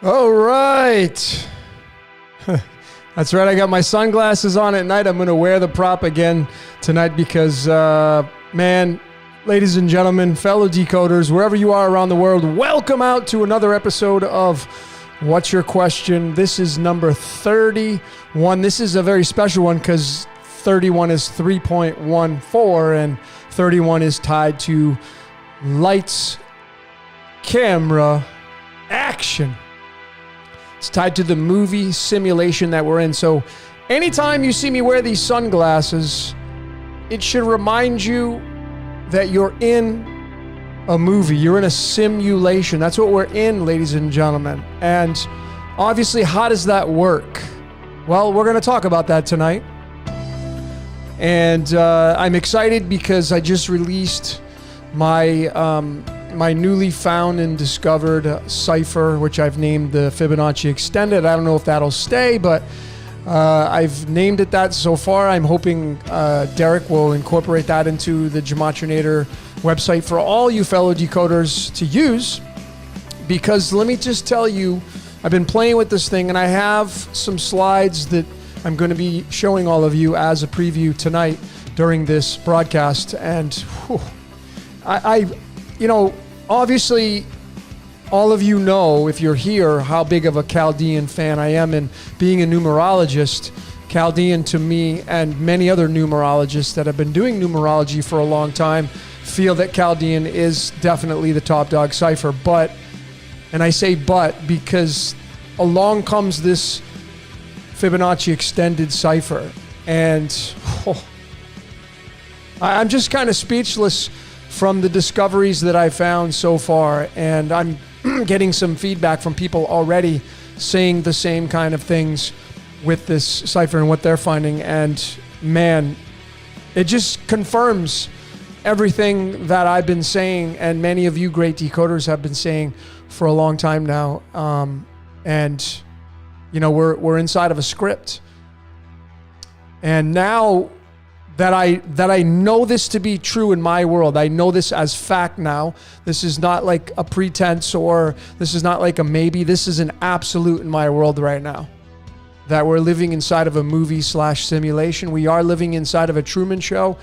All right. That's right. I got my sunglasses on at night. I'm going to wear the prop again tonight because, man, ladies and gentlemen, fellow decoders, wherever you are around the world, welcome out to another episode of What's Your Question? This is number 31. This is a very special one because 31 is 3.14 and 31 is tied to lights, camera, action. It's tied to the movie simulation that we're in. So anytime you see me wear these sunglasses, it should remind you that you're in a movie. You're in a simulation. That's what we're in, ladies and gentlemen. And obviously, how does that work? Well, we're going to talk about that tonight. And I'm excited because I just released my my newly found and discovered cipher, which I've named the Fibonacci Extended. I don't know if that'll stay, but I've named it that so far. I'm hoping Derek will incorporate that into the Gematrinator website for all you fellow decoders to use, because let me just tell you, I've been playing with this thing and I have some slides that I'm going to be showing all of you as a preview tonight during this broadcast. And whew, you know, obviously, all of you know, if you're here, how big of a Chaldean fan I am. And being a numerologist, Chaldean to me and many other numerologists that have been doing numerology for a long time feel that Chaldean is definitely the top dog cipher. But, and I say but because along comes this Fibonacci Extended cipher. And I'm just kind of speechless from the discoveries that I found so far, and I'm getting some feedback from people already saying the same kind of things with this cipher and what they're finding. And man, it just confirms everything that I've been saying and many of you great decoders have been saying for a long time now. And you know, we're inside of a script. And now that I know this to be true in my world, I know this as fact now. This is not like a pretense, or this is not like a maybe. This is an absolute in my world right now. That we're living inside of a movie / simulation. We are living inside of a Truman Show.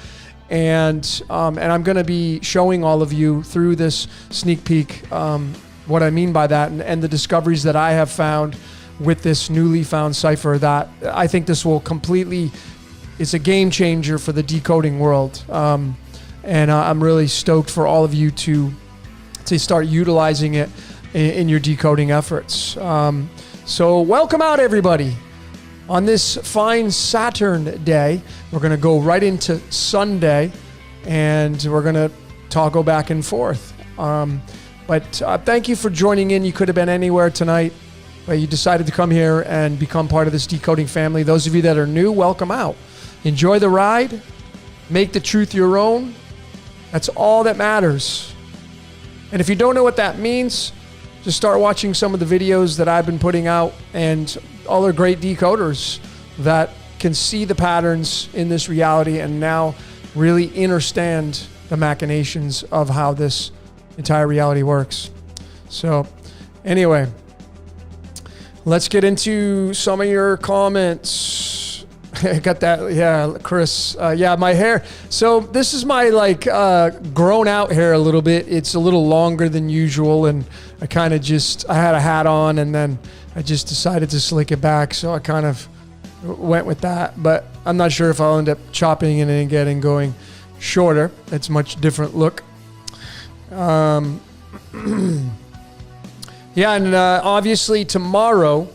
And I'm going to be showing all of you through this sneak peek what I mean by that and the discoveries that I have found with this newly found cipher, that I think this will completely... It's a game changer for the decoding world. And I'm really stoked for all of you to start utilizing it in your decoding efforts. So welcome out, everybody. On this fine Saturn day, we're going to go right into Sunday, and we're going to toggle back and forth. But thank you for joining in. You could have been anywhere tonight, but you decided to come here and become part of this decoding family. Those of you that are new, welcome out. Enjoy the ride. Make the truth your own. That's all that matters. And if you don't know what that means, just start watching some of the videos that I've been putting out and all the great decoders that can see the patterns in this reality and now really understand the machinations of how this entire reality works. So anyway, let's get into some of your comments. I got that. Yeah, Chris. Yeah, my hair. So this is my grown out hair a little bit. It's a little longer than usual. And I kind of I had a hat on and then I just decided to slick it back. So I kind of went with that, but I'm not sure if I'll end up chopping it and getting going shorter. It's a much different look. Yeah. And obviously tomorrow,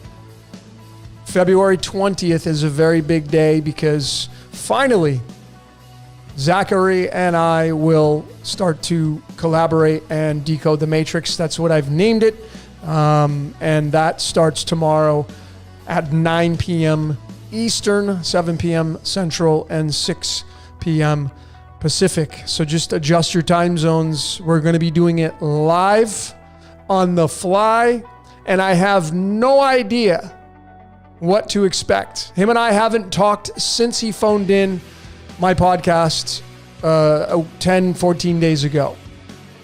February 20th is a very big day because finally Zachary and I will start to collaborate and decode the Matrix. That's what I've named it. And that starts tomorrow at 9 p.m. Eastern, 7 p.m. Central, and 6 p.m. Pacific. So just adjust your time zones. We're going to be doing it live on the fly, and I have no idea what to expect. Him and I haven't talked since he phoned in my podcast 10, 14 days ago.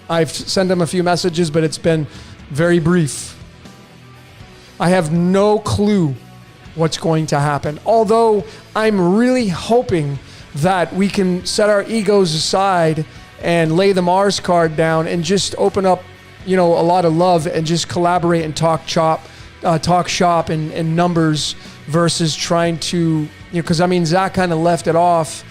I've sent him a few messages, but it's been very brief. I have no clue what's going to happen. Although I'm really hoping that we can set our egos aside and lay the Mars card down and just open up, a lot of love and just collaborate and talk shop and numbers versus trying to, because Zach kind of left it off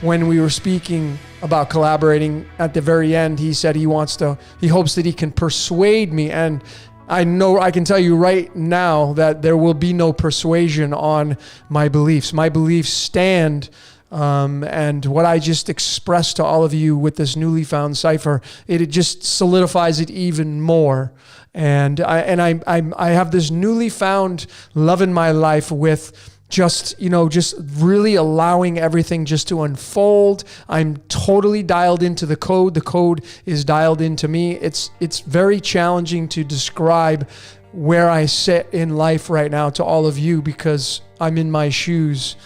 when we were speaking about collaborating. At the very end, he said he hopes that he can persuade me. And I know I can tell you right now that there will be no persuasion on my beliefs. My beliefs stand. And what I just expressed to all of you with this newly found cipher, it just solidifies it even more. And I have this newly found love in my life with just really allowing everything just to unfold. I'm totally dialed into the code. The code is dialed into me. It's very challenging to describe where I sit in life right now to all of you because I'm in my shoes.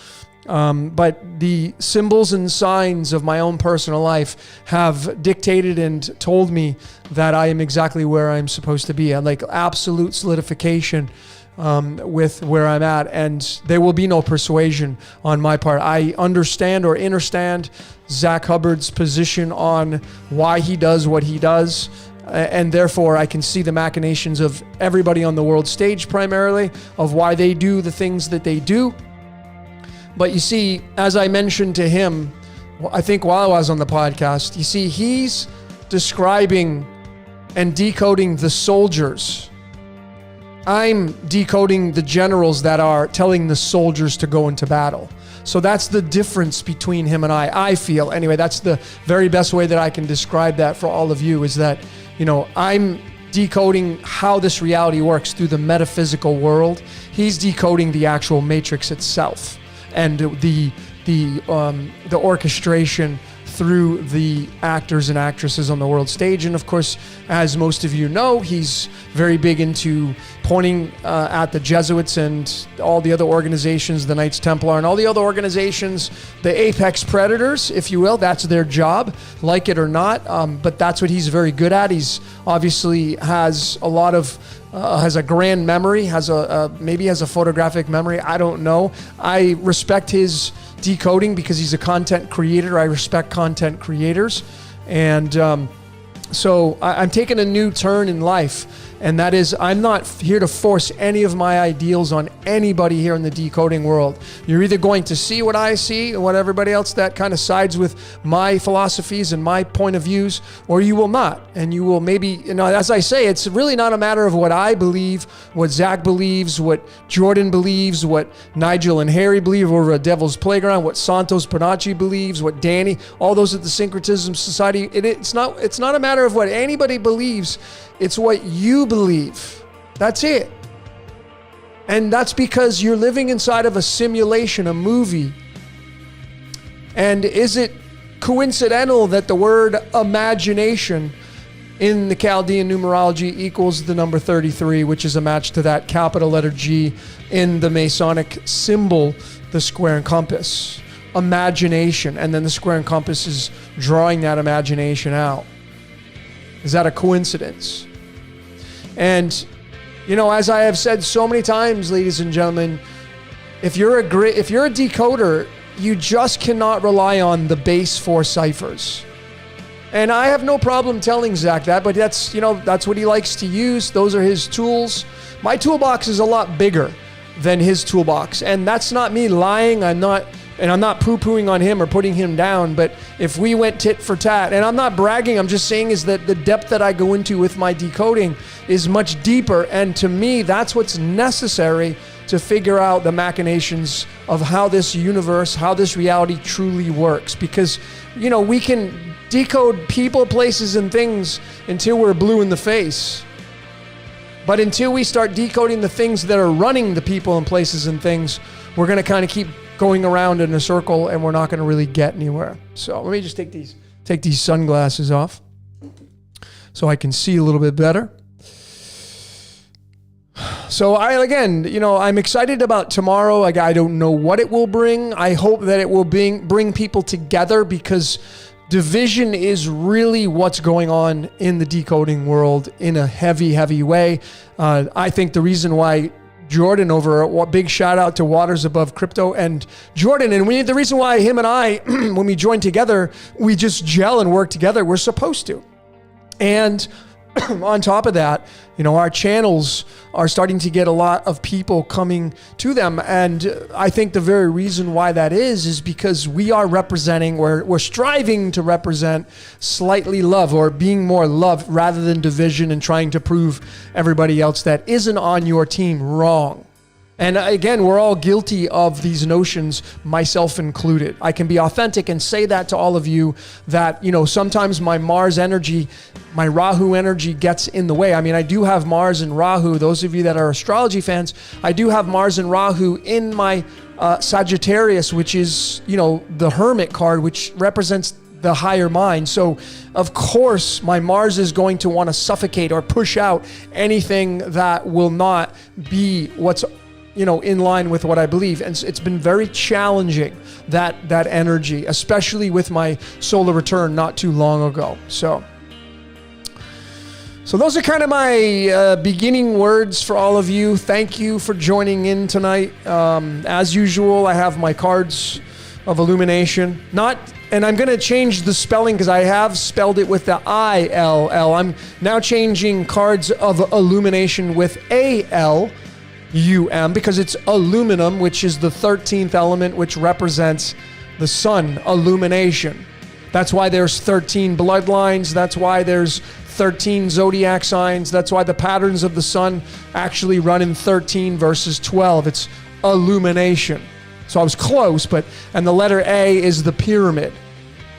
But the symbols and signs of my own personal life have dictated and told me that I am exactly where I'm supposed to be. I'm like absolute solidification with where I'm at, and there will be no persuasion on my part. I understand or understand Zach Hubbard's position on why he does what he does. And therefore, I can see the machinations of everybody on the world stage, primarily, of why they do the things that they do. But you see, as I mentioned to him, I think while I was on the podcast, you see, he's describing and decoding the soldiers. I'm decoding the generals that are telling the soldiers to go into battle. So that's the difference between him and I feel. Anyway, that's the very best way that I can describe that for all of you, is that, I'm decoding how this reality works through the metaphysical world. He's decoding the actual matrix itself and the orchestration through the actors and actresses on the world stage. And of course, as most of you know, he's very big into pointing at the Jesuits and all the other organizations, the Knights Templar and all the other organizations, the apex predators, if you will. That's their job, like it or not. But that's what he's very good at. He's obviously has a lot of has a grand memory, maybe has a photographic memory. I don't know. I respect his decoding because he's a content creator. I respect content creators. And so I'm taking a new turn in life. And that is, I'm not here to force any of my ideals on anybody here in the decoding world. You're either going to see what I see and what everybody else that kind of sides with my philosophies and my point of views, or you will not. And you will maybe, as I say, it's really not a matter of what I believe, what Zach believes, what Jordan believes, what Nigel and Harry believe over at Devil's Playground, what Santos Panacci believes, what Danny, all those at the Syncretism Society. It's not a matter of what anybody believes. It's what you believe. That's it. And that's because you're living inside of a simulation, a movie. And is it coincidental that the word imagination in the Chaldean numerology equals the number 33, which is a match to that capital letter G in the Masonic symbol, the square and compass? Imagination. And then the square and compass is drawing that imagination out. Is that a coincidence? And, as I have said so many times, ladies and gentlemen, if you're a decoder, you just cannot rely on the base 4 ciphers. And I have no problem telling Zach that, but that's what he likes to use. Those are his tools. My toolbox is a lot bigger than his toolbox. And that's not me lying. I'm not poo-pooing on him or putting him down, but if we went tit for tat, and I'm not bragging, I'm just saying is that the depth that I go into with my decoding is much deeper, and to me, that's what's necessary to figure out the machinations of how this universe, how this reality truly works. Because, we can decode people, places, and things until we're blue in the face. But until we start decoding the things that are running the people and places and things, we're going to kind of keep going around in a circle, and we're not going to really get anywhere. So let me just take these sunglasses off so I can see a little bit better. So I'm excited about tomorrow. I don't know what it will bring. I hope that it will bring people together, because division is really what's going on in the decoding world in a heavy, heavy way. I think the reason why Jordan over big shout out to Waters Above Crypto and Jordan. And the reason why him and I, when we join together, we just gel and work together. We're supposed to. And on top of that, our channels are starting to get a lot of people coming to them. And I think the very reason why that is because we are representing, we're striving to represent slightly love, or being more love rather than division, and trying to prove everybody else that isn't on your team wrong. And again, we're all guilty of these notions, myself included. I can be authentic and say that to all of you, that, sometimes my Mars energy, my Rahu energy gets in the way. I mean, I do have Mars and Rahu. Those of you that are astrology fans, I do have Mars and Rahu in my Sagittarius, which is, the Hermit card, which represents the higher mind. So of course my Mars is going to want to suffocate or push out anything that will not be what's in line with what I believe. And it's been very challenging, that energy, especially with my solar return not too long ago. So those are kind of my beginning words for all of you. Thank you for joining in tonight. As usual, I have my cards of illumination. And I'm going to change the spelling because I have spelled it with the ILL. I'm now changing cards of illumination with ALUM, because it's aluminum, which is the 13th element, which represents the sun, illumination. That's why there's 13 bloodlines. That's why there's 13 zodiac signs. That's why the patterns of the sun actually run in 13 versus 12. It's illumination. So I was close, and the letter A is the pyramid,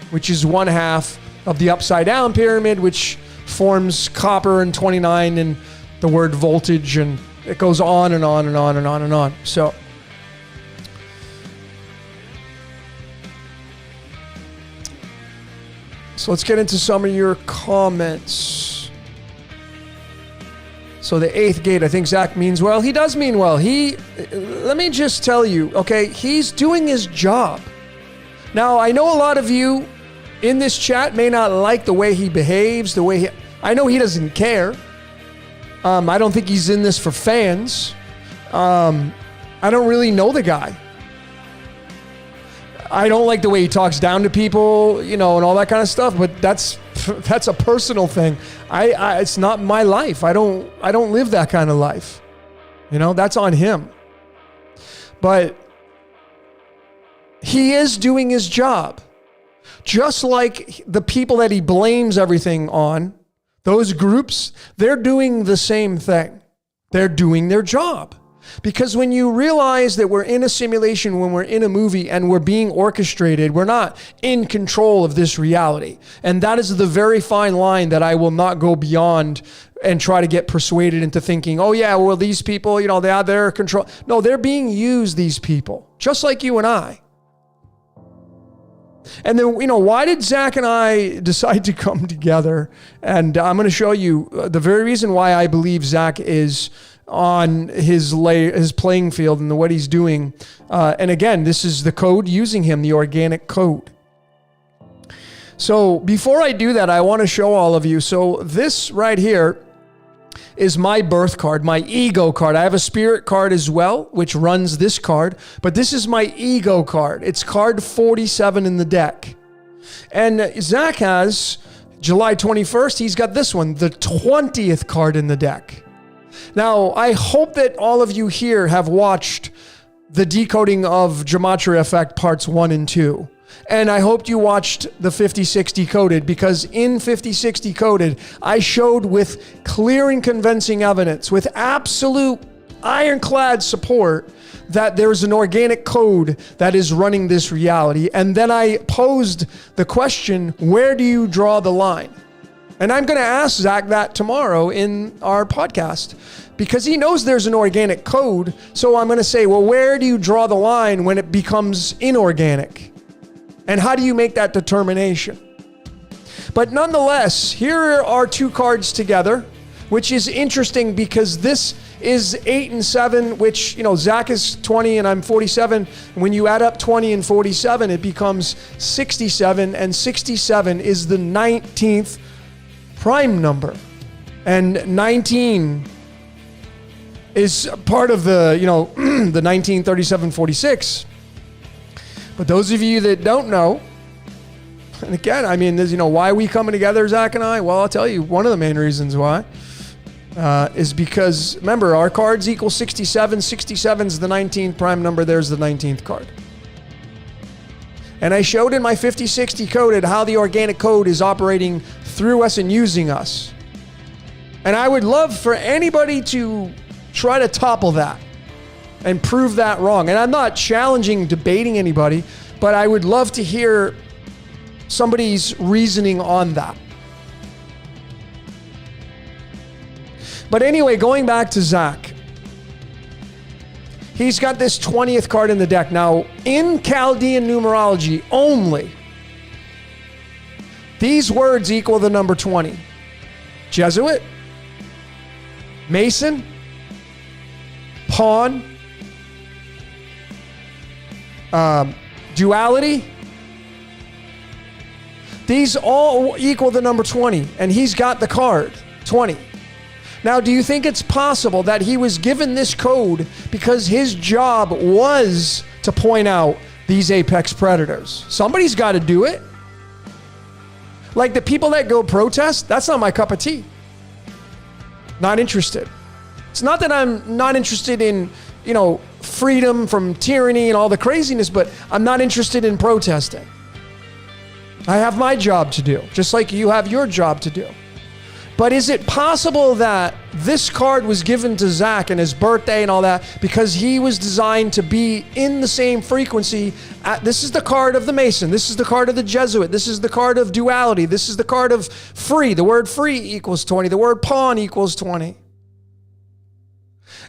which is one half of the upside down pyramid, which forms copper and 29 and the word voltage, and it goes on and on and on and on and on. So let's get into some of your comments. So the 8th gate, I think Zach means well. He does mean well. Let me just tell you, okay, he's doing his job. Now, I know a lot of you in this chat may not like the way he behaves, I know he doesn't care. I don't think he's in this for fans. I don't really know the guy. I don't like the way he talks down to people, and all that kind of stuff, but that's a personal thing. It's not my life. I don't live that kind of life. That's on him. But he is doing his job. Just like the people that he blames everything on, those groups, they're doing the same thing. They're doing their job. Because when you realize that we're in a simulation, when we're in a movie and we're being orchestrated, we're not in control of this reality. And that is the very fine line that I will not go beyond and try to get persuaded into thinking, oh yeah, well, these people, they have their control. No, they're being used, these people, just like you and I. And then, why did Zach and I decide to come together? And I'm going to show you the very reason why I believe Zach is on his playing field and what he's doing. And again, this is the code using him, the organic code. So before I do that, I want to show all of you. So this right here is my birth card, my ego card. I have a spirit card as well, which runs this card, but this is my ego card. It's card 47 in the deck. And Zach has, July 21st, he's got this one, the 20th card in the deck. Now, I hope that all of you here have watched the decoding of Gematria Effect parts 1 and 2. And I hoped you watched the 56 Decoded, because in 56 Decoded, I showed with clear and convincing evidence, with absolute ironclad support, that there's an organic code that is running this reality. And then I posed the question, where do you draw the line? And I'm going to ask Zach that tomorrow in our podcast, because he knows there's an organic code. So I'm going to say, well, where do you draw the line when it becomes inorganic? And how do you make that determination? But nonetheless, here are two cards together, which is interesting because this is 8 and 7, which, Zach is 20 and I'm 47. When you add up 20 and 47, it becomes 67, and 67 is the 19th prime number. And 19 is part of the, the 1937-46. But those of you that don't know, and again, I mean, why are we coming together, Zach and I? Well, I'll tell you, one of the main reasons why is because, remember, our cards equal 67. 67 is the 19th prime number. There's the 19th card. And I showed in my 5060 coded how the organic code is operating through us and using us. And I would love for anybody to try to topple that and prove that wrong. And I'm not challenging, debating anybody, but I would love to hear somebody's reasoning on that. But anyway, going back to Zach. He's got this 20th card in the deck. Now, in Chaldean numerology only, these words equal the number 20. Jesuit, Mason, Pawn, Duality. These all equal the number 20, and he's got the card, 20. Now, do you think it's possible that he was given this code because his job was to point out these apex predators? Somebody's got to do it. Like the people that go protest, that's not my cup of tea. Not interested. It's not that I'm not interested in, freedom from tyranny and all the craziness, but I'm not interested in protesting. I have my job to do, just like you have your job to do. But is it possible that this card was given to Zach and his birthday and all that because he was designed to be in the same frequency? This is the card of the Mason. This is the card of the Jesuit. This is the card of duality. This is the card of free. The word free equals 20. The word pawn equals 20.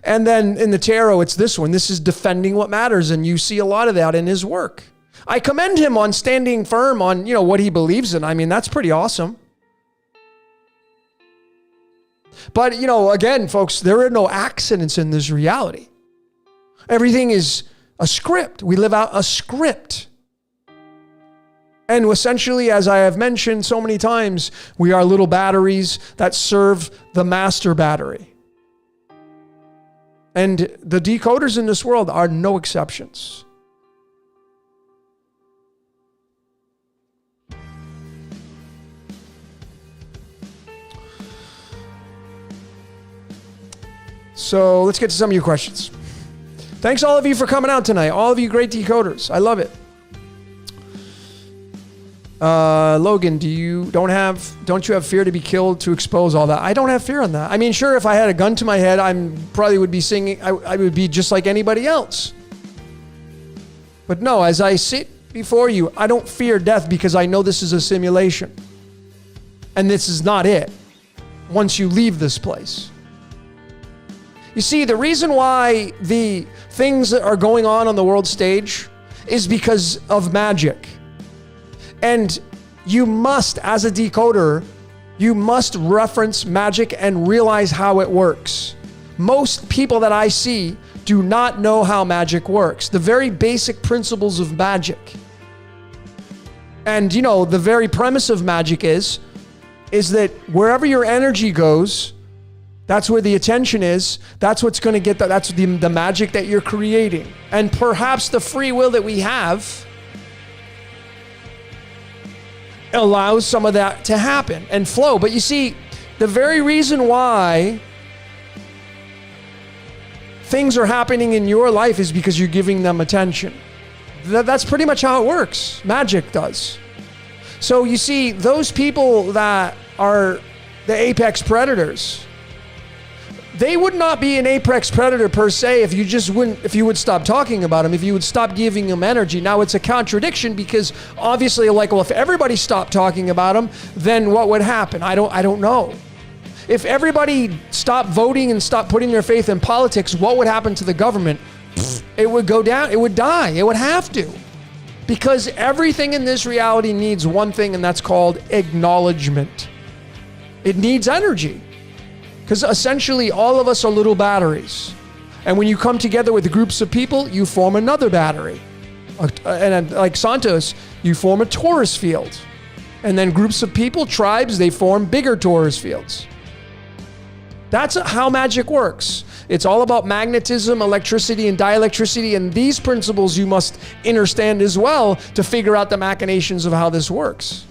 And then in the tarot, it's this one. This is defending what matters. And you see a lot of that in his work. I commend him on standing firm on, what he believes in. I mean, that's pretty awesome. But, again, folks, there are no accidents in this reality. Everything is a script. We live out a script. And essentially, as I have mentioned so many times, we are little batteries that serve the master battery. And the decoders in this world are no exceptions. So let's get to some of your questions. Thanks all of you for coming out tonight. All of you great decoders. I love it. Logan, don't you have fear to be killed to expose all that? I don't have fear on that. I mean, sure, if I had a gun to my head, I probably would be singing. I would be just like anybody else. But no, as I sit before you, I don't fear death because I know this is a simulation. And this is not it. Once you leave this place. You see, the reason why the things that are going on the world stage is because of magic. And you must, as a decoder, you must reference magic and realize how it works. Most people that I see do not know how magic works. The very basic principles of magic. And the very premise of magic is that wherever your energy goes, that's where the attention is. That's what's going to get that. That's the magic that you're creating. And perhaps the free will that we have allows some of that to happen and flow. But you see, the very reason why things are happening in your life is because you're giving them attention. That's pretty much how it works. Magic does. So you see, those people that are the apex predators, they would not be an apex predator per se if you would stop talking about them, if you would stop giving them energy. Now it's a contradiction because obviously, if everybody stopped talking about them, then what would happen? I don't know. If everybody stopped voting and stopped putting their faith in politics, what would happen to the government? It would go down. It would die. It would have to. Because everything in this reality needs one thing, and that's called acknowledgement. It needs energy. Because essentially, all of us are little batteries. And when you come together with groups of people, you form another battery. And like Santos, you form a torus field. And then groups of people, tribes, they form bigger torus fields. That's how magic works. It's all about magnetism, electricity, and dielectricity. And these principles you must understand as well to figure out the machinations of how this works.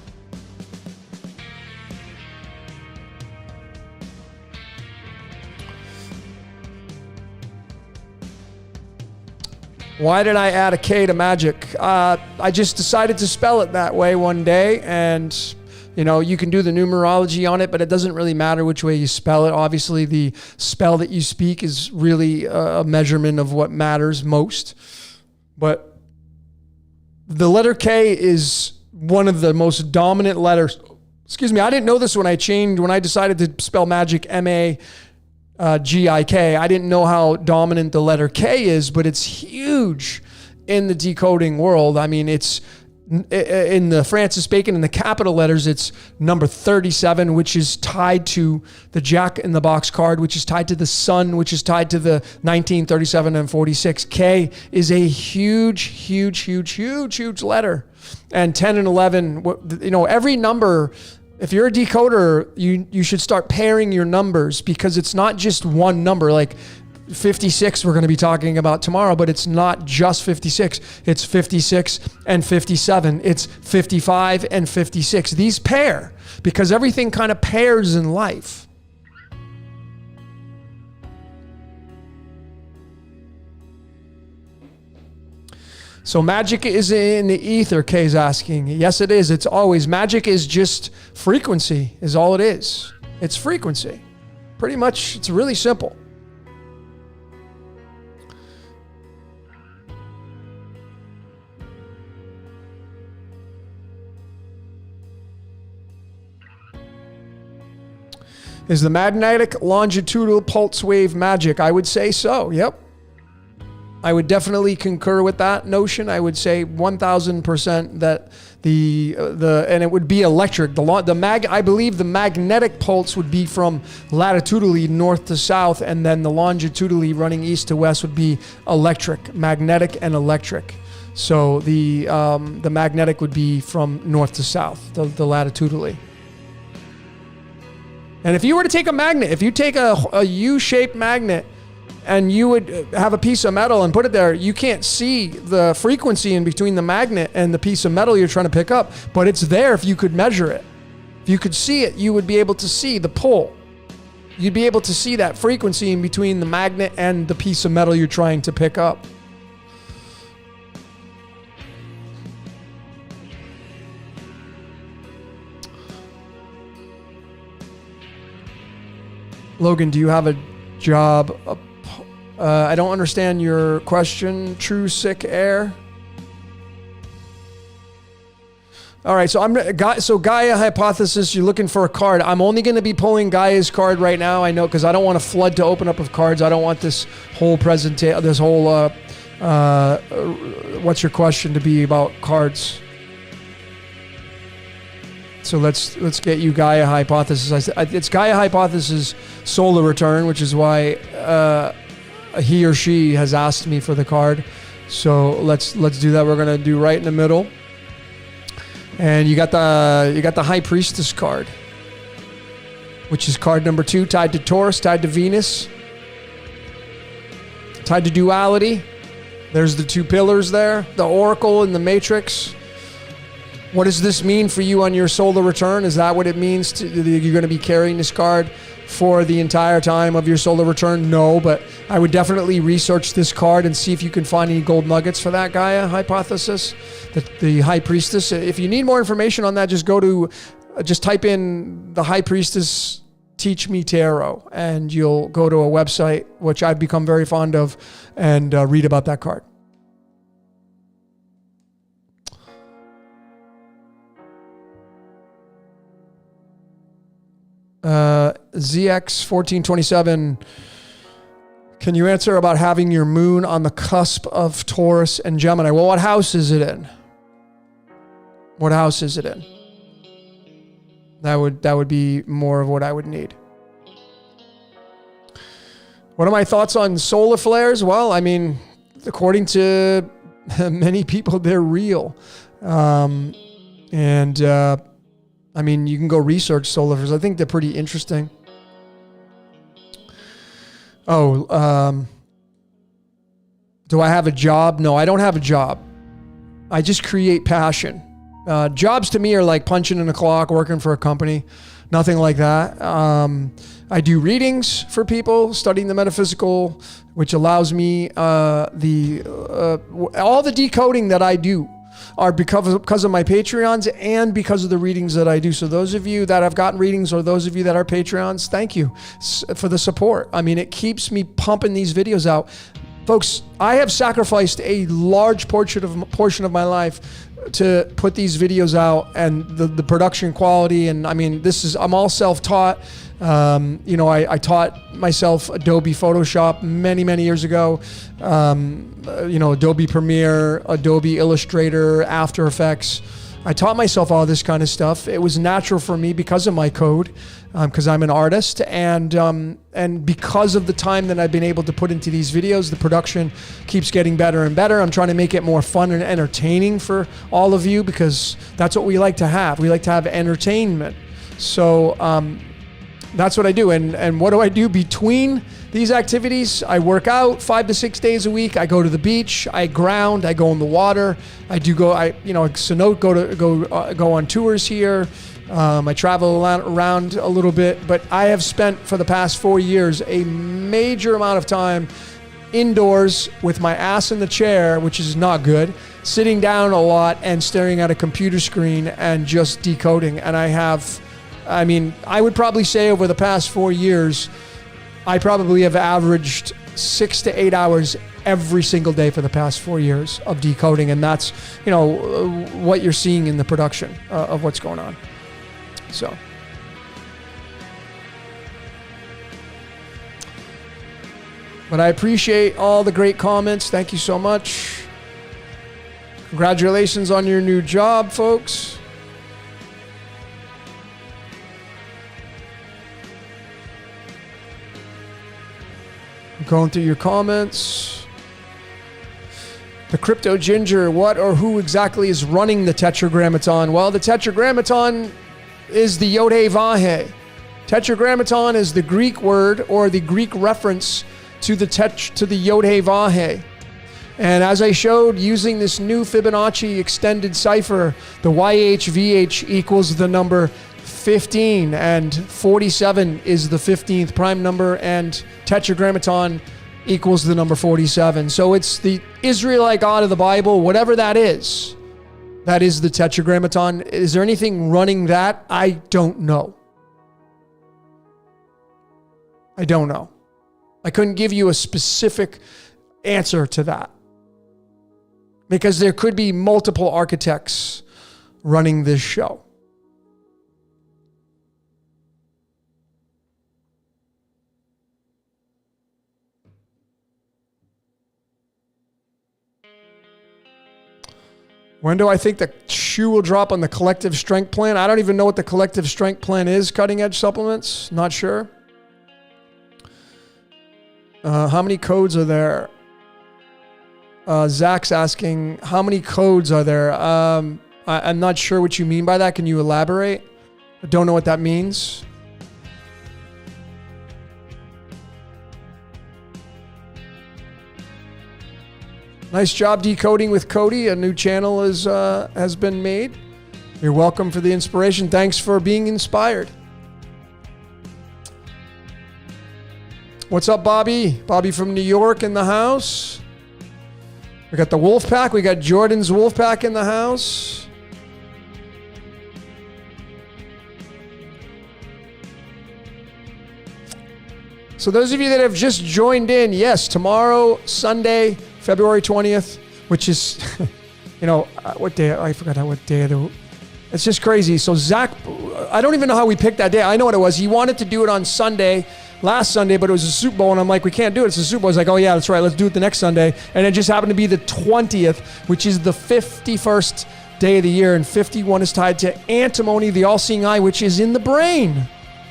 Why did I add a K to magic? I just decided to spell it that way one day, and you can do the numerology on it, but it doesn't really matter which way you spell it. Obviously, the spell that you speak is really a measurement of what matters most. But the letter K is one of the most dominant letters. Excuse me, I didn't know this when I decided to spell magic MAGIK. I didn't know how dominant the letter K is, but it's huge in the decoding world. I mean, it's in the Francis Bacon, in the capital letters, it's number 37, which is tied to the Jack in the Box card, which is tied to the Sun, which is tied to the 19, 37, and 46. K is a huge letter. And 10 and 11, every number, if you're a decoder, you should start pairing your numbers, because it's not just one number. Like 56 we're going to be talking about tomorrow, but it's not just 56. It's 56 and 57. It's 55 and 56. These pair because everything kind of pairs in life. So magic is in the ether, Kay's asking. Yes, it is. It's always. Magic is just frequency, is all it is. It's frequency. Pretty much, it's really simple. Is the magnetic longitudinal pulse wave magic? I would say so. Yep. I would definitely concur with that notion. I would say 1000% that and it would be electric. I believe the magnetic pulse would be from latitudinally north to south, and then the longitudinally running east to west would be electric, magnetic and electric. So the magnetic would be from north to south, the latitudinally. And if you were to take a magnet, if you take a U-shaped magnet and you would have a piece of metal and put it there, you can't see the frequency in between the magnet and the piece of metal you're trying to pick up, but it's there if you could measure it. If you could see it, you would be able to see the pull. You'd be able to see that frequency in between the magnet and the piece of metal you're trying to pick up. Logan, do you have a job? I don't understand your question. True Sick Air. All right, so Gaia hypothesis. You're looking for a card. I'm only going to be pulling Gaia's card right now. I know, because I don't want to flood to open up of cards. I don't want this whole presentation, this whole what's your question to be about cards. So let's get you Gaia hypothesis. It's Gaia hypothesis solar return, which is why he or she has asked me for the card. So let's do that. We're gonna do right in the middle. And you got the High Priestess card, which is card number 2, tied to Taurus, tied to Venus, tied to duality. There's the 2 pillars there, the Oracle and the Matrix. What does this mean for you on your solar return? Is that what it means? You're going to be carrying this card for the entire time of your solar return? No, but I would definitely research this card and see if you can find any gold nuggets for that Gaia hypothesis, the High Priestess. If you need more information on that, just type in the High Priestess Teach Me Tarot, and you'll go to a website, which I've become very fond of, and read about that card. ZX1427, can you answer about having your moon on the cusp of Taurus and Gemini? Well, what house is it in? What house is it in? That would be more of what I would need. What are my thoughts on solar flares? Well, I mean, according to many people, they're real. I mean, you can go research solar flares. I think they're pretty interesting. Do I have a job? No, I don't have a job. I just create passion. Jobs to me are like punching in a clock, working for a company, nothing like that. I do readings for people, studying the metaphysical, which allows me all the decoding that I do are because of my Patreons and because of the readings that I do. So those of you that have gotten readings or those of you that are Patreons, thank you for the support. I mean, it keeps me pumping these videos out. Folks, I have sacrificed a large portion of my life to put these videos out, and the production quality. And I mean, I'm all self-taught. I taught myself Adobe Photoshop many years ago. Adobe Premiere, Adobe Illustrator, After Effects. I taught myself all this kind of stuff. It was natural for me because of my code, because I'm an artist, and because of the time that I've been able to put into these videos, the production keeps getting better and better. I'm trying to make it more fun and entertaining for all of you, because that's what we like to have. We like to have entertainment. So that's what I do. And what do I do between these activities? I work out 5 to 6 days a week. I go to the beach. I ground. I go in the water. Go on tours here. I travel around a little bit, but I have spent for the past 4 years a major amount of time indoors with my ass in the chair, which is not good, sitting down a lot and staring at a computer screen and just decoding. And I would probably say over the past 4 years, I probably have averaged 6 to 8 hours every single day for the past 4 years of decoding. And that's, what you're seeing in the production of what's going on. So. But I appreciate all the great comments. Thank you so much. Congratulations on your new job, folks. Going through your comments. The Crypto Ginger, what or who exactly is running the Tetragrammaton? Well, the Tetragrammaton is the Yod-Heh-Vah-Heh. Tetragrammaton is the Greek word or the Greek reference to the Yod-Heh-Vah-Heh. And as I showed, using this new Fibonacci extended cipher, the YHVH equals the number 15, and 47 is the 15th prime number, and Tetragrammaton equals the number 47. So it's the Israelite God of the Bible, whatever that is the Tetragrammaton. Is there anything running that? I don't know. I don't know. I couldn't give you a specific answer to that, because there could be multiple architects running this show. When do I think the shoe will drop on the Collective Strength Plan? I don't even know what the Collective Strength Plan is. Cutting Edge Supplements? Not sure. How many codes are there? Zach's asking, how many codes are there? I'm not sure what you mean by that. Can you elaborate? I don't know what that means. Nice job decoding with Cody. A new channel has been made. You're welcome for the inspiration. Thanks for being inspired. What's up, Bobby? Bobby from New York in the house. We got the Wolf Pack. We got Jordan's Wolf Pack in the house. So those of you that have just joined in, yes, tomorrow, Sunday, February 20th, which is, what day? I forgot what day. It's just crazy. So Zach, I don't even know how we picked that day. I know what it was. He wanted to do it on Sunday, last Sunday, but it was a Super Bowl, and I'm like, we can't do it. It's a Super Bowl. I was like, oh yeah, that's right. Let's do it the next Sunday. And it just happened to be the 20th, which is the 51st day of the year, and 51 is tied to antimony, the all-seeing eye, which is in the brain.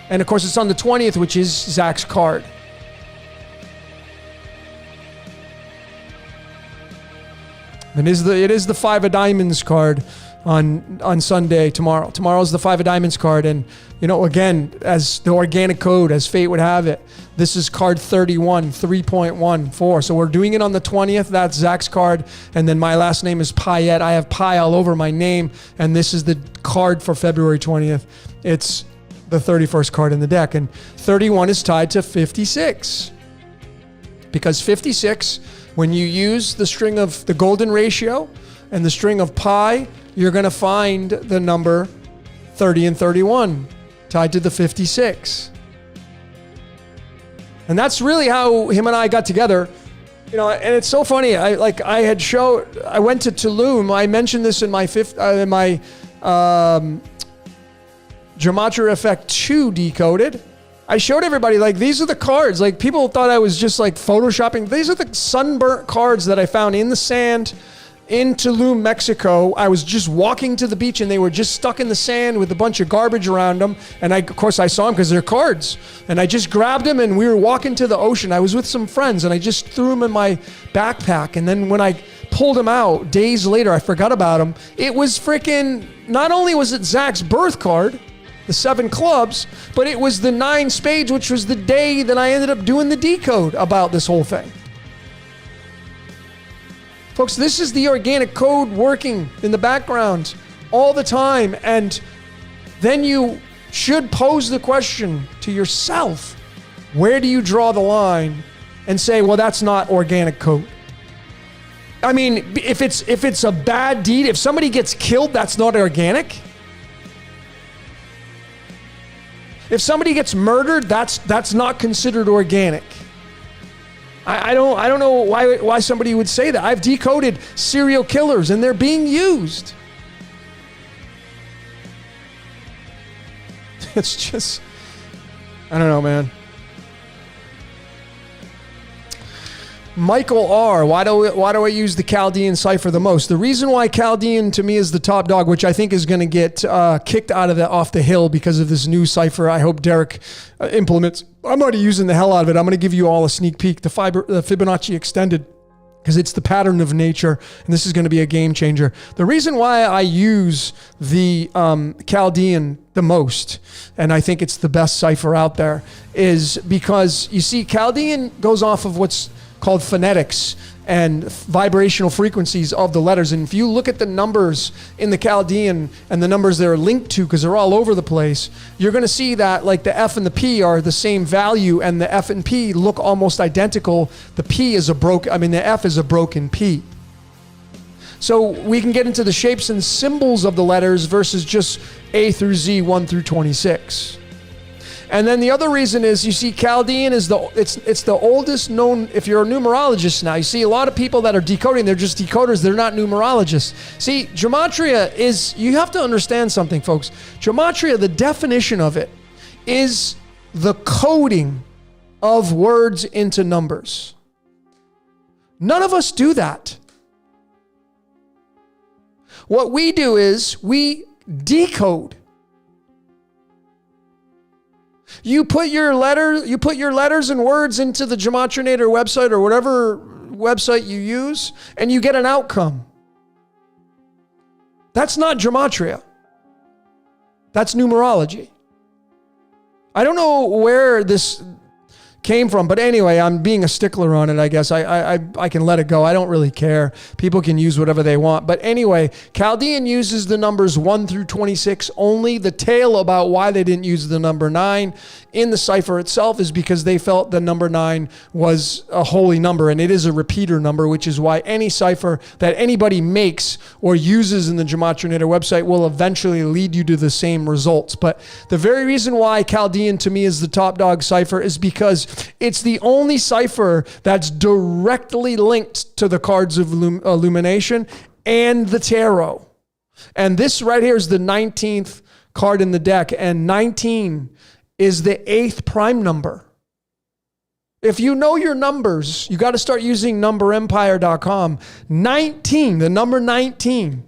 And of course, it's on the 20th, which is Zach's card. And it is the 5 of diamonds card. on Sunday tomorrow. Tomorrow's the 5 of diamonds card. And, again, as the organic code, as fate would have it, this is card 31, 3.14. So we're doing it on the 20th. That's Zach's card. And then my last name is Payette. I have Pi all over my name. And this is the card for February 20th. It's the 31st card in the deck. And 31 is tied to 56. Because 56, when you use the string of the golden ratio and the string of pi, you're going to find the number 30 and 31 tied to the 56. And that's really how him and I got together. And it's so funny. I went to Tulum. I mentioned this in my Gematria Effect 2 Decoded. I showed everybody, these are the cards. People thought I was just photoshopping. These are the sunburnt cards that I found in the sand in Tulum, Mexico. I was just walking to the beach and they were just stuck in the sand with a bunch of garbage around them. And of course I saw them because they're cards. And I just grabbed them and we were walking to the ocean. I was with some friends and I just threw them in my backpack. And then when I pulled them out days later, I forgot about them. It was freaking, not only was it Zach's birth card, the 7 clubs, but it was the 9 spades, which was the day that I ended up doing the decode about this whole thing. Folks, this is the organic code working in the background all the time. And then you should pose the question to yourself, where do you draw the line and say, well, that's not organic code? I mean, if it's a bad deed, if somebody gets killed, that's not organic. If somebody gets murdered, that's not considered organic. I don't know why somebody would say that. I've decoded serial killers and they're being used. It's just, I don't know, man. Michael R. Why do I use the Chaldean cipher the most? The reason why Chaldean to me is the top dog, which I think is going to get kicked off the hill because of this new cipher. I hope Derek implements. I'm already using the hell out of it. I'm going to give you all a sneak peek. The Fibonacci extended, because it's the pattern of nature, and this is going to be a game changer. The reason why I use the Chaldean the most, and I think it's the best cipher out there, is because, you see, Chaldean goes off of what's called phonetics and vibrational frequencies of the letters. And if you look at the numbers in the Chaldean and the numbers they're linked to, because they're all over the place, you're going to see that the F and the P are the same value, and the F and P look almost identical. The F is a broken P. So we can get into the shapes and symbols of the letters versus just A through Z, 1 through 26. And then the other reason is, you see, Chaldean is it's the oldest known. If you're a numerologist now, you see a lot of people that are decoding, they're just decoders, they're not numerologists. See, Gematria is, you have to understand something, folks. Gematria, the definition of it is the coding of words into numbers. None of us do that. What we do is we decode. You put your letters and words into the Gematrinator website or whatever website you use, and you get an outcome. That's not Gematria. That's numerology. I don't know where this came from, but anyway, I'm being a stickler on it, I guess. I can let it go. I don't really care. People can use whatever they want. But anyway, Chaldean uses the numbers 1 through 26 only. The tale about why they didn't use the number 9 in the cipher itself is because they felt the number 9 was a holy number, and it is a repeater number, which is why any cipher that anybody makes or uses in the Gematrinator website will eventually lead you to the same results. But the very reason why Chaldean to me is the top dog cipher is because it's the only cipher that's directly linked to the cards of illumination and the tarot. And this right here is the 19th card in the deck, and 19 is the 8th prime number. If you know your numbers, you got to start using numberempire.com. 19, the number 19,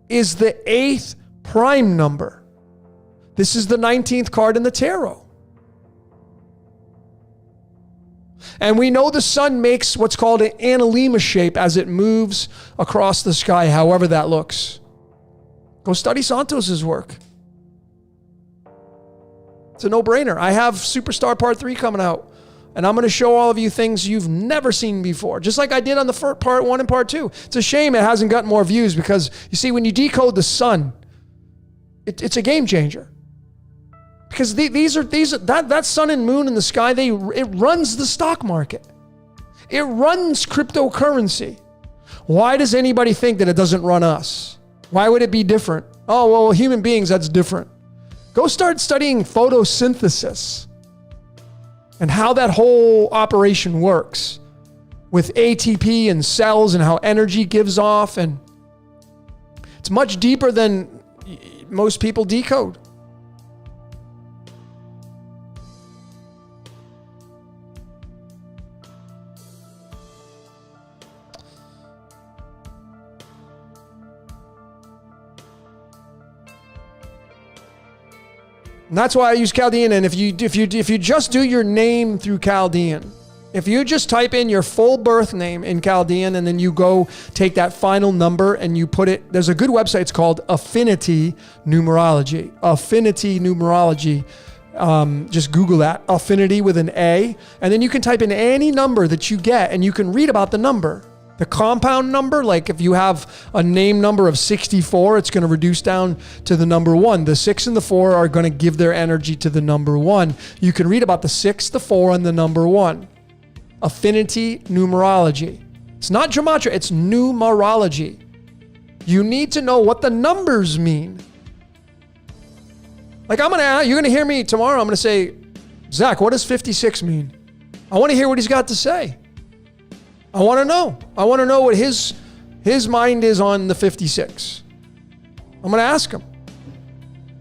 is the 8th prime number. This is the 19th card in the tarot. And we know the sun makes what's called an analemma shape as it moves across the sky, however that looks. Go study Santos's work. It's a no-brainer. I have Superstar Part 3 coming out, and I'm going to show all of you things you've never seen before, just like I did on the first Part 1 and Part 2. It's a shame it hasn't gotten more views because, you see, when you decode the sun, it's a game changer. Because that sun and moon in the sky, it runs the stock market. It runs cryptocurrency. Why does anybody think that it doesn't run us? Why would it be different? Oh, well, human beings, that's different. Go start studying photosynthesis and how that whole operation works with ATP and cells and how energy gives off. And it's much deeper than most people decode. And that's why I use Chaldean. And if you just do your name through Chaldean, if you just type in your full birth name in Chaldean and then you go take that final number and you put it, there's a good website. It's called Affinity Numerology. Affinity Numerology. Just Google that. Affinity with an A. And then you can type in any number that you get and you can read about the number. The compound number, like if you have a name number of 64, it's going to reduce down to the number 1. The 6 and the 4 are going to give their energy to the number 1. You can read about the 6, the 4, and the number 1. Affinity numerology. It's not gematria, it's numerology. You need to know what the numbers mean. Like you're going to hear me tomorrow. I'm going to say, Zach, what does 56 mean? I want to hear what he's got to say. I want to know. I want to know what his mind is on the 56. I'm going to ask him.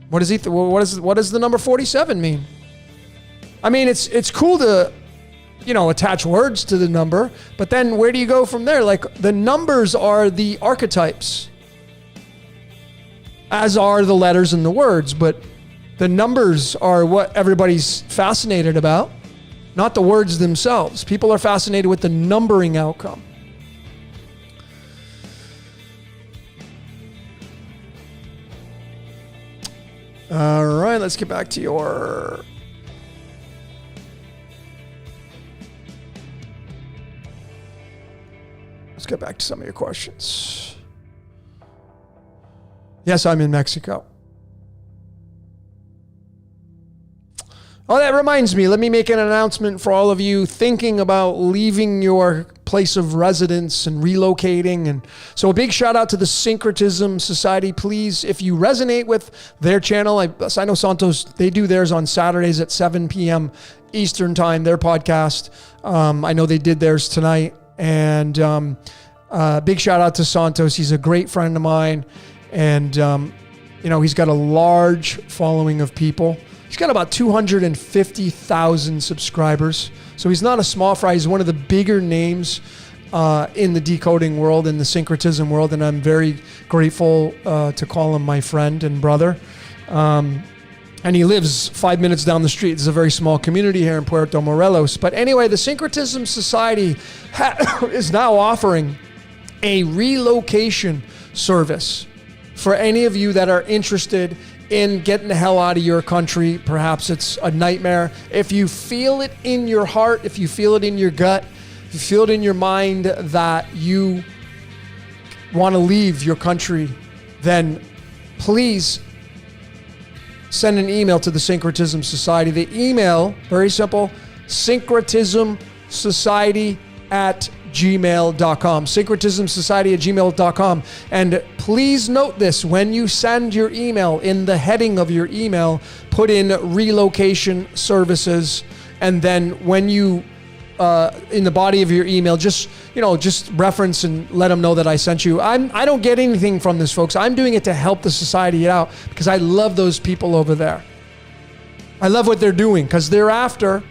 What does what does the number 47 mean? I mean, it's cool to, attach words to the number, but then where do you go from there? Like the numbers are the archetypes, as are the letters and the words, but the numbers are what everybody's fascinated about. Not the words themselves. People are fascinated with the numbering outcome. All right, let's get back to your... Let's get back to some of your questions. Yes, I'm in Mexico. Oh, that reminds me. Let me make an announcement for all of you thinking about leaving your place of residence and relocating. And so a big shout out to the Syncretism Society. Please, if you resonate with their channel, I know Santos, they do theirs on Saturdays at 7 p.m. Eastern time, their podcast. I know they did theirs tonight. And big shout out to Santos. He's a great friend of mine. And, he's got a large following of people. He's got about 250,000 subscribers. So he's not a small fry. He's one of the bigger names in the decoding world, in the syncretism world. And I'm very grateful to call him my friend and brother. And he lives 5 minutes down the street. It's a very small community here in Puerto Morelos. But anyway, the Syncretism Society is now offering a relocation service for any of you that are interested in getting the hell out of your country. Perhaps it's a nightmare. If you feel it in your heart, if you feel it in your gut, if you feel it in your mind that you want to leave your country, then please send an email to the Syncretism Society. The email, very simple, syncretismsociety@gmail.com. syncretismsociety@gmail.com. And please note this, when you send your email, in the heading of your email, put in relocation services. And then when you, in the body of your email, just reference and let them know that I sent you. I don't get anything from this, folks. I'm doing it to help the society out because I love those people over there. I love what they're doing because they're after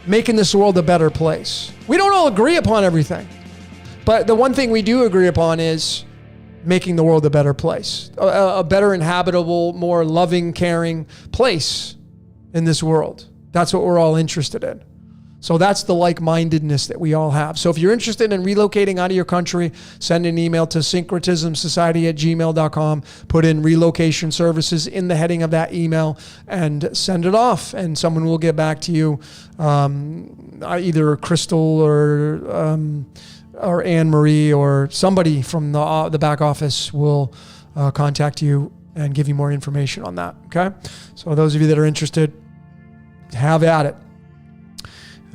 making this world a better place. We don't all agree upon everything, but the one thing we do agree upon is making the world a better place, a better inhabitable, more loving, caring place in this world. That's what we're all interested in. So that's the like-mindedness that we all have. So if you're interested in relocating out of your country, send an email to syncretismsociety@gmail.com, put in relocation services in the heading of that email, and send it off. And someone will get back to you, either Crystal or Anne-Marie or somebody from the back office will contact you and give you more information on that. Okay? So those of you that are interested, have at it.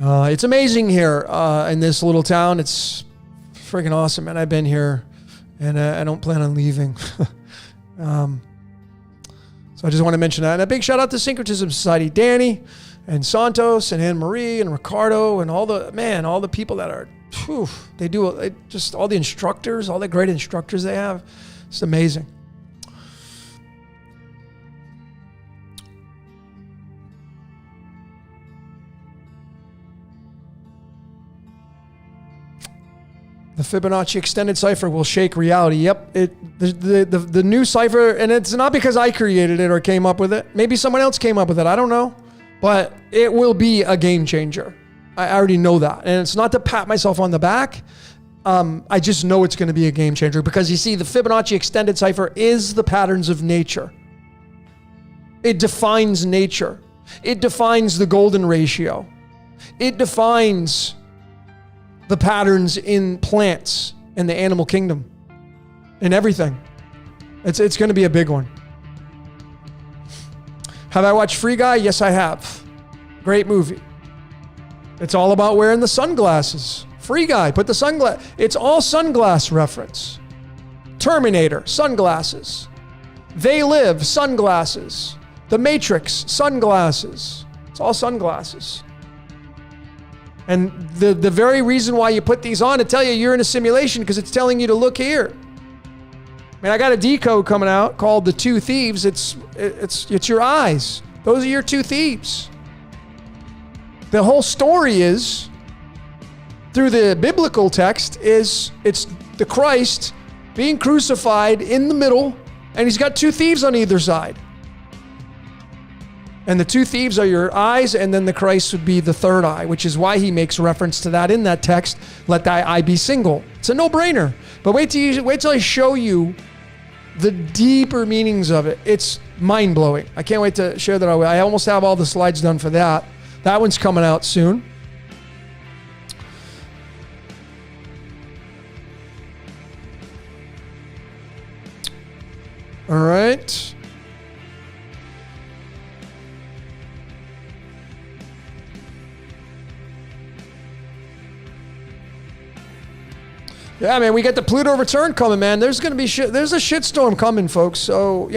It's amazing here in this little town. It's freaking awesome, and I've been here, and I don't plan on leaving. So I just want to mention that. And a big shout out to Syncretism Society, Danny and Santos and Anne-Marie and Ricardo and all the people that are, they do just all the instructors, all the great instructors they have. It's amazing. The Fibonacci extended cipher will shake reality. Yep. The new cipher, and it's not because I created it or came up with it. Maybe someone else came up with it. I don't know. But it will be a game changer. I already know that. And it's not to pat myself on the back. I just know it's going to be a game changer because you see, the Fibonacci extended cipher is the patterns of nature. It defines nature. It defines the golden ratio. It defines the patterns in plants and the animal kingdom and everything. It's going to be a big one. Have I watched Free Guy? Yes, I have. Great movie. It's all about wearing the sunglasses. Free Guy, put the sunglass. It's all sunglass reference. Terminator, sunglasses. They Live, sunglasses. The Matrix, sunglasses. It's all sunglasses. And the very reason why you put these on to tell you you're in a simulation, because it's telling you to look here. I mean, I got a decode coming out called The Two Thieves. It's your eyes. Those are your two thieves. The whole story is, through the biblical text, it's the Christ being crucified in the middle, and he's got two thieves on either side. And the two thieves are your eyes, and then the Christ would be the third eye, which is why he makes reference to that in that text, let thy eye be single. It's a no-brainer. But wait till I show you the deeper meanings of it. It's mind-blowing. I can't wait to share that. I almost have all the slides done for that. That one's coming out soon. All right. Yeah, man, we got the Pluto return coming, man. There's going to be there's a shitstorm coming, folks. So,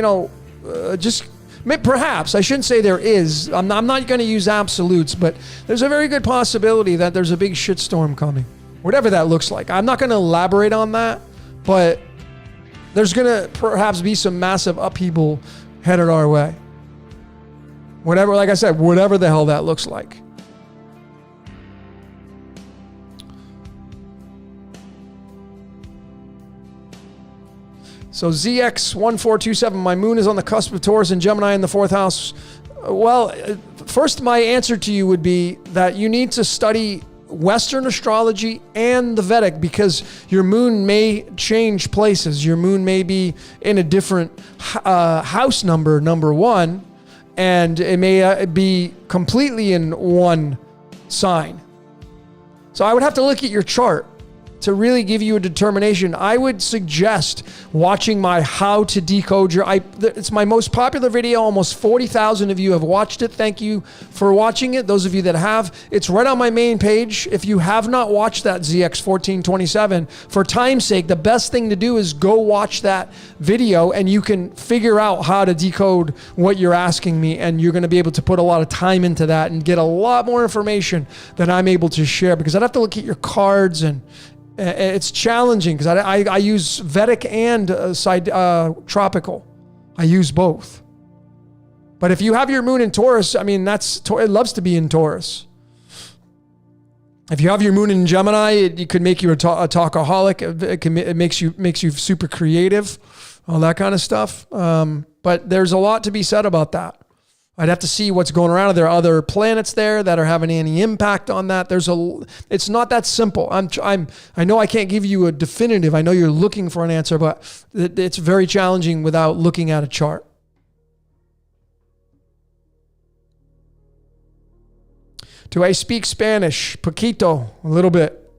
perhaps, I shouldn't say there is. I'm not going to use absolutes, but there's a very good possibility that there's a big shitstorm coming. Whatever that looks like. I'm not going to elaborate on that, but there's going to perhaps be some massive upheaval headed our way. Whatever, like I said, whatever the hell that looks like. So ZX1427, my moon is on the cusp of Taurus and Gemini in the fourth house. Well, first my answer to you would be that you need to study Western astrology and the Vedic, because your moon may change places. Your moon may be in a different house number one, and it may be completely in one sign. So I would have to look at your chart to really give you a determination. I would suggest watching my How to Decode Your... It's my most popular video. Almost 40,000 of you have watched it. Thank you for watching it. Those of you that have, it's right on my main page. If you have not watched that ZX1427, for time's sake, the best thing to do is go watch that video, and you can figure out how to decode what you're asking me, and you're going to be able to put a lot of time into that and get a lot more information than I'm able to share, because I'd have to look at your cards, and it's challenging because I use Vedic and tropical. I use both. But if you have your moon in Taurus, I mean, it loves to be in Taurus. If you have your moon in Gemini, it could make you a talkaholic. It makes you super creative, all that kind of stuff. But there's a lot to be said about that. I'd have to see what's going around. Are there other planets there that are having any impact on that? It's not that simple. I know I can't give you a definitive. I know you're looking for an answer, but it's very challenging without looking at a chart. Do I speak Spanish? Poquito, a little bit.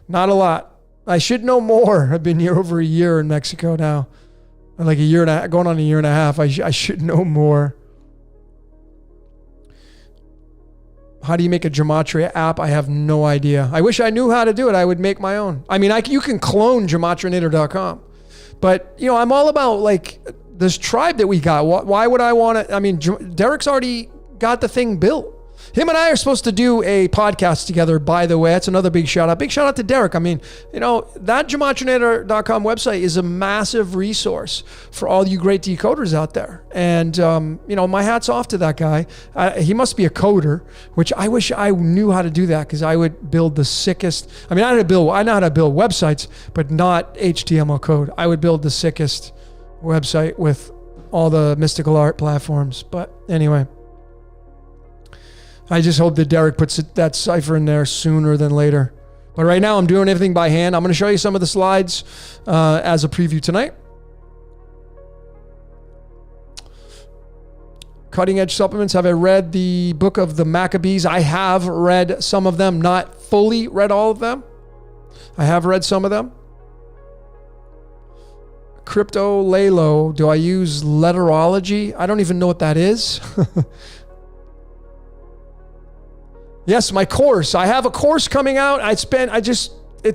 Not a lot. I should know more. I've been here over a year in Mexico now. Like a year and a half, going on a year and a half. I should know more. How do you make a Gematria app? I have no idea. I wish I knew how to do it. I would make my own. I mean, you can clone gematrianator.com. But, I'm all about like this tribe that we got. Why would I want to? I mean, Derek's already got the thing built. Him and I are supposed to do a podcast together, by the way. That's another big shout out. Big shout out to Derek. I mean, that gematrianator.com website is a massive resource for all you great decoders out there. And, my hat's off to that guy. He must be a coder, which I wish I knew how to do that, because I would build the sickest. I mean, I know how to build websites, but not HTML code. I would build the sickest website with all the mystical art platforms. But anyway. I just hope that Derek puts that cipher in there sooner than later. But right now I'm doing everything by hand. I'm going to show you some of the slides as a preview tonight. Cutting Edge Supplements. Have I read the book of the Maccabees? I have read some of them, not fully read all of them. I have read some of them. Crypto Lalo. Do I use letterology? I don't even know what that is. Yes, my course. I have a course coming out. It's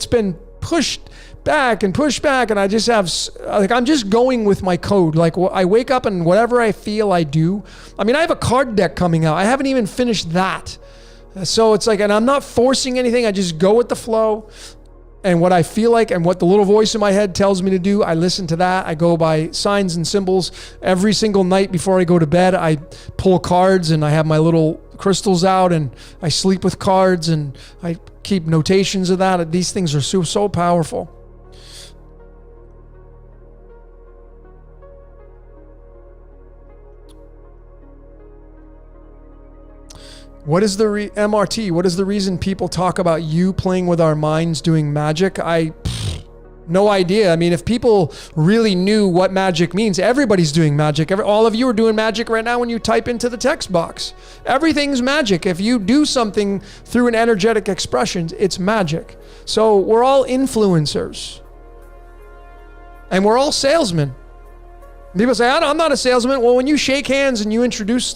been pushed back, and I just have, I'm just going with my code. Like, I wake up and whatever I feel I do. I mean, I have a card deck coming out. I haven't even finished that. So it's like, and I'm not forcing anything. I just go with the flow. And what I feel like and what the little voice in my head tells me to do, I listen to that. I go by signs and symbols. Every single night before I go to bed, I pull cards and I have my little crystals out and I sleep with cards and I keep notations of that. These things are so powerful. What is the MRT? What is the reason people talk about you playing with our minds doing magic? No idea. I mean, if people really knew what magic means, everybody's doing magic. All of you are doing magic right now when you type into the text box. Everything's magic. If you do something through an energetic expression, it's magic. So we're all influencers. And we're all salesmen. People say, I'm not a salesman. Well, when you shake hands and you introduce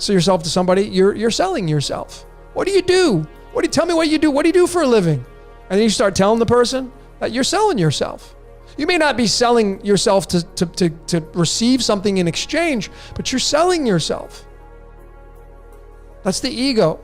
yourself to somebody, you're selling yourself. What do you do? Tell me what you do. What do you do for a living? And then you start telling the person that you're selling yourself. You may not be selling yourself to receive something in exchange, but you're selling yourself. That's the ego.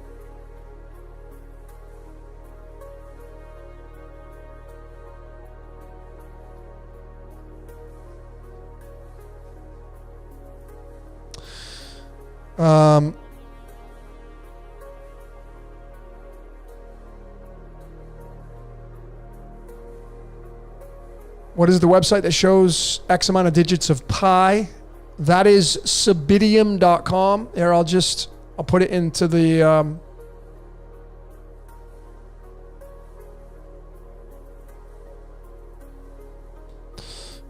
What is the website that shows X amount of digits of pi? That is Subidium.com. Here, I'll put it into the,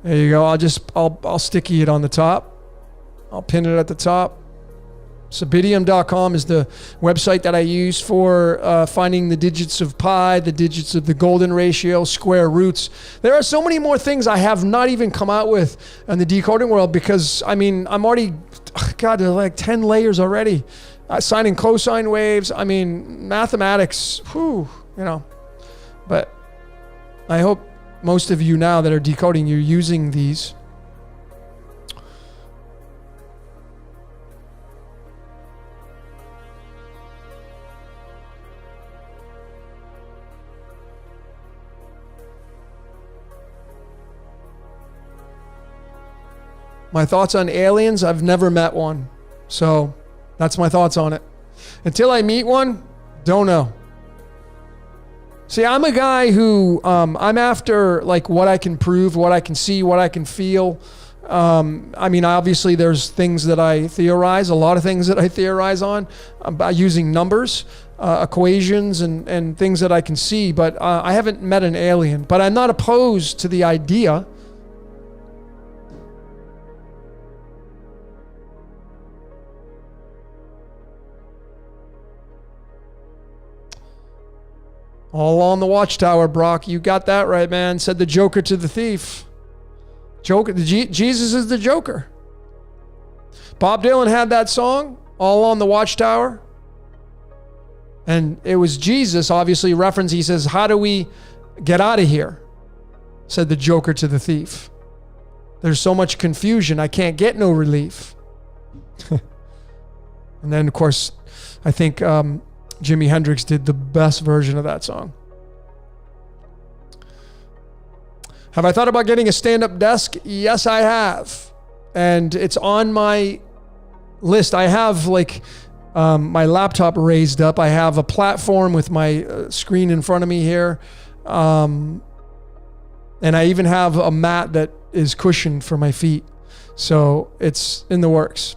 there you go. I'll sticky it on the top. I'll pin it at the top. Subidium.com is the website that I use for finding the digits of pi, the digits of the golden ratio, square roots. There are so many more things I have not even come out with in the decoding world because, I mean, I'm already, God, there are like 10 layers already. Sine cosine waves. I mean, mathematics, But I hope most of you now that are decoding, you're using these. My thoughts on aliens, I've never met one. So that's my thoughts on it. Until I meet one, don't know. See, I'm a guy who, I'm after like what I can prove, what I can see, what I can feel. I mean, obviously there's things that I theorize, a lot of things that I theorize on by using numbers, equations and things that I can see, but I haven't met an alien. But I'm not opposed to the idea. All on the watchtower, Brock. You got that right, man. Said the Joker to the thief. Joker, Jesus is the Joker. Bob Dylan had that song, All on the Watchtower. And it was Jesus, obviously reference. He says, how do we get out of here? Said the Joker to the thief. There's so much confusion, I can't get no relief. And then, of course, I think Jimi Hendrix did the best version of that song. Have I thought about getting a stand-up desk? Yes, I have. And it's on my list. I have my laptop raised up. I have a platform with my screen in front of me here. And I even have a mat that is cushioned for my feet. So it's in the works.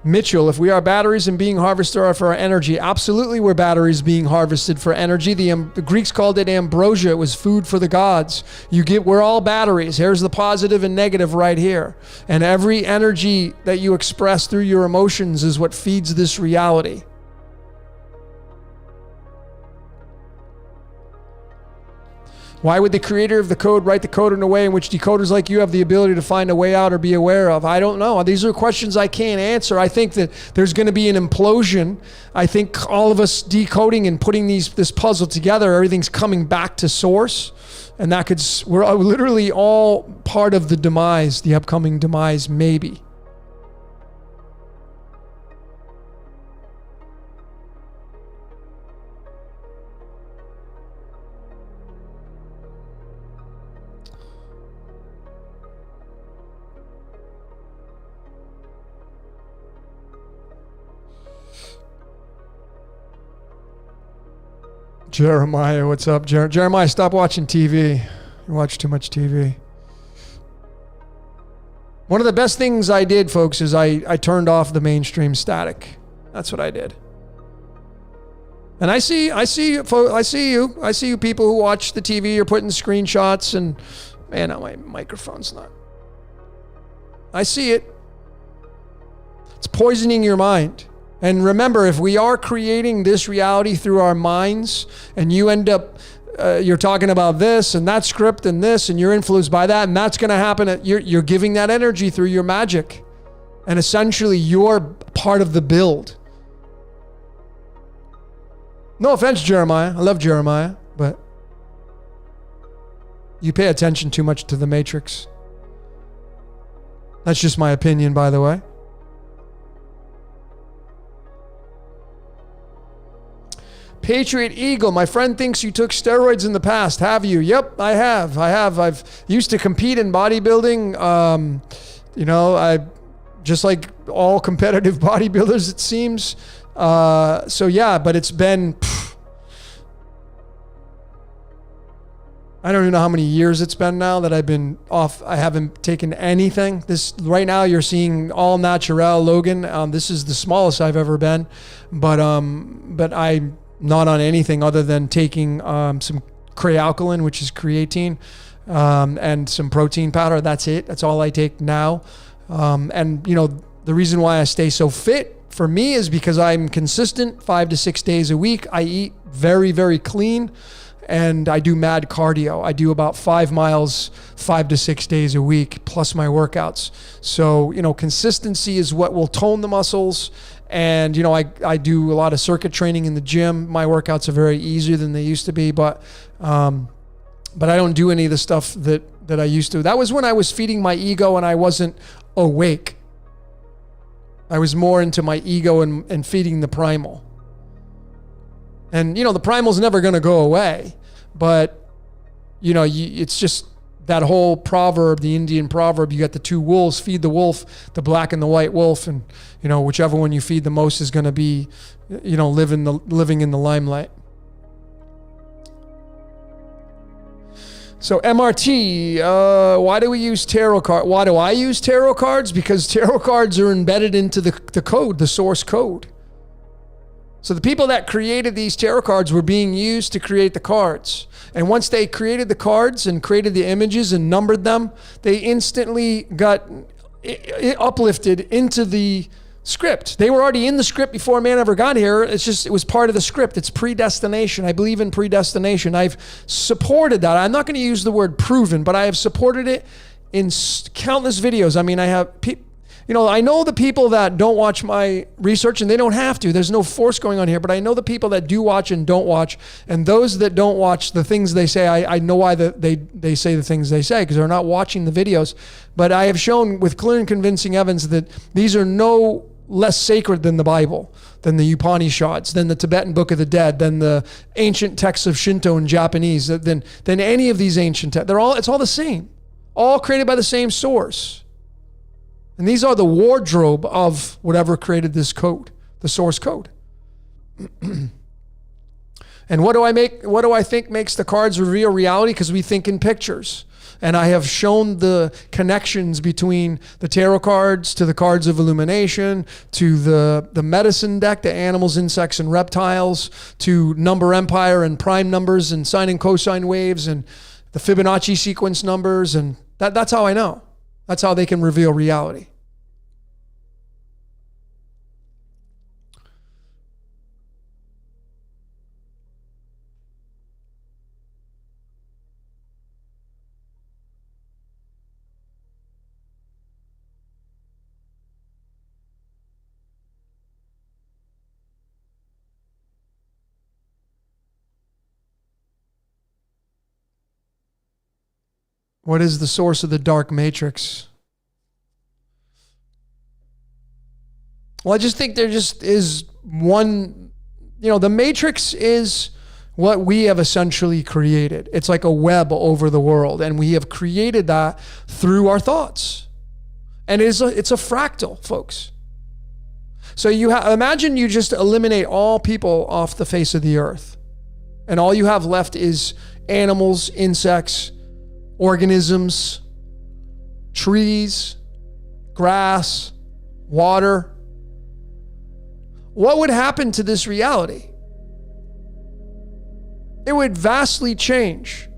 Mitchell, if we are batteries and being harvested for our energy, absolutely we're batteries being harvested for energy. The Greeks called it ambrosia. It was food for the gods. We're all batteries. Here's the positive and negative right here. And every energy that you express through your emotions is what feeds this reality. Why would the creator of the code write the code in a way in which decoders like you have the ability to find a way out or be aware of? I don't know. These are questions I can't answer. I think that there's going to be an implosion. I think all of us decoding and putting this puzzle together, everything's coming back to source. And we're literally all part of the demise, the upcoming demise, maybe. Jeremiah, what's up? Jeremiah, stop watching TV. You watch too much TV. One of the best things I did, folks, is I turned off the mainstream static. That's what I did. And I see you. I see you people who watch the TV. You're putting screenshots and, man, now my microphone's not. I see it. It's poisoning your mind. And remember, if we are creating this reality through our minds and you end up, you're talking about this and that script and this and you're influenced by that and that's going to happen, you're giving that energy through your magic. And essentially you're part of the build. No offense, Jeremiah. I love Jeremiah, but you pay attention too much to the Matrix. That's just my opinion, by the way. Patriot Eagle, my friend thinks you took steroids in the past. Have you? Yep, I have. I've used to compete in bodybuilding. I just like all competitive bodybuilders, it seems. So yeah, but it's been, I don't even know how many years it's been now that I've been off. I haven't taken anything. This right now you're seeing all natural, Logan. This is the smallest I've ever been, but I'm not on anything other than taking some crealkaline, which is creatine, and some protein powder. That's it. That's all I take now. And the reason why I stay so fit for me is because I'm consistent 5 to 6 days a week. I eat very, very clean. And I do mad cardio. I do about 5 miles, 5 to 6 days a week, plus my workouts. So, consistency is what will tone the muscles. And, I do a lot of circuit training in the gym. My workouts are very easier than they used to be, but I don't do any of the stuff that I used to. That was when I was feeding my ego and I wasn't awake. I was more into my ego and feeding the primal. And, the primal's never going to go away, but, it's just that whole proverb, the Indian proverb, you got the two wolves, feed the wolf, the black and the white wolf. And, whichever one you feed the most is going to be, living in the limelight. So MRT, why do we use tarot cards? Why do I use tarot cards? Because tarot cards are embedded into the code, the source code. So the people that created these tarot cards were being used to create the cards. And once they created the cards and created the images and numbered them, they instantly got uplifted into the script. They were already in the script before man ever got here. It was part of the script. It's predestination. I believe in predestination. I've supported that. I'm not going to use the word proven, but I have supported it in countless videos. I mean, I have I know the people that don't watch my research, and they don't have to. There's no force going on here, but I know the people that do watch and don't watch, and those that don't watch the things they say, I know why they say the things they say, because they're not watching the videos. But I have shown with clear and convincing evidence that these are no less sacred than the Bible, than the Upanishads, than the Tibetan Book of the Dead, than the ancient texts of Shinto and Japanese, than any of these ancient texts. It's all the same, all created by the same source. And these are the wardrobe of whatever created this code, the source code. And what do I think makes the cards reveal reality? Because we think in pictures. And I have shown the connections between the tarot cards to the cards of illumination, to the medicine deck, to animals, insects, and reptiles, to number empire and prime numbers and sine and cosine waves and the Fibonacci sequence numbers. And that's how I know. That's how they can reveal reality. What is the source of the dark matrix? Well, I just think there just is one, the matrix is what we have essentially created. It's like a web over the world, and we have created that through our thoughts. And it's a fractal, folks. So imagine you just eliminate all people off the face of the earth, and all you have left is animals, insects, organisms, trees, grass, water. What would happen to this reality? It would vastly change.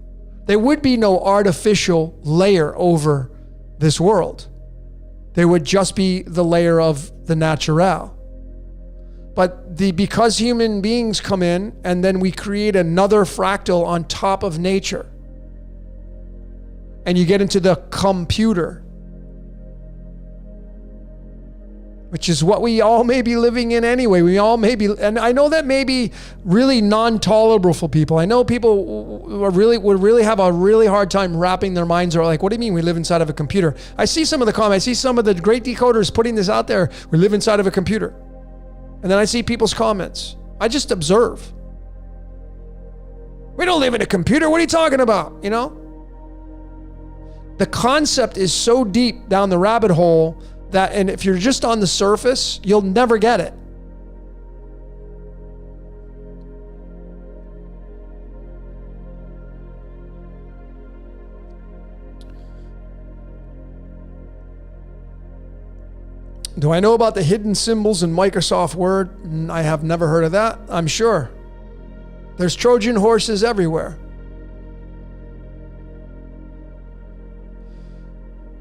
There would be no artificial layer over this world. There would just be the layer of the natural. But because human beings come in and then we create another fractal on top of nature, and you get into the computer, which is what we all may be living in anyway. We all may be, and I know that may be really non-tolerable for people. I know people would really have a really hard time wrapping their minds around, like, what do you mean we live inside of a computer? I see some of the comments. I see some of the great decoders putting this out there. We live inside of a computer. And then I see people's comments. I just observe. We don't live in a computer. What are you talking about? The concept is so deep down the rabbit hole and if you're just on the surface, you'll never get it. Do I know about the hidden symbols in Microsoft Word? I have never heard of that. I'm sure. There's Trojan horses everywhere.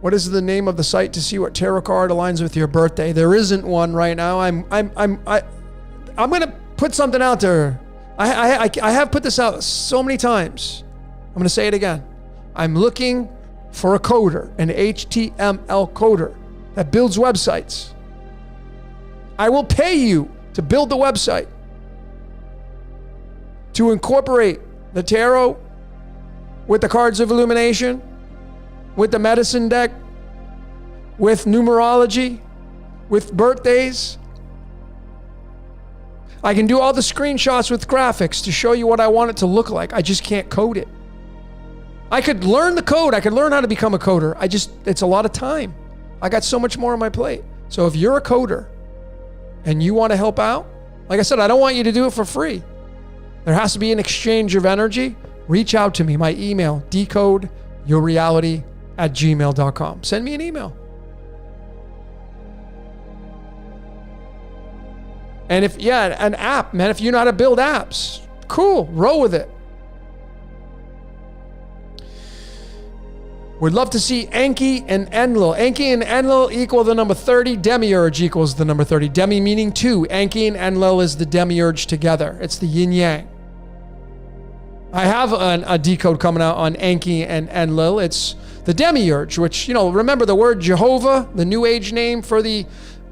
What is the name of the site to see what tarot card aligns with your birthday? There isn't one right now. I'm going to put something out there. I have put this out so many times. I'm going to say it again. I'm looking for a coder, an HTML coder that builds websites. I will pay you to build the website, to incorporate the tarot with the cards of illumination, with the medicine deck, with numerology, with birthdays. I can do all the screenshots with graphics to show you what I want it to look like. I just can't code it. I could learn the code. I could learn how to become a coder. It's a lot of time. I got so much more on my plate. So if you're a coder and you want to help out, like I said, I don't want you to do it for free. There has to be an exchange of energy, reach out to me. My email, decodeyourreality@gmail.com. Send me an email. And if, an app, man, if you know how to build apps, cool, roll with it. We'd love to see Enki and Enlil. Enki and Enlil equal the number 30. Demiurge equals the number 30. Demi meaning two. Enki and Enlil is the demiurge together. It's the yin yang. I have a decode coming out on Enki and Enlil. It's the demiurge, which, remember the word Jehovah, the New Age name for the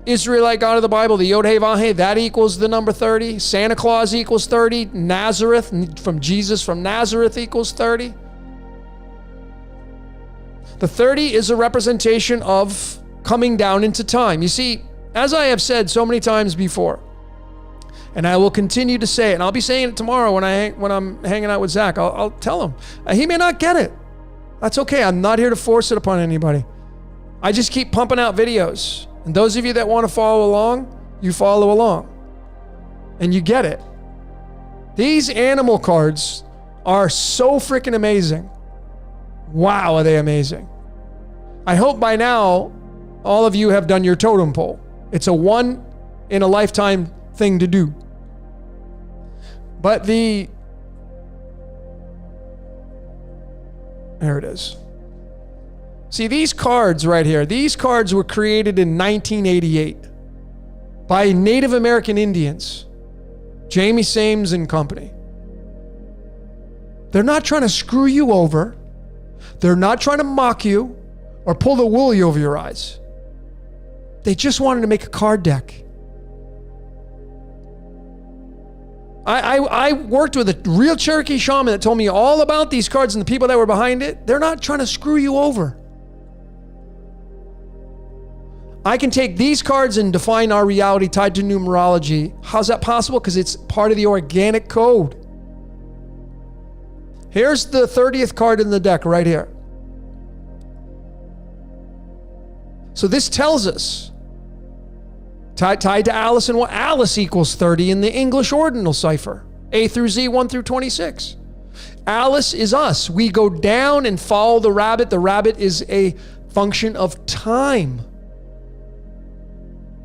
Israelite God of the Bible, the Yod-Heh-Vah-Heh, that equals the number 30. Santa Claus equals 30. Nazareth, from Jesus from Nazareth, equals 30. The 30 is a representation of coming down into time. You see, as I have said so many times before, and I will continue to say it, and I'll be saying it tomorrow when I'm hanging out with Zach. I'll tell him. He may not get it. That's okay. I'm not here to force it upon anybody. I just keep pumping out videos. And those of you that want to follow along, you follow along. And you get it. These animal cards are so freaking amazing. Wow, are they amazing. I hope by now all of you have done your totem pole. It's a one in a lifetime thing to do. But there it is. See, these cards right here, these cards were created in 1988 by Native American Indians, Jamie Sames and company. They're not trying to screw you over. They're not trying to mock you or pull the woolly over your eyes. They just wanted to make a card deck. I worked with a real Cherokee shaman that told me all about these cards and the people that were behind it. They're not trying to screw you over. I can take these cards and define our reality tied to numerology. How's that possible? Because it's part of the organic code. Here's the 30th card in the deck right here. So this tells us, tied to Alice, and what Alice equals 30 in the English ordinal cipher, A through Z, 1 through 26. Alice is us. We go down and follow the rabbit. The rabbit is a function of time.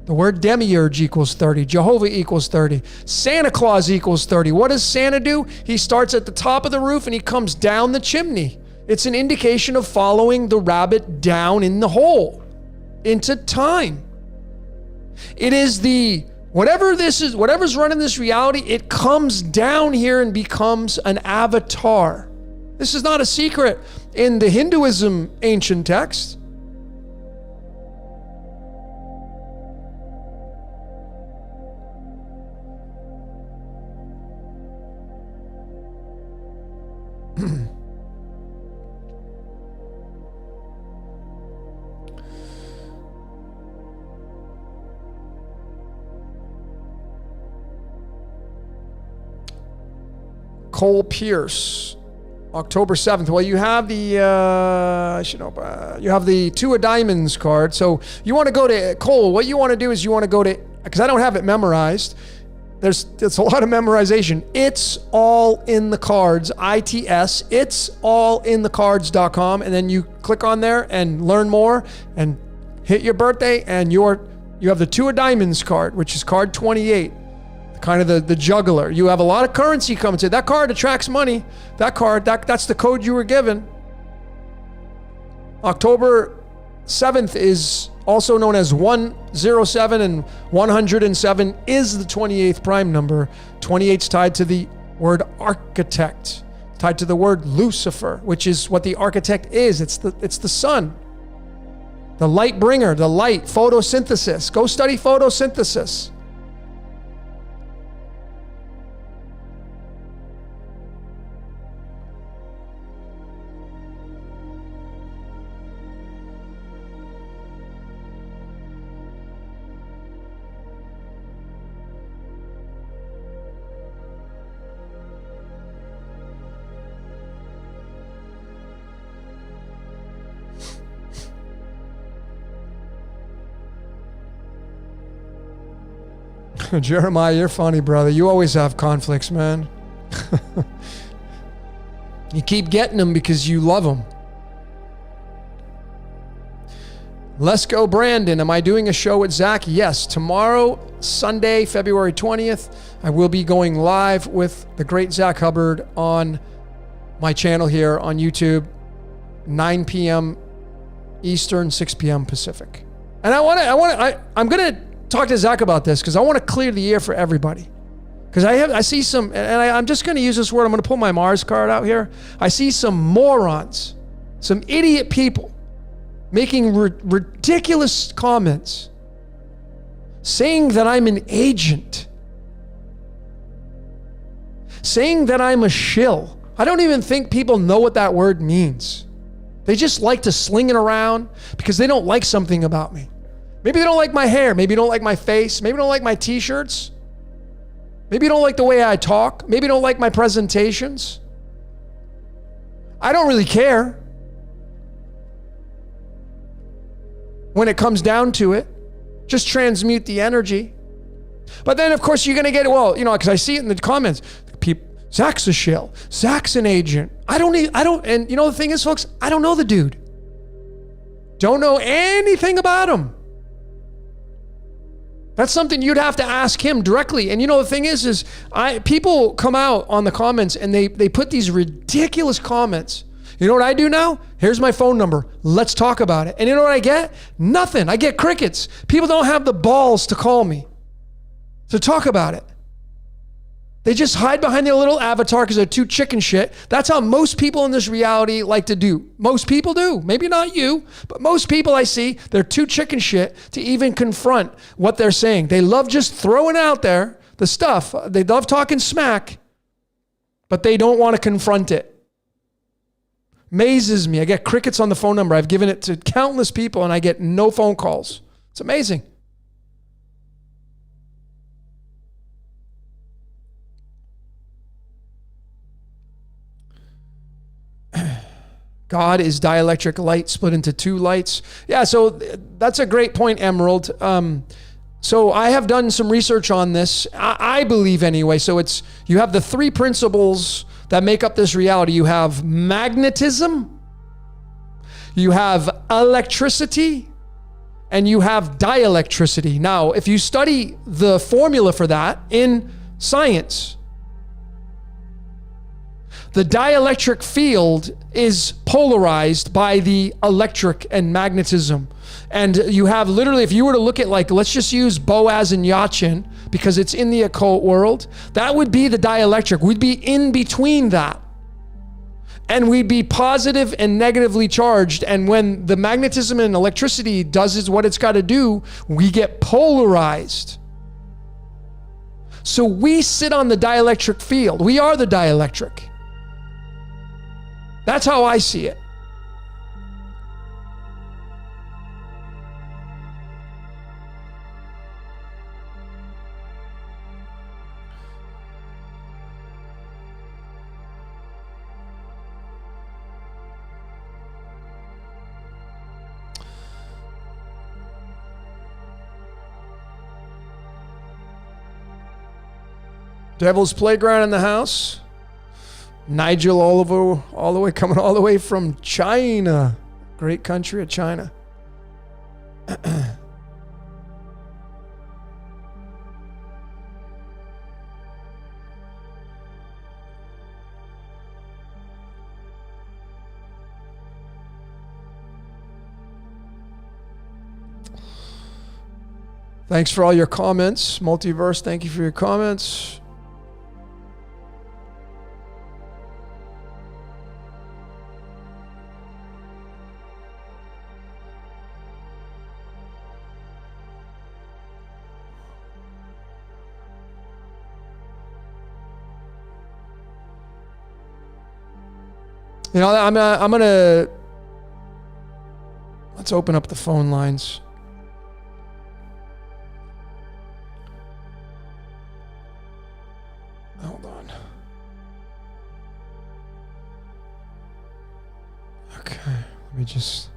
The word demiurge equals 30. Jehovah equals 30. Santa Claus equals 30. What does Santa do? He starts at the top of the roof and he comes down the chimney. It's an indication of following the rabbit down in the hole into time. It is whatever's running this reality, it comes down here and becomes an avatar. This is not a secret in the Hinduism ancient text. Cole Pierce, October 7th. Well, you have the you have the Two of Diamonds card. So you want to go to Cole. What you want to do is you want to go to, because I don't have it memorized. It's a lot of memorization. It's all in the cards. ITS. It's all in the cards.com, and then you click on there and learn more and hit your birthday, and you have the Two of Diamonds card, which is card 28. Kind of the juggler. You have a lot of currency coming to it. That card attracts money. That card, that's the code you were given. October 7th is also known as 107, and 107 is the 28th prime number. 28's tied to the word architect, tied to the word Lucifer, which is what the architect is. It's the sun, the light bringer, the light, photosynthesis. Go study photosynthesis. Jeremiah, you're funny, brother. You always have conflicts, man. You keep getting them because you love them. Let's go, Brandon. Am I doing a show with Zach? Yes. Tomorrow, Sunday, February 20th, I will be going live with the great Zach Hubbard on my channel here on YouTube, 9 p.m. Eastern, 6 p.m. Pacific. And I'm going to talk to Zach about this because I want to clear the air for everybody. Because I see some, and I'm just going to use this word. I'm going to pull my Mars card out here. I see some morons, some idiot people making ridiculous comments, saying that I'm an agent, saying that I'm a shill. I don't even think people know what that word means. They just like to sling it around because they don't like something about me. Maybe they don't like my hair. Maybe they don't like my face. Maybe they don't like my t-shirts. Maybe you don't like the way I talk. Maybe you don't like my presentations. I don't really care. When it comes down to it, just transmute the energy. But then, of course, you're going to get, because I see it in the comments. Zach's a shill. Zach's an agent. And the thing is, folks, I don't know the dude. Don't know anything about him. That's something you'd have to ask him directly. And the thing is people come out on the comments and they put these ridiculous comments. You know what I do now? Here's my phone number. Let's talk about it. And you know what I get? Nothing. I get crickets. People don't have the balls to call me to talk about it. They just hide behind their little avatar because they're too chicken shit. That's how most people in this reality like to do. Most people do. Maybe not you, but most people I see, they're too chicken shit to even confront what they're saying. They love just throwing out there the stuff. They love talking smack, but they don't want to confront it. Amazes me. I get crickets on the phone number. I've given it to countless people and I get no phone calls. It's amazing. God is dielectric light split into two lights. Yeah, so that's a great point, Emerald. So I have done some research on this. I believe anyway. So you have the three principles that make up this reality. You have magnetism, you have electricity, and you have dielectricity. Now, if you study the formula for that in science, the dielectric field is polarized by the electric and magnetism. And you have literally, if you were to look at let's just use Boaz and Yachin because it's in the occult world, that would be the dielectric. We'd be in between that. And we'd be positive and negatively charged. And when the magnetism and electricity does what it's got to do, we get polarized. So we sit on the dielectric field. We are the dielectric. That's how I see it. Devil's Playground in the house. Nigel Oliver, coming all the way from China. Great country of China. Thanks for all your comments. Multiverse, thank you for your comments. I'm gonna let's open up the phone lines. Hold on. Okay, let me just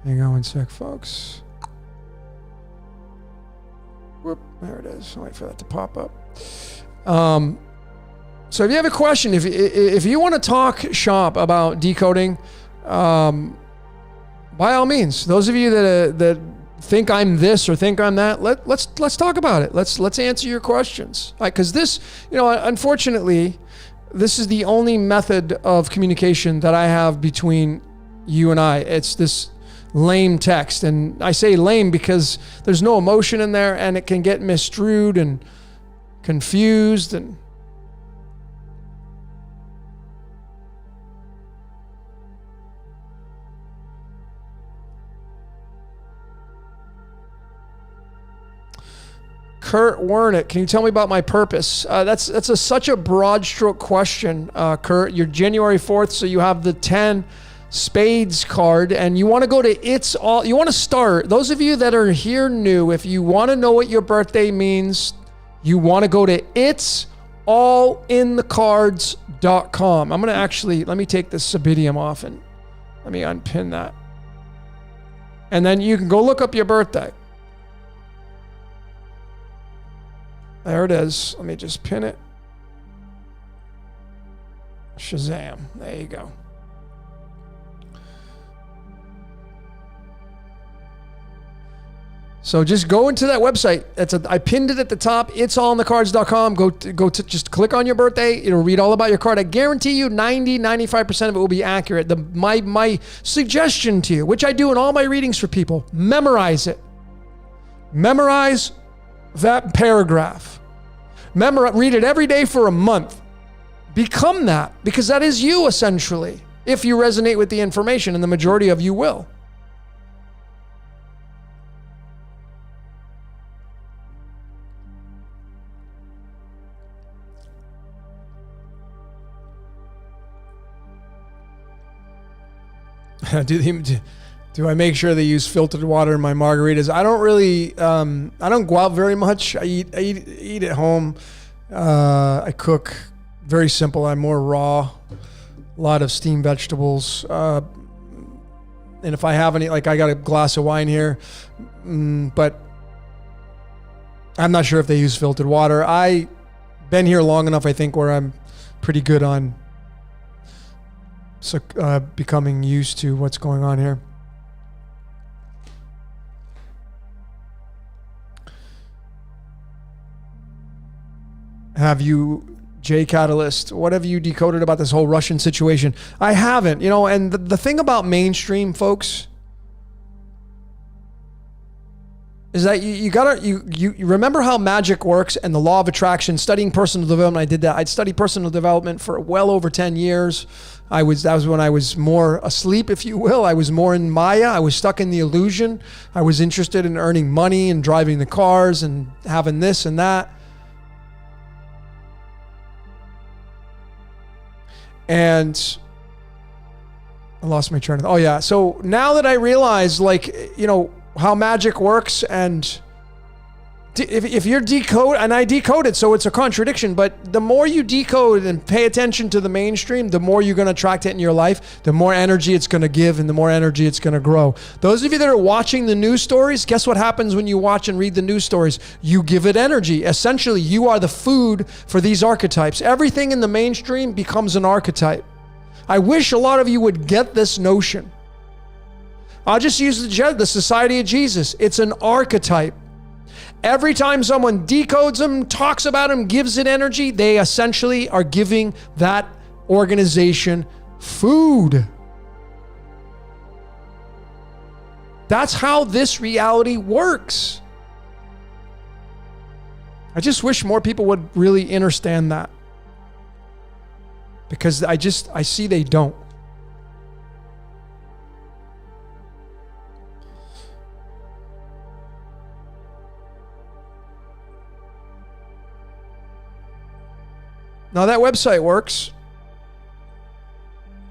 hang on one sec, folks. Whoop, there it is. I'll wait for that to pop up. So if you have a question, if you want to talk shop about decoding, by all means, those of you that think I'm this or think I'm that, let's talk about it. Let's answer your questions. Because this, unfortunately, this is the only method of communication that I have between you and I. It's this lame text, and I say lame because there's no emotion in there, and it can get misstrued and confused and. Kurt Wernick, can you tell me about my purpose? That's such a broad stroke question, Kurt. You're January 4th, so you have the 10 spades card, and you want to go to you want to start. Those of you that are here new, if you want to know what your birthday means, you want to go to it'sallinthecards.com. I'm going to actually, let me take this Sabidium off and let me unpin that. And then you can go look up your birthday. There it is. Let me just pin it. Shazam. There you go. So just go into that website. I pinned it at the top. It'sallinthecards.com. Go to just click on your birthday. It'll read all about your card. I guarantee you 95% of it will be accurate. My suggestion to you, which I do in all my readings for people, memorize it. Memorize that paragraph. Read it every day for a month. Become that, because that is you essentially, if you resonate with the information, and the majority of you will. Do I make sure they use filtered water in my margaritas? I don't really, I don't go out very much. I eat at home. I cook very simple. I'm more raw, a lot of steamed vegetables. And if I have any, like I got a glass of wine here, but I'm not sure if they use filtered water. I've been here long enough, I think, where I'm pretty good on becoming used to what's going on here. Have you, J Catalyst, what have you decoded about this whole Russian situation? I haven't, and the thing about mainstream folks is that you remember how magic works and the law of attraction. Studying personal development, I did that. I'd studied personal development for well over 10 years. That was when I was more asleep, if you will. I was more in Maya. I was stuck in the illusion. I was interested in earning money and driving the cars and having this and that. And I lost my train of thought. Oh yeah. So now that I realize, how magic works, and if you're decode, and I decoded, so it's a contradiction, but the more you decode and pay attention to the mainstream, the more you're going to attract it in your life, the more energy it's going to give, and the more energy it's going to grow. Those of you that are watching the news stories, guess what happens when you watch and read the news stories? You give it energy. Essentially, you are the food for these archetypes. Everything in the mainstream becomes an archetype. I wish a lot of you would get this notion. I'll just use the Society of Jesus. It's an archetype. Every time someone decodes them, talks about them, gives it energy, they essentially are giving that organization food. That's how this reality works. I just wish more people would really understand that. Because I see they don't. Now that website works.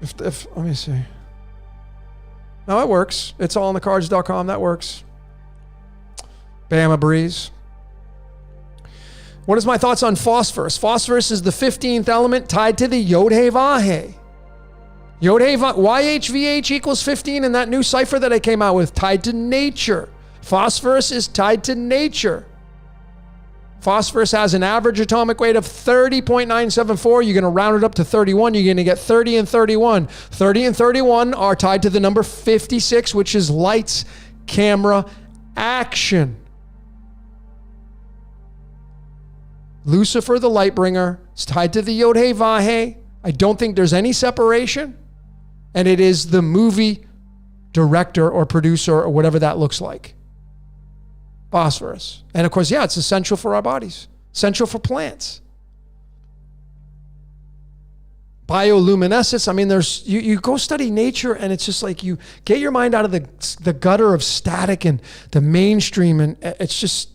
If let me see. No, it works. It's allinthecards.com. That works. Bama Breeze. What is my thoughts on phosphorus? Phosphorus is the 15th element tied to the Yod-Heh Vah-Heh. Yod-Heh YHVH equals 15 in that new cipher that I came out with, tied to nature. Phosphorus is tied to nature. Phosphorus has an average atomic weight of 30.974. You're going to round it up to 31. You're going to get 30 and 31. 30 and 31 are tied to the number 56, which is lights, camera, action. Lucifer, the light bringer, is tied to the Yod He Vah He. I don't think there's any separation. And it is the movie director or producer or whatever that looks like. Phosphorus. And of course, yeah, it's essential for our bodies, essential for plants. Bioluminescence. I mean, you go study nature and it's just like you get your mind out of the gutter of static and the mainstream. And it's just,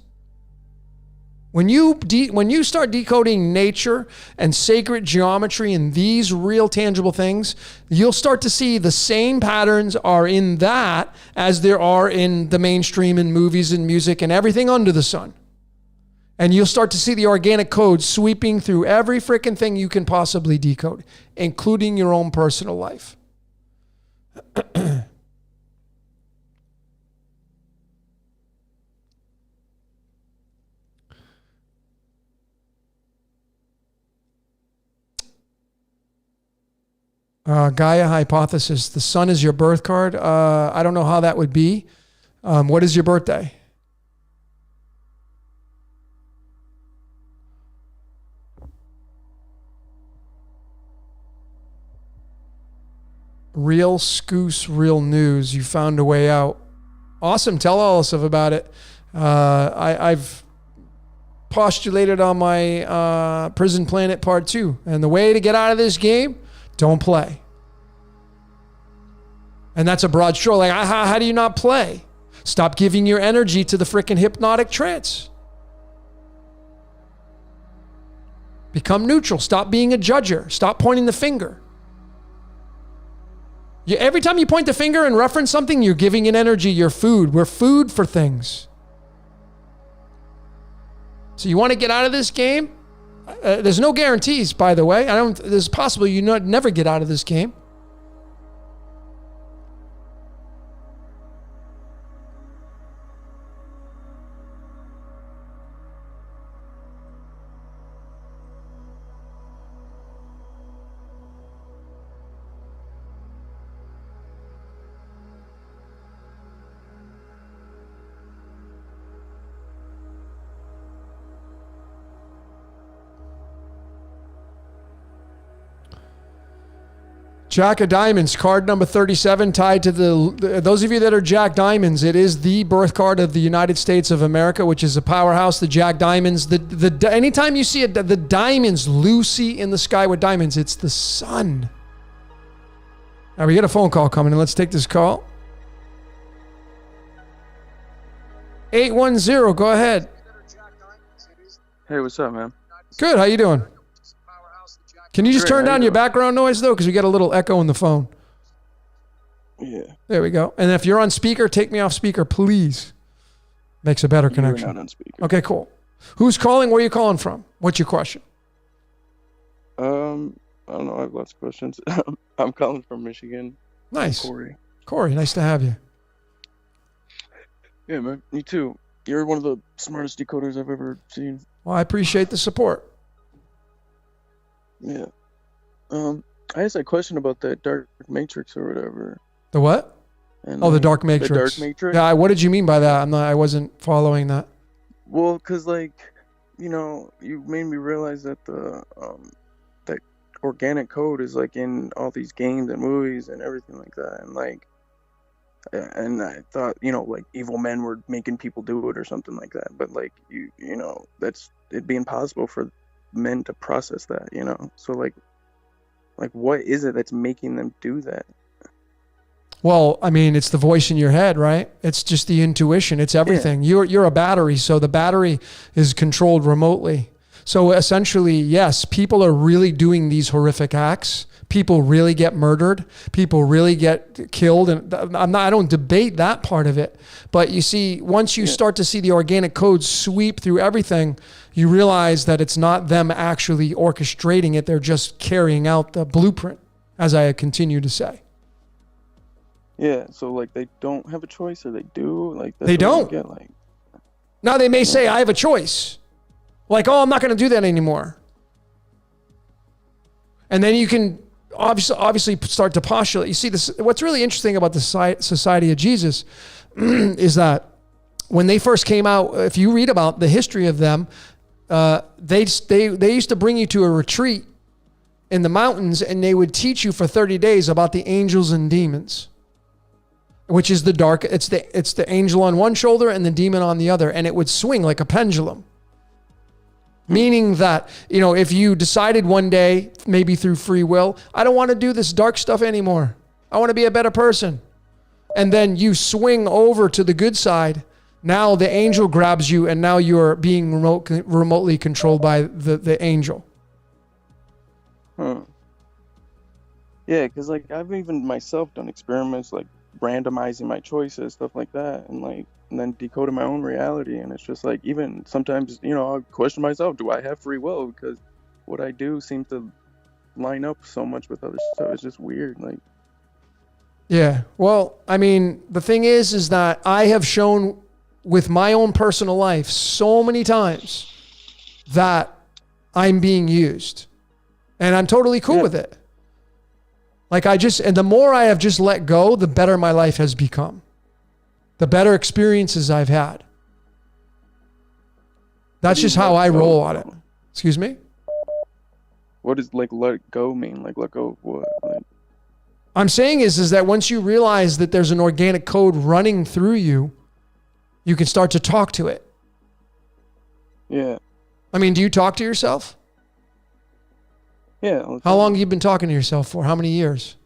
when you start decoding nature and sacred geometry and these real tangible things, you'll start to see the same patterns are in that as there are in the mainstream and movies and music and everything under the sun. And you'll start to see the organic code sweeping through every freaking thing you can possibly decode, including your own personal life. Gaia hypothesis. The sun is your birth card. I don't know how that would be. What is your birthday? Real Scoos, real news. You found a way out. Awesome. Tell all us about it. I've postulated on my Prison Planet Part 2. And the way to get out of this game, don't play. And that's a broad stroke. Like, how do you not play? Stop giving your energy to the freaking hypnotic trance. Become neutral. Stop being a judger. Stop pointing the finger. Every time you point the finger and reference something, you're giving it energy. You're food. We're food for things. So you want to get out of this game? There's no guarantees, by the way. It's possible you never get out of this game. Jack of Diamonds, card number 37, tied to those of you that are Jack Diamonds, it is the birth card of the United States of America, which is a powerhouse, the Jack Diamonds. Anytime you see the diamonds, Lucy in the sky with diamonds, it's the sun. Now we get a phone call coming in. Let's take this call. 810, go ahead. Hey, what's up, man? Good, how you doing? Can you just turn down your background noise, though? Because we get a little echo in the phone. Yeah. There we go. And if you're on speaker, take me off speaker, please. Makes a better connection. You're not on speaker. Okay, cool. Who's calling? Where are you calling from? What's your question? I don't know. I have lots of questions. I'm calling from Michigan. Nice. Corey. Corey, nice to have you. Yeah, man. Me too. You're one of the smartest decoders I've ever seen. Well, I appreciate the support. Yeah. I asked that question about that dark matrix or whatever. The what? And, the dark matrix. The dark matrix. Yeah. What did you mean by that? I wasn't following that. Well, cause you made me realize that that organic code is like in all these games and movies and everything like that, and I thought evil men were making people do it or something like that, but that's it'd be impossible for men to process that, so like what is it that's making them do that? Well, I mean, it's the voice in your head, right? It's just the intuition. It's everything. Yeah. You're a battery, so the battery is controlled remotely. So essentially, yes, people are really doing these horrific acts. People really get murdered. People really get killed, and I don't debate that part of it. But you see, once you start to see the organic codes sweep through everything, you realize that it's not them actually orchestrating it. They're just carrying out the blueprint, as I continue to say. Yeah, so they don't have a choice, or they do? They don't. Now they may say, I have a choice. Like, oh, I'm not going to do that anymore. And then you can obviously start to postulate. You see, this. What's really interesting about the Society of Jesus is that when they first came out, if you read about the history of them, they used to bring you to a retreat in the mountains, and they would teach you for 30 days about the angels and demons, which is the dark. It's the angel on one shoulder and the demon on the other, and it would swing like a pendulum. Meaning that, if you decided one day, maybe through free will, I don't want to do this dark stuff anymore. I want to be a better person. And then you swing over to the good side. Now the angel grabs you, and now you're being remotely controlled by the angel. Yeah, because like I've even myself done experiments like randomizing my choices, stuff like that, and then decoding my own reality. And it's just like, even sometimes, I'll question myself, do I have free will? Because what I do seems to line up so much with other stuff. It's just weird. Yeah. Well, I mean, the thing is that I have shown with my own personal life so many times that I'm being used, and I'm totally cool with it. And the more I have just let go, the better my life has become. The better experiences I've had. That's just how I roll on it. Excuse me? What does let go mean? Let go of what? I'm saying is that once you realize that there's an organic code running through you, you can start to talk to it. Yeah. I mean, do you talk to yourself? Yeah. How long have you been talking to yourself for? How many years?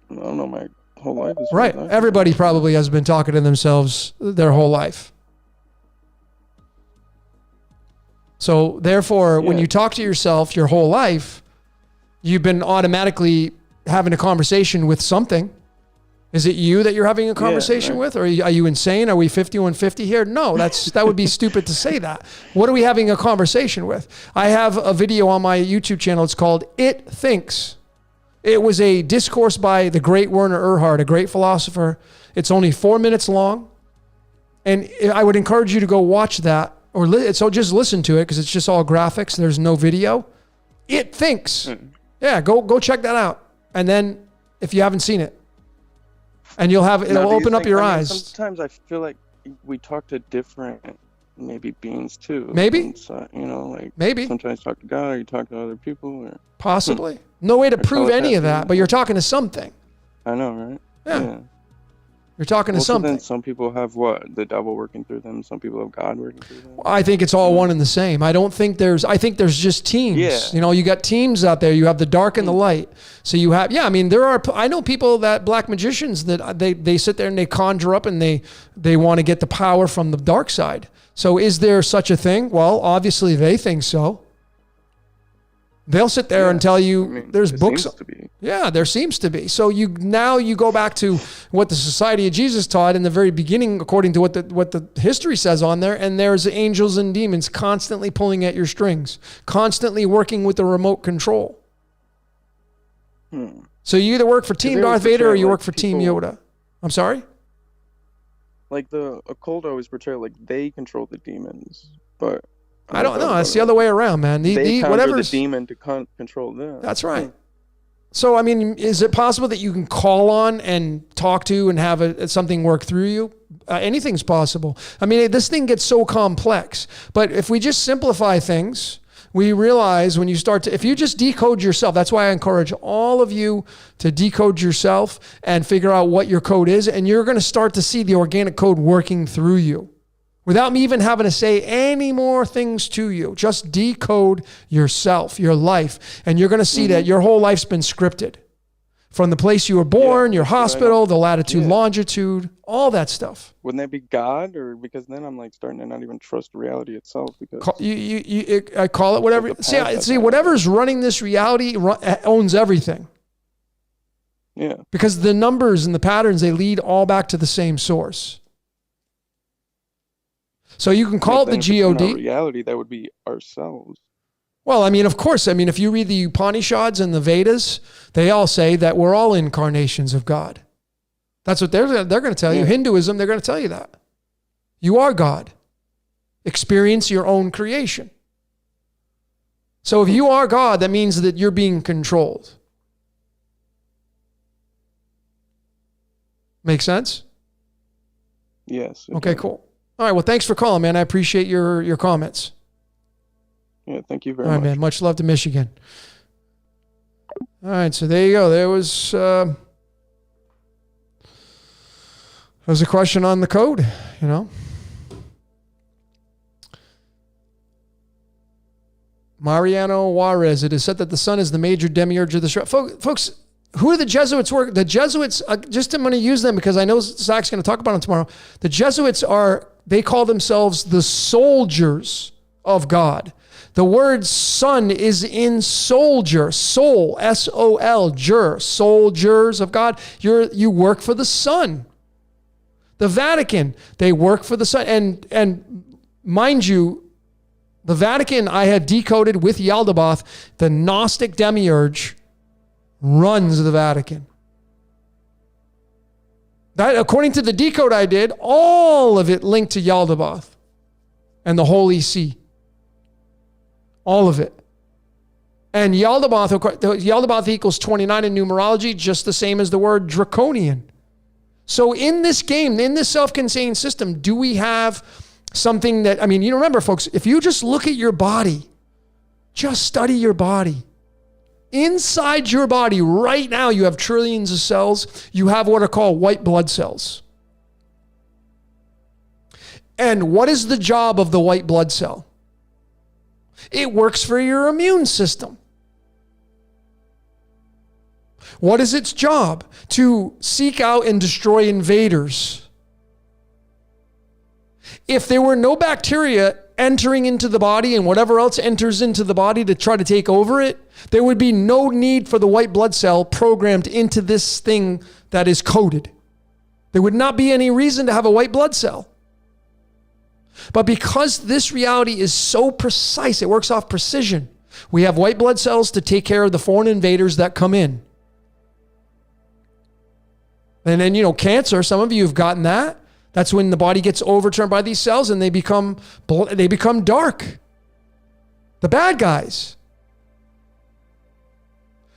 I don't know, my whole life. Right. Everybody probably has been talking to themselves their whole life. So therefore, when you talk to yourself your whole life, you've been automatically having a conversation with something. Is it you that you're having a conversation with? Or are you insane? Are we 50-150 here? No, that would be stupid to say that. What are we having a conversation with? I have a video on my YouTube channel. It's called It Thinks. It was a discourse by the great Werner Erhard, a great philosopher. It's only 4 minutes long. And I would encourage you to go watch that, so just listen to it, because it's just all graphics. There's no video. It Thinks. Yeah, go check that out. And then, if you haven't seen it, and it'll open up your eyes. Sometimes I feel like we talk to different maybe beings too. Maybe. Maybe. Sometimes talk to God, or you talk to other people. Or possibly. No way to prove any of that, but you're talking to something. I know, right? Yeah. You're talking to something. Then some people have the devil working through them. Some people have God working through them. I think it's all one and the same. I think there's just teams. Yeah. You got teams out there. You have the dark and the light. So you have, I know people black magicians that they sit there and they conjure up and they want to get the power from the dark side. So is there such a thing? Well, obviously they think so. They'll sit there and tell you there's books. Yeah, there seems to be. So you go back to what the Society of Jesus taught in the very beginning, according to what the history says on there, and there's angels and demons constantly pulling at your strings, constantly working with the remote control. So you either work for Team Darth Vader or you work for Team Yoda. I'm sorry? Like the occult always portray like they control the demons, but I don't know. It's the other way around, man. They conjure the demon to control them. That's right. So, I mean, is it possible that you can call on and talk to and have something work through you? Anything's possible. I mean, this thing gets so complex. But if we just simplify things, we realize if you just decode yourself, that's why I encourage all of you to decode yourself and figure out what your code is. And you're going to start to see the organic code working through you. Without me even having to say any more things to you, just decode yourself, your life, and you're going to see that your whole life's been scripted. From the place you were born, your hospital, the latitude, longitude, all that stuff. Wouldn't that be God? Or because then I'm starting to not even trust reality itself. Because I call it whatever. See, whatever's running this reality owns everything. Yeah. Because the numbers and the patterns, they lead all back to the same source. So you can call it the God. Reality, that would be ourselves. Well, I mean, of course. I mean, if you read the Upanishads and the Vedas, they all say that we're all incarnations of God. That's what they're going to tell you. Hinduism, they're going to tell you that. You are God. experience your own creation. So if you are God, that means that you're being controlled. Make sense? Yes. Okay, cool. All right, well, thanks for calling, man. I appreciate your comments. Yeah, thank you very All right, much. man. Much love to Michigan. All right, so there you go. There was a question on the code, you know. Mariano Juarez, it is said that the sun is the major demiurge of the show. Folks, who are the Jesuits work? The Jesuits, just I'm going to use them because I know Zach's going to talk about them tomorrow. The Jesuits they call themselves the soldiers of God. The word sun is in soldier, soul, S-O-L, soldiers of God. You work for the sun. The Vatican, they work for the sun. And mind you, the Vatican, I had decoded with Yaldabaoth, the Gnostic demiurge runs the Vatican. That, according to the decode I did, all of it linked to Yaldabaoth and the Holy See. All of it. And Yaldabaoth equals 29 in numerology, just the same as the word draconian. So in this game, in this self-contained system, do we have something that, you remember, folks, if you just look at your body, just study your body. Inside your body right now, you have trillions of cells. You have what are called white blood cells. And what is the job of the white blood cell? It works for your immune system. What is its job? To seek out and destroy invaders. If there were no bacteria entering into the body and whatever else enters into the body to try to take over it, there would be no need for the white blood cell programmed into this thing that is coded. There would not be any reason to have a white blood cell. But because this reality is so precise, it works off precision. We have white blood cells to take care of the foreign invaders that come in. And then, cancer, some of you have gotten that. That's when the body gets overturned by these cells and they become dark. The bad guys.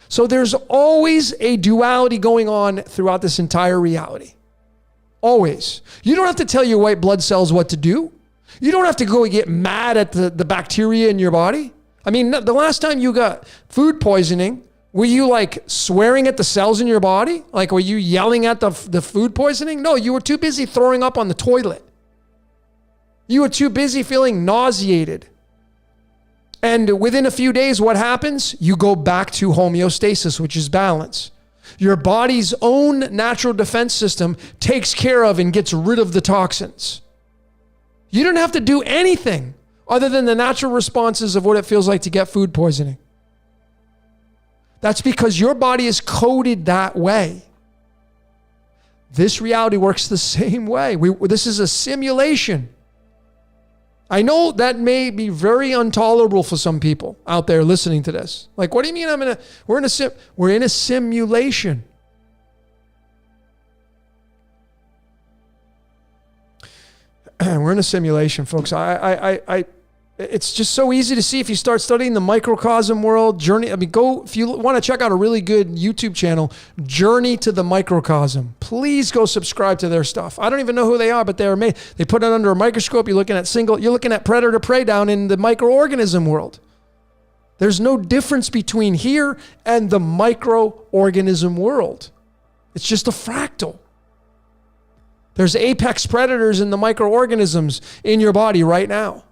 So there's always a duality going on throughout this entire reality. Always. You don't have to tell your white blood cells what to do. You don't have to go and get mad at the bacteria in your body. The last time you got food poisoning, were you swearing at the cells in your body? Were you yelling at the food poisoning? No, you were too busy throwing up on the toilet. You were too busy feeling nauseated. And within a few days, what happens? You go back to homeostasis, which is balance. Your body's own natural defense system takes care of and gets rid of the toxins. You don't have to do anything other than the natural responses of what it feels like to get food poisoning. That's because your body is coded that way. This reality works the same way. This is a simulation. I know that may be very intolerable for some people out there listening to this. What do you mean we're in a simulation? We're in a simulation, folks. It's just so easy to see if you start studying the microcosm world journey. If you want to check out a really good YouTube channel, Journey to the Microcosm. Please go subscribe to their stuff. I don't even know who they are, but they're amazing. They put it under a microscope. You're looking at predator prey down in the microorganism world. There's no difference between here and the microorganism world. It's just a fractal. There's apex predators in the microorganisms in your body right now.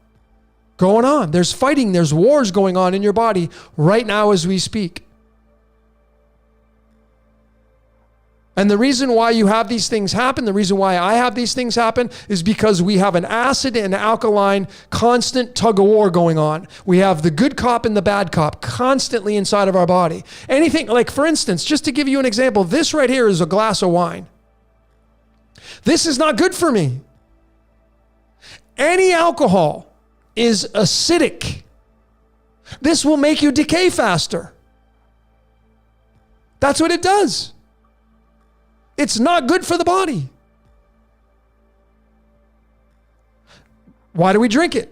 Going on. There's fighting. There's wars going on in your body right now as we speak. And the reason why you have these things happen, the reason why I have these things happen is because we have an acid and alkaline constant tug of war going on. We have the good cop and the bad cop constantly inside of our body. Anything, for instance, just to give you an example, this right here is a glass of wine. This is not good for me. Any alcohol is acidic. This will make you decay faster. That's what it does. It's not good for the body. Why do we drink it?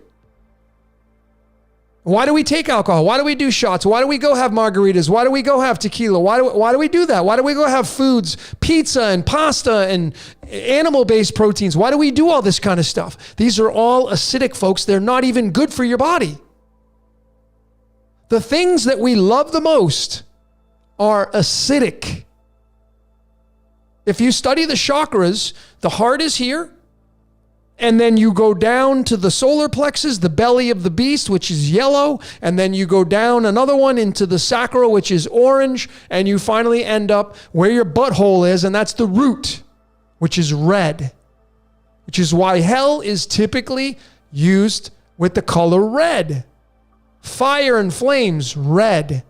Why do we take alcohol? Why do we do shots? Why do we go have margaritas? Why do we go have tequila? Why do we do that? Why do we go have foods, pizza and pasta and animal-based proteins? Why do we do all this kind of stuff? These are all acidic, folks. They're not even good for your body. The things that we love the most are acidic. If you study the chakras, the heart is here. And then you go down to the solar plexus, the belly of the beast, which is yellow. And then you go down another one into the sacral, which is orange. And you finally end up where your butthole is. And that's the root, which is red. Which is why hell is typically used with the color red. Fire and flames, red.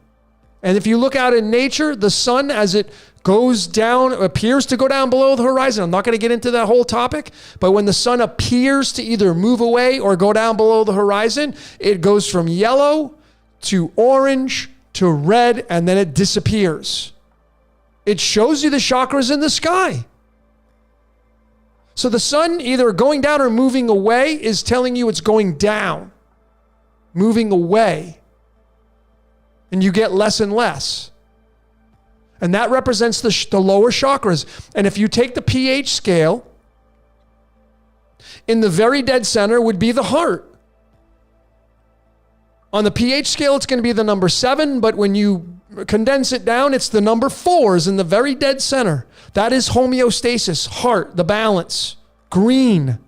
And if you look out in nature, the sun, as it goes down, appears to go down below the horizon. I'm not going to get into that whole topic, but when the sun appears to either move away or go down below the horizon, it goes from yellow to orange to red, and then it disappears. It shows you the chakras in the sky. So the sun either going down or moving away is telling you it's going down, moving away, and you get less and less. And that represents the lower chakras. And if you take the pH scale, in the very dead center would be the heart. On the pH scale, it's going to be the number 7, but when you condense it down, it's the number 4 is in the very dead center. That is homeostasis, heart, the balance, green.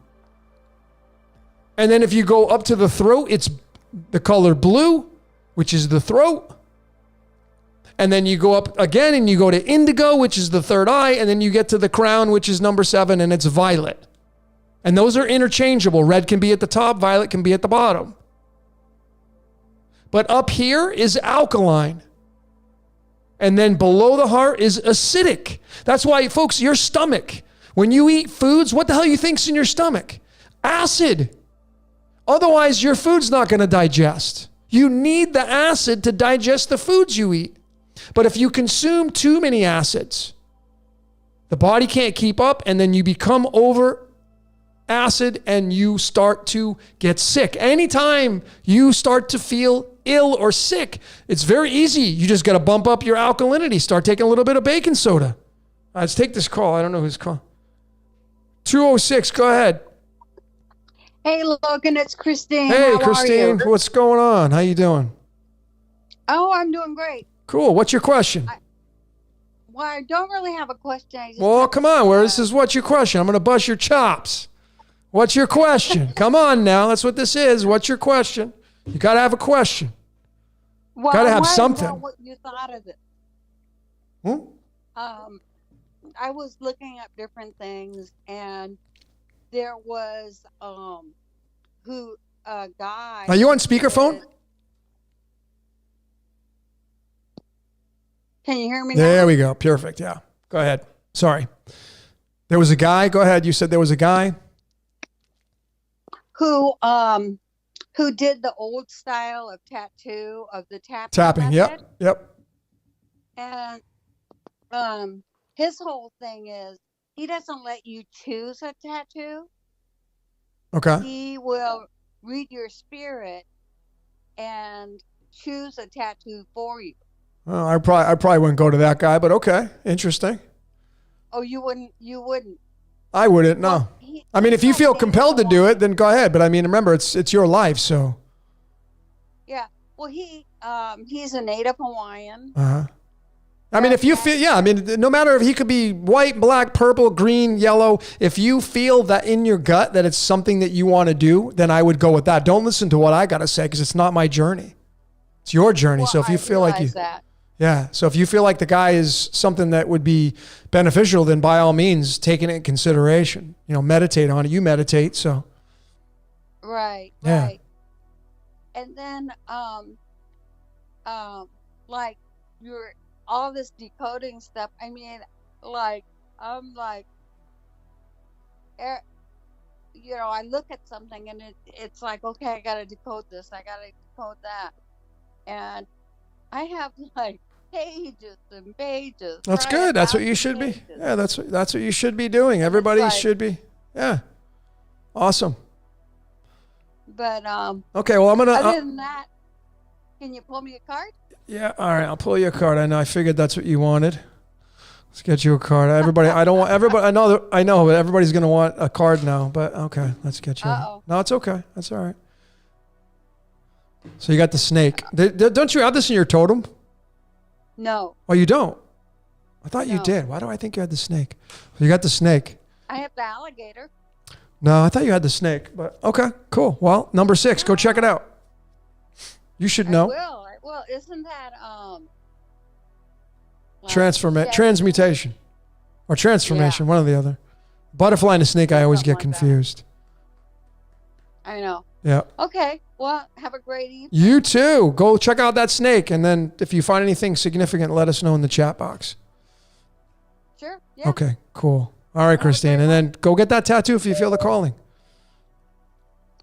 And then if you go up to the throat, it's the color blue, which is the throat. And then you go up again and you go to indigo, which is the third eye. And then you get to the crown, which is number 7, and it's violet. And those are interchangeable. Red can be at the top, violet can be at the bottom. But up here is alkaline. And then below the heart is acidic. That's why, folks, your stomach, when you eat foods, what the hell you think's in your stomach? Acid. Otherwise, your food's not going to digest. You need the acid to digest the foods you eat. But if you consume too many acids, the body can't keep up, and then you become over acid and you start to get sick. Anytime you start to feel ill or sick, it's very easy. You just got to bump up your alkalinity. Start taking a little bit of baking soda. Let's take this call. I don't know who's calling. 206, go ahead. Hey, Logan, it's Christine. Hey, How Christine, are you? what's going on? How you doing? Oh, I'm doing great. Cool. What's your question? Well, I don't really have a question. I just Well, have come on. This is what's your question? I'm going to bust your chops. What's your question? Come on now. That's what this is. What's your question? You got to have a question. well, gotta I have wanted to something. know what you thought of it. Hmm? I was looking up different things, and there was a guy. Are you on speakerphone? Can you hear me now? There we go. Perfect. Yeah. Go ahead. Sorry. There was a guy. Go ahead. You said there was a guy. Who did the old style of tattoo of the Tapping. method. Yep. And his whole thing is he doesn't let you choose a tattoo. Okay. He will read your spirit and choose a tattoo for you. Well, I probably wouldn't go to that guy, but okay. Interesting. Oh, you wouldn't? I wouldn't. No. Well, I mean, if you feel compelled to do it, then go ahead. But I mean, remember, it's your life, so. Yeah. Well, he's a native Hawaiian. Uh-huh. I mean, if you feel, yeah, I mean, no matter if he could be white, black, purple, green, yellow, if you feel that in your gut that it's something that you want to do, then I would go with that. Don't listen to what I got to say because it's not my journey. It's your journey. Well, so if you feel like you, that. yeah. So if you feel like the guy is something that would be beneficial, then by all means, take it in consideration. You know, meditate on it. You meditate, so. Right. Yeah. Right. And then, like all this decoding stuff. I mean, I'm like, I look at something and it's like, okay, I got to decode this. I got to decode that. And I have like pages and pages. That's right? good. That's what you 1,000 should be. pages. Yeah, that's what you should be doing. Everybody like- should be. Yeah. Awesome. But Okay, well, I'm going other to... than that, can you pull me a card? yeah, all right, I'll pull you a card. I know, I figured that's what you wanted. Let's get you a card. Everybody, I don't want... everybody, I know, but everybody's going to want a card now. But, okay, let's get you... Uh-oh. No, it's okay. That's all right. So you got the snake. Don't you have this in your totem? No, Oh, you don't? I thought you No. did. Why do I think you had the snake? So you got the snake. I have the alligator. No, I thought you had the snake. But okay, cool. Well, number 6. Go check it out. You should know. I will. Isn't that well, yeah, Transmutation. Or transformation, one or the other. Butterfly and a snake, I always get Something like that. confused. I know. Yeah. Okay. Well, have a great evening. You too. Go check out that snake. And then if you find anything significant, let us know in the chat box. Sure. Yeah. Okay, cool. All right, Christine. And then go get that tattoo if you feel the calling.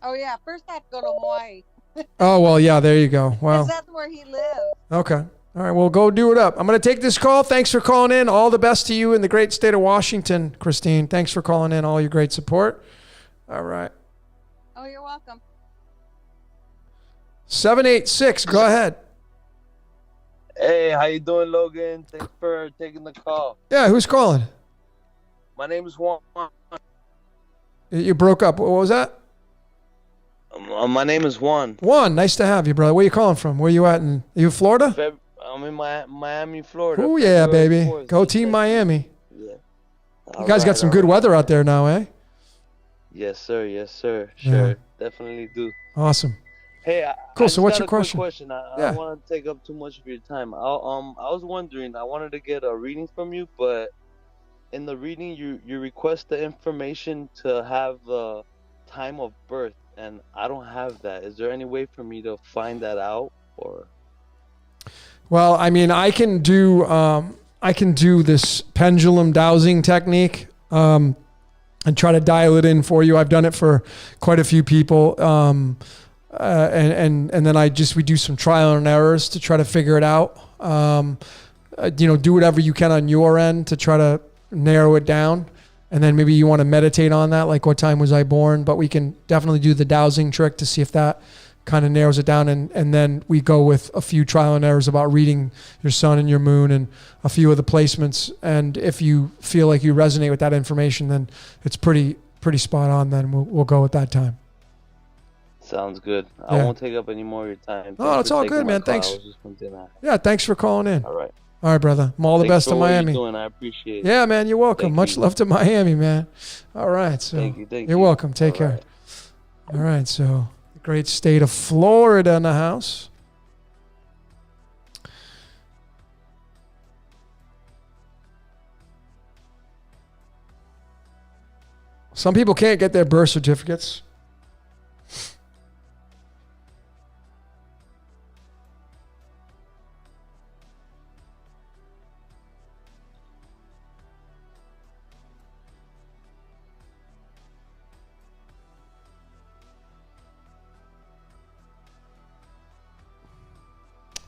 Oh yeah. First, I have to go to Hawaii Oh, well, yeah, there you go. because Well, that's where he lives. okay. All right, well, go do it up. I'm going to take this call. Thanks for calling in. All the best to you in the great state of Washington, Christine. Thanks for calling in. All your great support. All right. Oh, you're welcome. 786, go ahead. Hey, how you doing, Logan? Thanks for taking the call. Yeah, who's calling? My name is Juan. You broke up. What was that? My name is Juan. Juan, nice to have you, brother. Where you calling from? Where you at? Are you in Florida? I'm in Miami, Florida. Oh, yeah, February baby. 4th, Go just Team like- Miami. Yeah. You guys got some good weather out there now, eh? Yes, sir. Yes, sir. Yeah. Sure. Definitely do. Awesome. Hey, Cool, I so just what's got your a quick question? question. I Yeah. don't want to take up too much of your time. I was wondering. I wanted to get a reading from you, but in the reading, you request the information to have the time of birth, and I don't have that. Is there any way for me to find that out, or? Well, I mean, I can do this pendulum dowsing technique and try to dial it in for you. I've done it for quite a few people, and then we do some trial and errors to try to figure it out. Do whatever you can on your end to try to narrow it down, and then maybe you want to meditate on that, like what time was I born? But we can definitely do the dowsing trick to see if that kind of narrows it down, and then we go with a few trial and errors about reading your sun and your moon and a few of the placements. And if you feel like you resonate with that information, then it's pretty spot on. Then we'll go at that time. Sounds good. Yeah. I won't take up any more of your time. Oh, Thanks it's for all taking good, my man. call. Thanks. I was just wondering that. Yeah, thanks for calling in. All right. All right, brother. All the Thanks best for to what Miami. you're doing. I appreciate it. Yeah, man, you're welcome. Thank Much you. love to Miami, man. All right, so Thank you. Thank you're you. welcome. Take All care. right. All right, so the great state of Florida in the house. Some people can't get their birth certificates.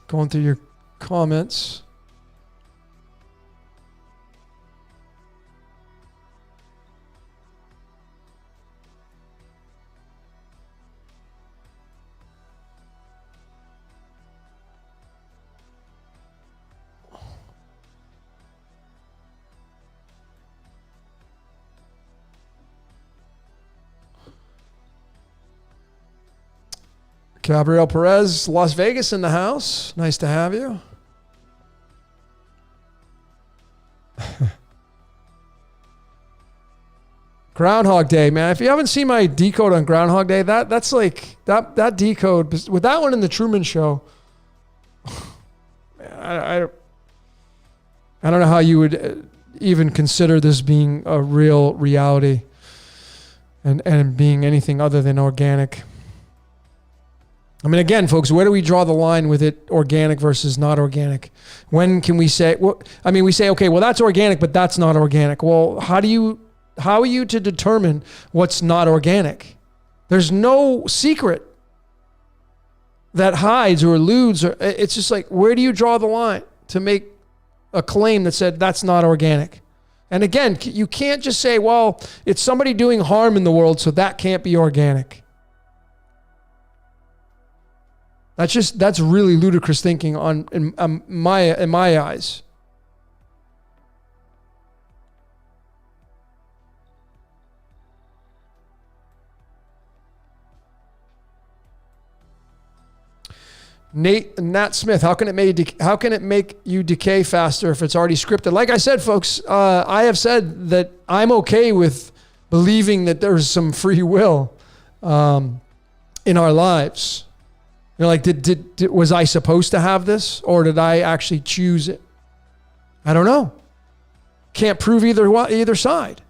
Going through your comments. Gabriel Perez, Las Vegas in the house. Nice to have you. Groundhog Day, man. If you haven't seen my decode on Groundhog Day, that's like that decode with that one in the Truman Show. Man, I don't know how you would even consider this being a real reality and being anything other than organic. I mean, again, folks, where do we draw the line with it organic versus not organic? When can we say, well, I mean, we say, okay, well, that's organic, but that's not organic. Well, how are you to determine what's not organic? There's no secret that hides or eludes. It's just like, where do you draw the line to make a claim that said that's not organic? And again, you can't just say, well, it's somebody doing harm in the world, so that can't be organic. That's really ludicrous thinking in my eyes. Nat Smith, how can it make you decay faster if it's already scripted? Like I said, folks, I have said that I'm okay with believing that there's some free will in our lives. You know, like was I supposed to have this, or did I actually choose it? I don't know. Can't prove either side.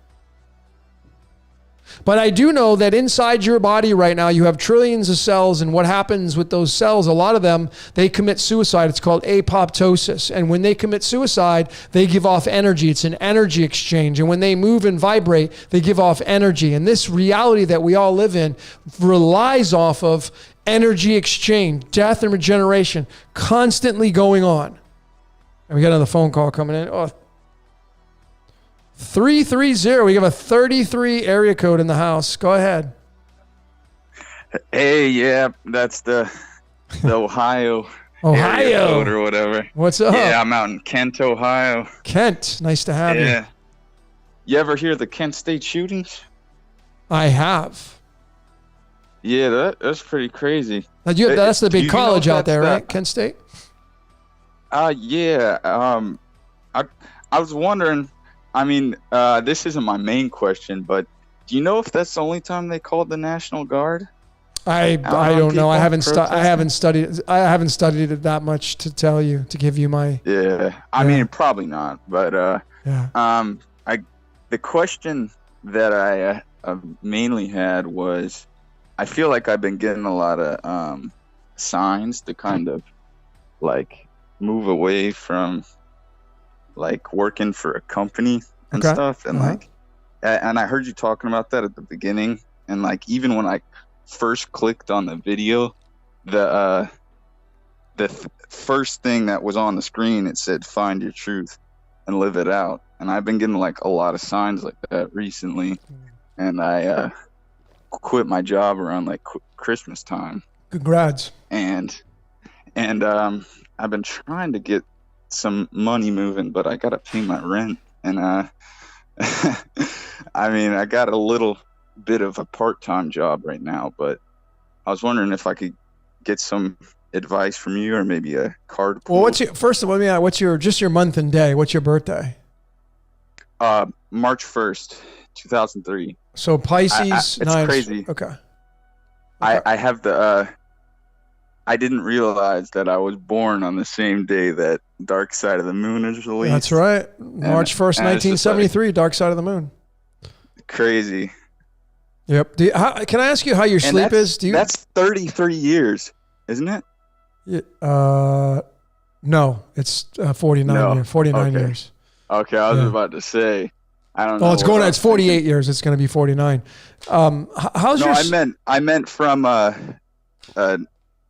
But I do know that inside your body right now, you have trillions of cells, and what happens with those cells, a lot of them, they commit suicide. It's called apoptosis. And when they commit suicide, they give off energy. It's an energy exchange. And when they move and vibrate, they give off energy. And this reality that we all live in relies off of energy exchange, death and regeneration, constantly going on. And we got another phone call coming in. Oh, 330. We have a 33 area code in the house. Go ahead. Hey, yeah, that's the Ohio area code or whatever. What's up? Yeah, I'm out in Kent, Ohio. Kent, nice to have you. Yeah. You ever hear the Kent State shootings? I have. Yeah, that's pretty crazy. That's the big college out there, right? Kent State? Yeah. I was wondering, I mean, this isn't my main question, but do you know if that's the only time they called the National Guard? I don't know. I haven't studied it that much to give you my. Yeah. I mean, probably not, but yeah. The question that I mainly had was, I feel like I've been getting a lot of signs to kind of like move away from like working for a company and stuff, and and I heard you talking about that at the beginning, and like even when I first clicked on the video, the first thing that was on the screen, it said find your truth and live it out, and I've been getting like a lot of signs like that recently, and I quit my job around like Christmas time. Congrats. And I've been trying to get some money moving, but I gotta pay my rent, and I mean, I got a little bit of a part-time job right now, but I was wondering if I could get some advice from you, or maybe a card pool. Well, what's your month and day? What's your birthday? March 1st, 2003. So Pisces. It's crazy. Okay. I have the. I didn't realize that I was born on the same day that Dark Side of the Moon is released. That's right. March 1st, 1973, like, Dark Side of the Moon. Crazy. Yep. Can I ask you how your sleep is? That's 33 years, isn't it? No, it's 49 years. Okay, I was about to say. I don't know. Oh, it's 48 years. It's going to be 49. I meant from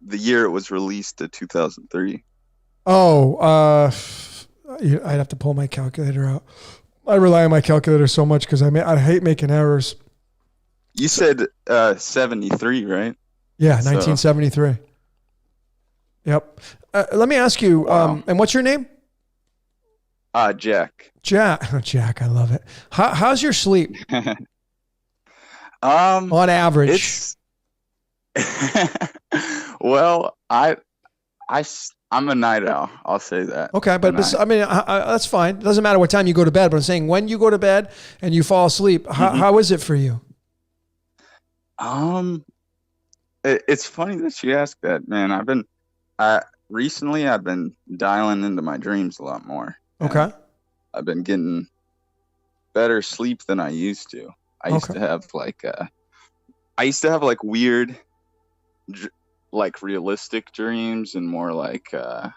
the year it was released to 2003. Oh, I'd have to pull my calculator out. I rely on my calculator so much because I hate making errors. You said 73, right? Yeah, 1973. Yep. Let me ask you, and what's your name? Jack. Jack, I love it. How's your sleep? On average. Well, I'm a night owl. I'll say that. Okay, but that's fine. It doesn't matter what time you go to bed, but I'm saying when you go to bed and you fall asleep, how is it for you? It's funny that you ask that, man. Recently I've been dialing into my dreams a lot more. Okay. I've been getting better sleep than I used to. I used to have like weird, like realistic dreams, and more like I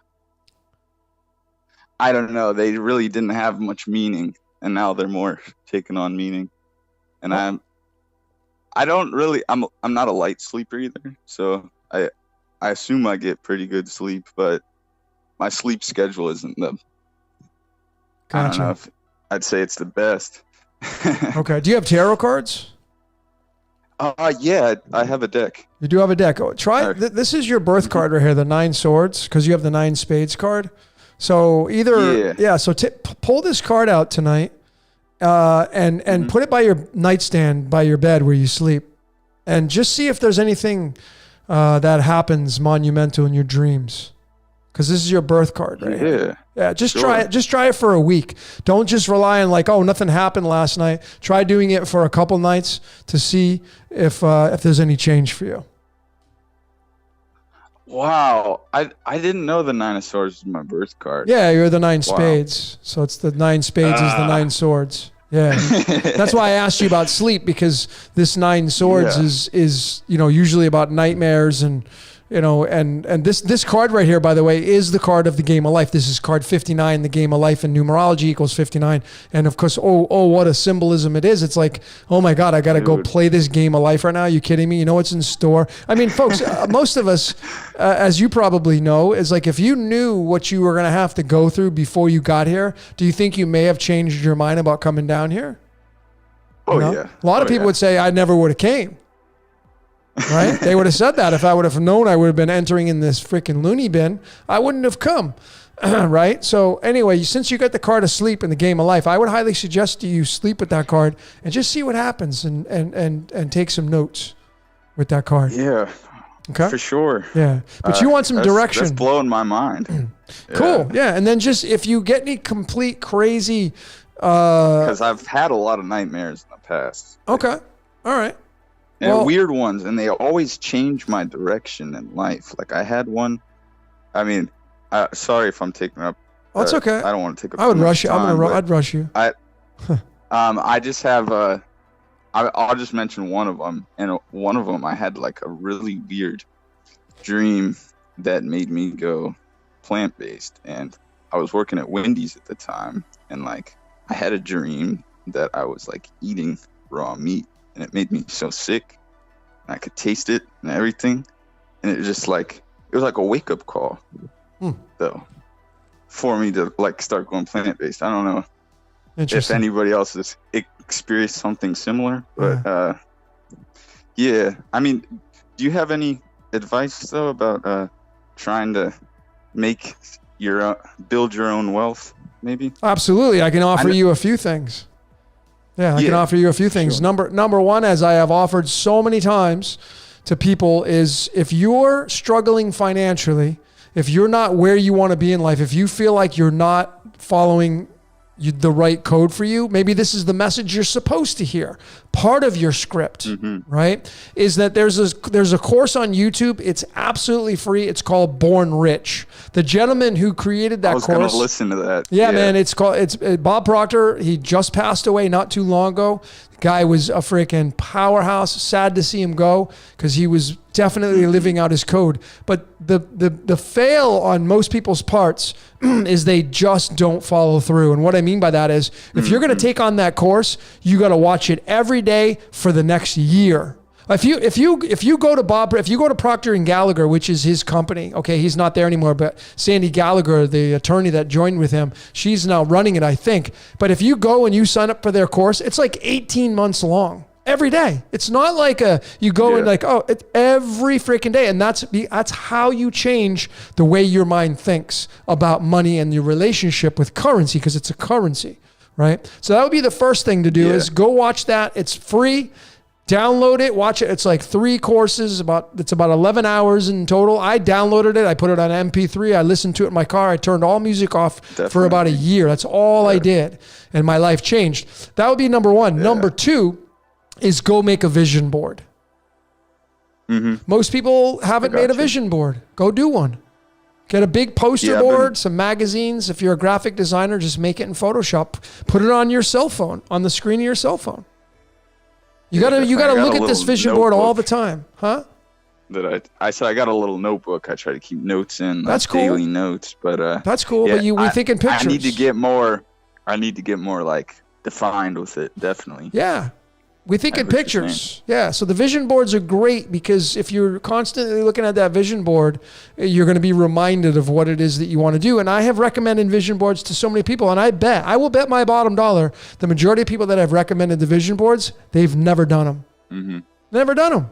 don't know, they really didn't have much meaning, and now they're more taking on meaning. And I'm not a light sleeper either, so I assume I get pretty good sleep, but my sleep schedule isn't the Gotcha. I don't know if I'd say it's the best. Okay. Do you have tarot cards? Yeah, I have a deck. You do have a deck. Oh, try. Okay. This is your birth card right here, the 9 swords, because you have the 9 spades card. So either So pull this card out tonight, and put it by your nightstand, by your bed where you sleep, and just see if there's anything that happens monumental in your dreams. Because this is your birth card, right? Yeah. Yeah, just Sure. try it. Just try it for a week. Don't just rely on like, oh, nothing happened last night. Try doing it for a couple nights to see if there's any change for you. Wow. I didn't know the 9 of swords was my birth card. Yeah, you're the 9 Wow. spades. So it's the 9 spades is the 9 swords. Yeah. That's why I asked you about sleep, because this 9 swords Yeah. is usually about nightmares and and this card right here, by the way, is the card of the game of life. This is card 59, the game of life, and numerology equals 59. And of course, what a symbolism it is. It's like, oh my God, I got to go play this game of life right now. Are you kidding me? You know what's in store? I mean, folks, most of us, as you probably know, is like, if you knew what you were going to have to go through before you got here, do you think you may have changed your mind about coming down here? Oh, You know? yeah. A lot of people would say, I never would have came. Right? They would have said that. If I would have known I would have been entering in this freaking loony bin, I wouldn't have come. Right? So anyway, since you got the card of sleep in the game of life, I would highly suggest you sleep with that card and just see what happens and take some notes with that card. Yeah. Okay? For sure. Yeah. But you want some direction. That's blowing my mind. Cool. Yeah. And then just if you get any complete crazy Because I've had a lot of nightmares in the past. Okay. All right. And weird ones, and they always change my direction in life. Like I had one. I mean, sorry if I'm taking up. Oh, it's okay. I don't want to take up. I would too much rush you. time, I'd rush you. I just have I'll just mention one of them, and one of them I had like a really weird dream that made me go plant-based, and I was working at Wendy's at the time, and like I had a dream that I was like eating raw meat. And it made me so sick. And I could taste it and everything. And it was just like, it was like a wake-up call, though, for me to like start going plant-based. I don't know if anybody else has experienced something similar. But yeah, I mean, do you have any advice, though, about trying to build your own wealth, maybe? Absolutely. I can offer you a few things. Yeah, I can offer you a few things. Sure. Number one, as I have offered so many times to people, is if you're struggling financially, if you're not where you want to be in life, if you feel like you're not following the right code for you, maybe this is the message you're supposed to hear. Part of your script, right, is that there's a course on YouTube. It's absolutely free. It's called Born Rich. The gentleman who created that course. I was going to listen to that. Yeah, man. It's Bob Proctor. He just passed away not too long ago. The guy was a freaking powerhouse. Sad to see him go because he was definitely living out his code. But the fail on most people's parts is they just don't follow through. And what I mean by that is, if you're going to take on that course, you got to watch it every day for the next year. If you go to Procter and Gallagher, which is his company, okay, he's not there anymore, but Sandy Gallagher, the attorney that joined with him, she's now running it, I think. But if you go and you sign up for their course, it's like 18 months long. Every day. It's not like you go and like, oh, it's every freaking day. And that's how you change the way your mind thinks about money and your relationship with currency, because it's a currency, right? So that would be the first thing to do is go watch that. It's free. Download it, watch it. It's like 3 courses, it's about 11 hours in total. I downloaded it. I put it on MP3. I listened to it in my car. I turned all music off for about a year. That's all I did. And my life changed. That would be number one. Number 2 is go make a vision board. Most people haven't made a vision board. Go do one. Get a big poster board, some magazines. If you're a graphic designer, just make it in Photoshop. Put it on your cell phone, on the screen of your cell phone. You gotta look at this vision board all the time, huh? I said I got a little notebook. I try to keep notes in. That's cool. Daily notes, but that's cool. But we think in pictures. I need to get more like defined with it. Definitely. Yeah. We think in pictures. Yeah. So the vision boards are great because if you're constantly looking at that vision board, you're going to be reminded of what it is that you want to do. And I have recommended vision boards to so many people. And I will bet my bottom dollar, the majority of people that I've recommended the vision boards, they've never done them. Never done them.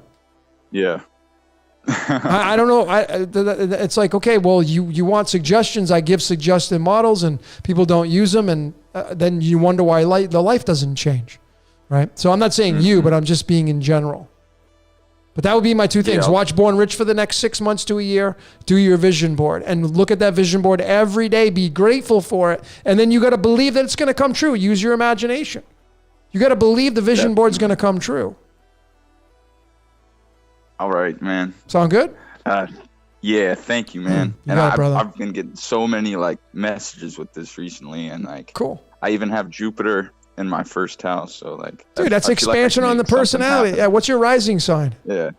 Yeah. I don't know. It's like, okay, well, you want suggestions. I give suggested models and people don't use them. And then you wonder why the life doesn't change. Right. So I'm not saying you, but I'm just being in general. But that would be my two things. Yeah. Watch Born Rich for the next 6 months to a year. Do your vision board and look at that vision board every day. Be grateful for it. And then you got to believe that it's going to come true. Use your imagination. You got to believe the vision board's going to come true. All right, man. Sound good? Yeah, thank you, man. You got it, brother. I've been getting so many like messages with this recently, and like, Cool. I even have Jupiter in my first house, so like, Dude, that's I feel like I expansion can on the make something personality. happen. Yeah. What's your rising sign? Yeah.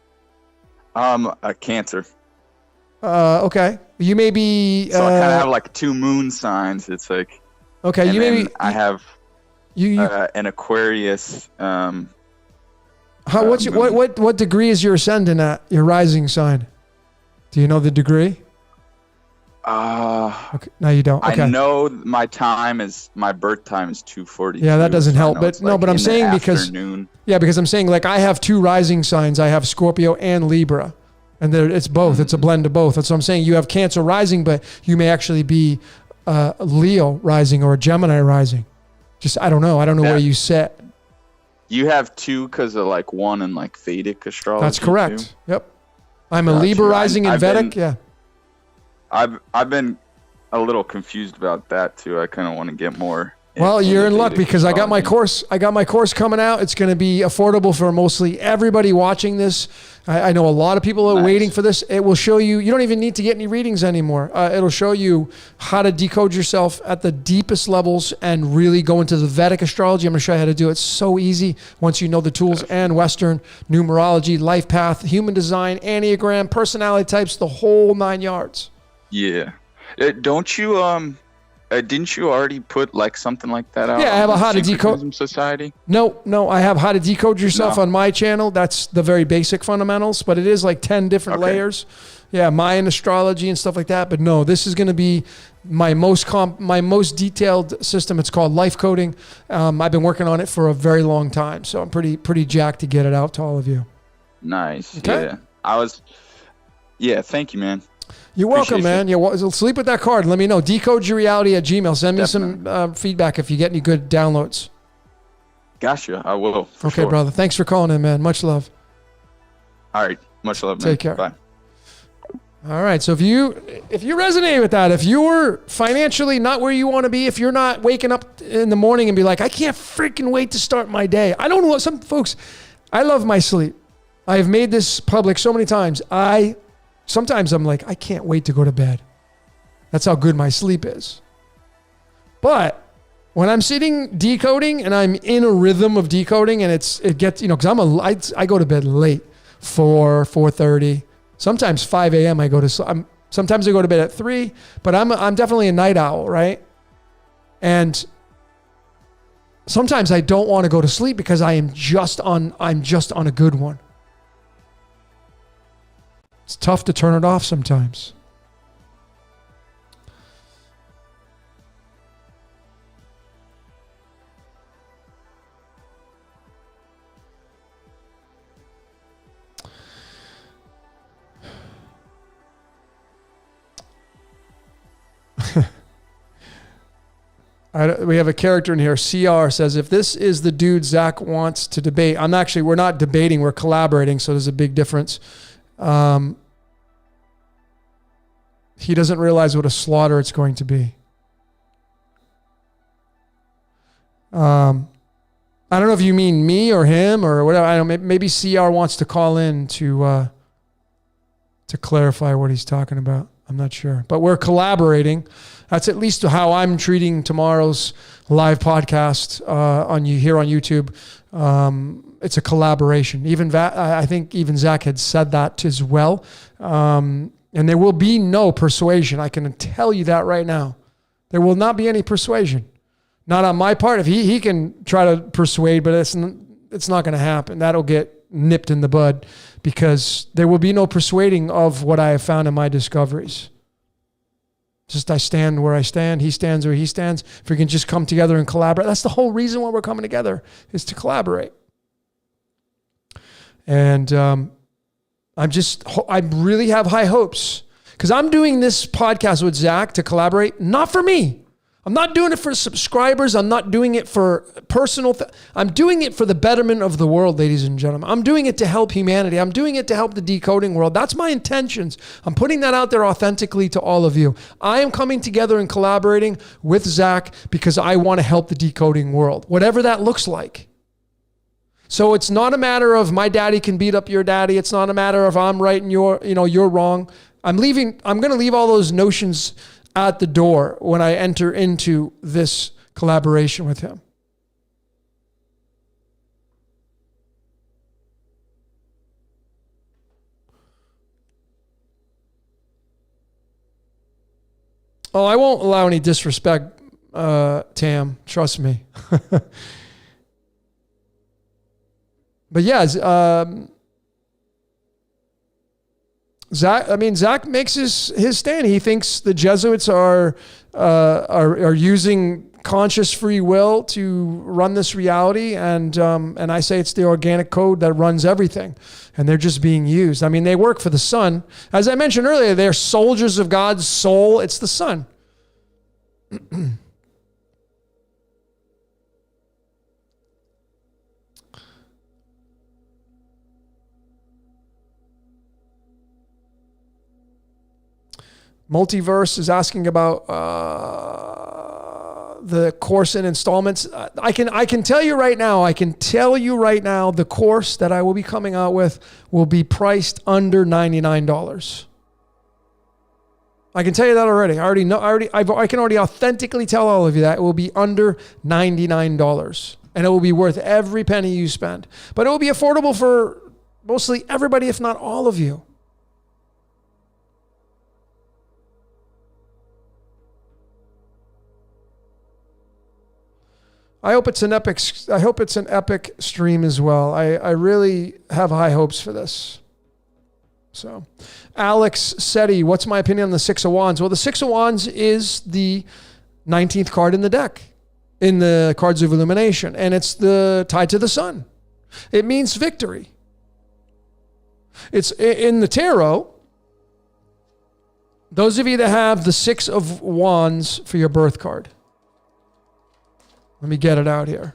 A Cancer. Okay. You may be. So I kind of have like 2 moon signs. It's like. Okay. And You may then be. I have You. an Aquarius. What's your, what degree is your ascendant at? Your rising sign? Do you know the degree? Okay. No, you don't. Okay. I know my birth time is 2:42. Yeah, that doesn't so I help. know But it's, no, like, but I'm in the saying because afternoon. because I'm saying like I have 2 rising signs. I have Scorpio and Libra, and it's both. It's a blend of both. That's what I'm saying. You have Cancer rising, but you may actually be Leo rising or a Gemini rising. Just I don't know. I don't know where you sit. You have 2 because of like 1 in like Vedic astrology. That's correct. Too? Yep. I'm a Gotcha. Libra rising in I've Vedic. been- Yeah. I've been a little confused about that too. I kind of want to get more. Well, you're in luck Vedic because I got my astrology. course. I got my course coming out. It's going to be affordable for mostly everybody watching this. I know a lot of people are Nice. waiting for this. It will show you. You don't even need to get any readings anymore. It'll show you how to decode yourself at the deepest levels and really go into the Vedic astrology. I'm going to show you how to do it. So easy once you know the tools and Western numerology, life path, human design, Enneagram, personality types, the whole 9 yards. Yeah. Don't you didn't you already put like something like that out? Yeah, I have on a the How to Decode- Synchronism Society. No, I have how to decode yourself No. on my channel. That's the very basic fundamentals, but it is like 10 different Okay. layers. Yeah, Mayan astrology and stuff like that. But no, this is going to be my most detailed system. It's called life coding. I've been working on it for a very long time, so I'm pretty jacked to get it out to all of you. Nice. Okay. Yeah. Thank you, man. You're welcome, Appreciate man. Yeah, well, sleep with that card. Let me know. DecodeYourReality@gmail. Send me some feedback if you get any good downloads. Gotcha. I will. For Okay, sure. brother. Thanks for calling in, man. Much love. All right. Much love, man. Take care. Bye. All right. So if you resonate with that, if you're financially not where you want to be, if you're not waking up in the morning and be like, I can't freaking wait to start my day. I don't know. Some folks, I love my sleep. I have made this public so many times. Sometimes I'm like, I can't wait to go to bed. That's how good my sleep is. But when I'm sitting decoding and I'm in a rhythm of decoding and it gets, because I go to bed late, 4:30, sometimes 5 a.m. Sometimes I go to bed at 3, but I'm definitely a night owl, right? And sometimes I don't want to go to sleep because I'm just on a good one. It's tough to turn it off sometimes. We have a character in here. CR says, if this is the dude Zach wants to debate, we're not debating, we're collaborating. So there's a big difference. He doesn't realize what a slaughter it's going to be. I don't know if you mean me or him or whatever. I don't know. Maybe CR wants to call in to clarify what he's talking about. I'm not sure, but we're collaborating. That's at least how I'm treating tomorrow's live podcast here on YouTube. It's a collaboration. I think even Zach had said that as well. And there will be no persuasion. I can tell you that right now. There will not be any persuasion. Not on my part. If he can try to persuade, but it's not going to happen. That'll get nipped in the bud because there will be no persuading of what I have found in my discoveries. Just I stand where I stand. He stands where he stands. If we can just come together and collaborate. That's the whole reason why we're coming together is to collaborate. And I really have high hopes because I'm doing this podcast with Zach to collaborate, not for me. I'm not doing it for subscribers. I'm not doing it for personal. I'm doing it for the betterment of the world, ladies and gentlemen. I'm doing it to help humanity. I'm doing it to help the decoding world. That's my intentions. I'm putting that out there authentically to all of you. I am coming together and collaborating with Zach because I want to help the decoding world, whatever that looks like. So it's not a matter of my daddy can beat up your daddy. It's not a matter of I'm right and you're wrong. I'm going to leave all those notions at the door when I enter into this collaboration with him. Oh, I won't allow any disrespect, Tam. Trust me. But yeah, Zach makes his stand. He thinks the Jesuits are using conscious free will to run this reality, and I say it's the organic code that runs everything, and they're just being used. I mean, they work for the sun. As I mentioned earlier, they're soldiers of God's soul. It's the sun. Multiverse is asking about the course in installments. I can tell you right now, the course that I will be coming out with will be priced under $99. I can tell you that already. I can already authentically tell all of you that it will be under $99, and it will be worth every penny you spend. But it will be affordable for mostly everybody, if not all of you. I hope it's an epic stream as well. I really have high hopes for this. So, Alex Setti, what's my opinion on the Six of Wands? Well, the Six of Wands is the 19th card in the deck, in the Cards of Illumination, and it's tied to the sun. It means victory. It's in the tarot. Those of you that have the Six of Wands for your birth card. Let me get it out here.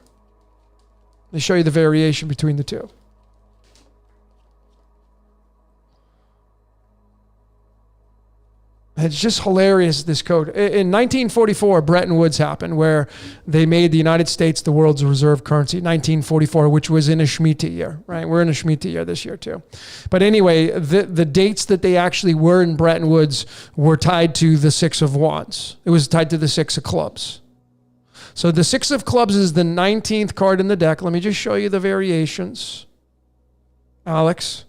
Let me show you the variation between the two. It's just hilarious, this code. In 1944, Bretton Woods happened, where they made the United States the world's reserve currency. 1944, which was in a Shemitah year, right? We're in a Shemitah year this year too. But anyway, the dates that they actually were in Bretton Woods were tied to the Six of Wands. It was tied to the Six of Clubs. So the Six of Clubs is the 19th card in the deck. Let me just show you the variations. Alex.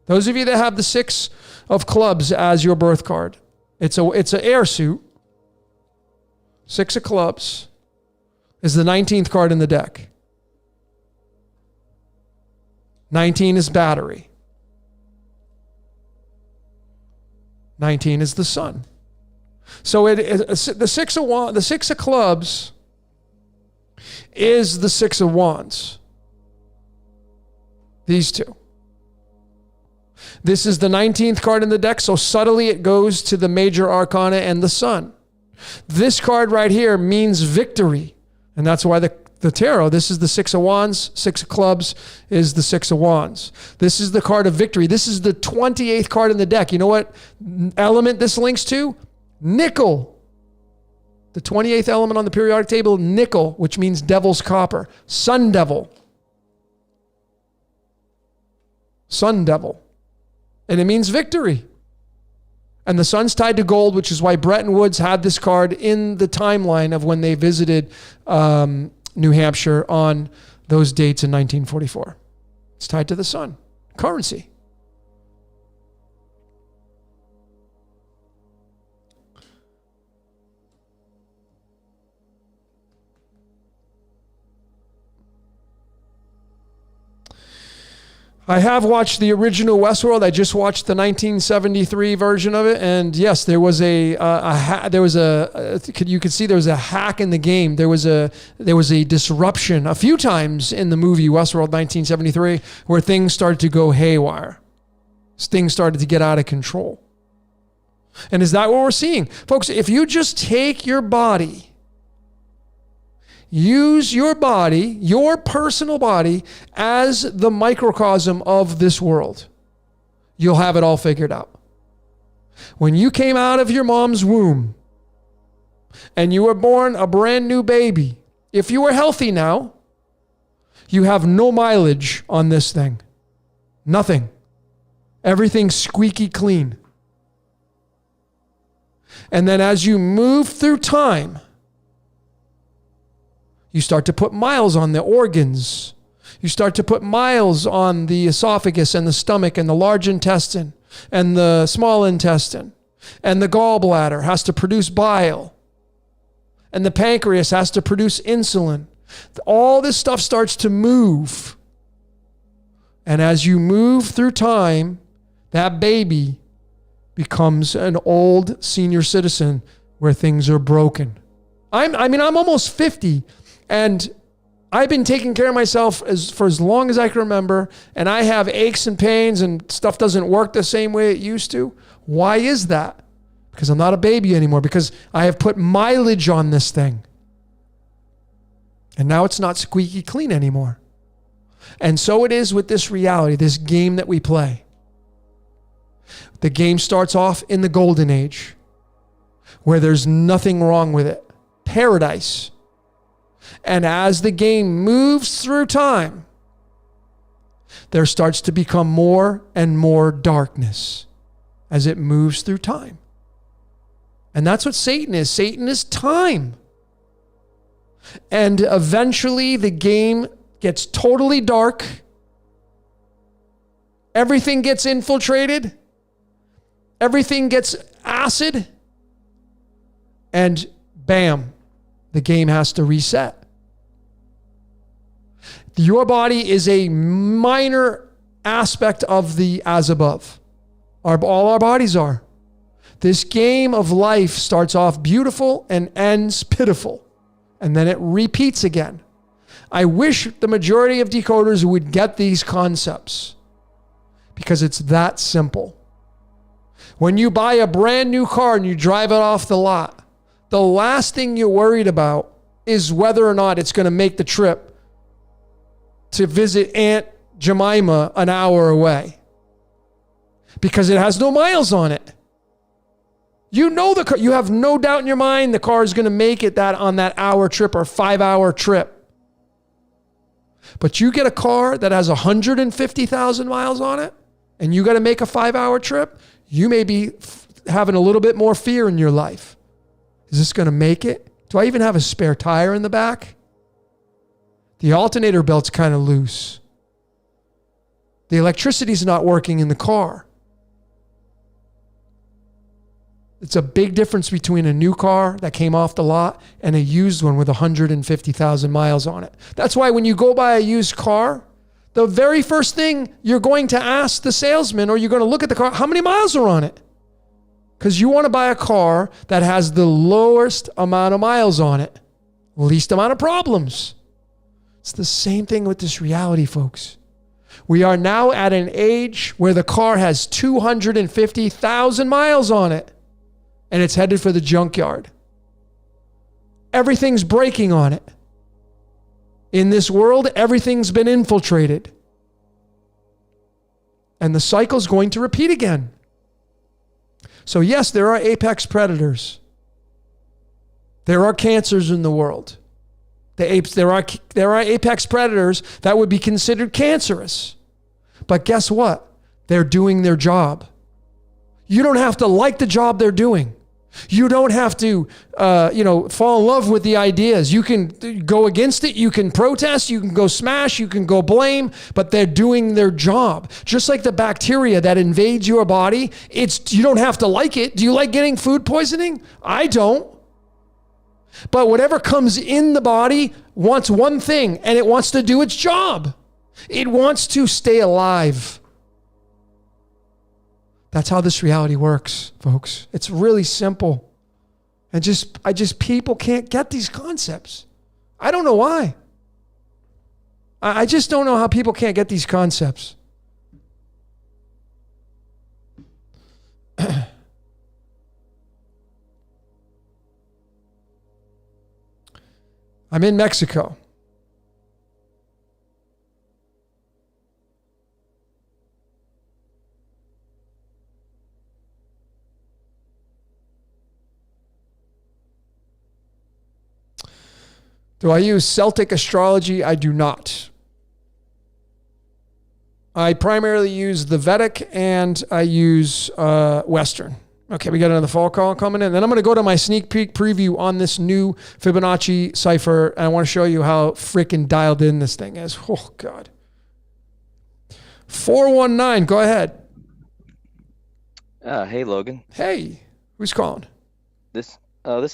Those of you that have the Six of Clubs as your birth card, it's an air suit. Six of Clubs is the 19th card in the deck. 19 is battery. 19 is the sun. So the Six of Clubs is the Six of Wands. These two. This is the 19th card in the deck, so subtly it goes to the major arcana and the sun. This card right here means victory, and that's why the tarot, this is the Six of Wands, Six of Clubs is the Six of Wands. This is the card of victory. This is the 28th card in the deck. You know what element this links to? Nickel. The 28th element on the periodic table, nickel, which means devil's copper. Sun devil. Sun devil. And it means victory. And the sun's tied to gold, which is why Bretton Woods had this card in the timeline of when they visited New Hampshire on those dates in 1944. It's tied to the sun. Currency. I have watched the original Westworld. I just watched the 1973 version of it, and yes, there was you could see there was a hack in the game. There was a disruption a few times in the movie Westworld 1973 where things started to go haywire. Things started to get out of control. And is that what we're seeing? Folks, if you just take your body, use your body, your personal body, as the microcosm of this world, you'll have it all figured out. When you came out of your mom's womb and you were born a brand new baby, if you were healthy now, you have no mileage on this thing. Nothing. Everything's squeaky clean. And then as you move through time, you start to put miles on the organs. You start to put miles on the esophagus and the stomach and the large intestine and the small intestine. And the gallbladder has to produce bile. And the pancreas has to produce insulin. All this stuff starts to move. And as you move through time, that baby becomes an old senior citizen where things are broken. I'm almost 50. And I've been taking care of myself for as long as I can remember, and I have aches and pains and stuff doesn't work the same way it used to. Why is that? Because I'm not a baby anymore, because I have put mileage on this thing. And now it's not squeaky clean anymore. And so it is with this reality, this game that we play. The game starts off in the golden age, where there's nothing wrong with it. Paradise. And as the game moves through time, there starts to become more and more darkness as it moves through time. And that's what Satan is. Satan is time. And eventually the game gets totally dark. Everything gets infiltrated. Everything gets acid. And bam, the game has to reset. Your body is a minor aspect of the as above. All our bodies are. This game of life starts off beautiful and ends pitiful. And then it repeats again. I wish the majority of decoders would get these concepts, because it's that simple. When you buy a brand new car and you drive it off the lot, the last thing you're worried about is whether or not it's going to make the trip to visit Aunt Jemima an hour away, because it has no miles on it. You know the car, you have no doubt in your mind the car is going to make it on that hour trip or 5-hour trip. But you get a car that has 150,000 miles on it and you got to make a 5-hour trip, you may be having a little bit more fear in your life. Is this going to make it? Do I even have a spare tire in the back? The alternator belt's kind of loose. The electricity's not working in the car. It's a big difference between a new car that came off the lot and a used one with 150,000 miles on it. That's why when you go buy a used car, the very first thing you're going to ask the salesman, or you're going to look at the car, how many miles are on it? Because you want to buy a car that has the lowest amount of miles on it, least amount of problems. It's the same thing with this reality, folks. We are now at an age where the car has 250,000 miles on it and it's headed for the junkyard. Everything's breaking on it. In this world, everything's been infiltrated. And the cycle's going to repeat again. So yes, there are apex predators. There are cancers in the world. There are apex predators that would be considered cancerous. But guess what? They're doing their job. You don't have to like the job they're doing. You don't have to, fall in love with the ideas. You can go against it. You can protest. You can go smash. You can go blame. But they're doing their job. Just like the bacteria that invades your body, you don't have to like it. Do you like getting food poisoning? I don't. But whatever comes in the body wants one thing, and it wants to do its job. It wants to stay alive. That's how this reality works, folks. It's really simple. People can't get these concepts. I don't know why. I just don't know how people can't get these concepts. I'm in Mexico. Do I use Celtic astrology? I do not. I primarily use the Vedic and I use Western. Okay, we got another fall call coming in. Then I'm going to go to my sneak peek preview on this new Fibonacci cipher, and I want to show you how freaking dialed in this thing is. Oh, God. 419, go ahead. Hey, Logan. Hey, who's calling? This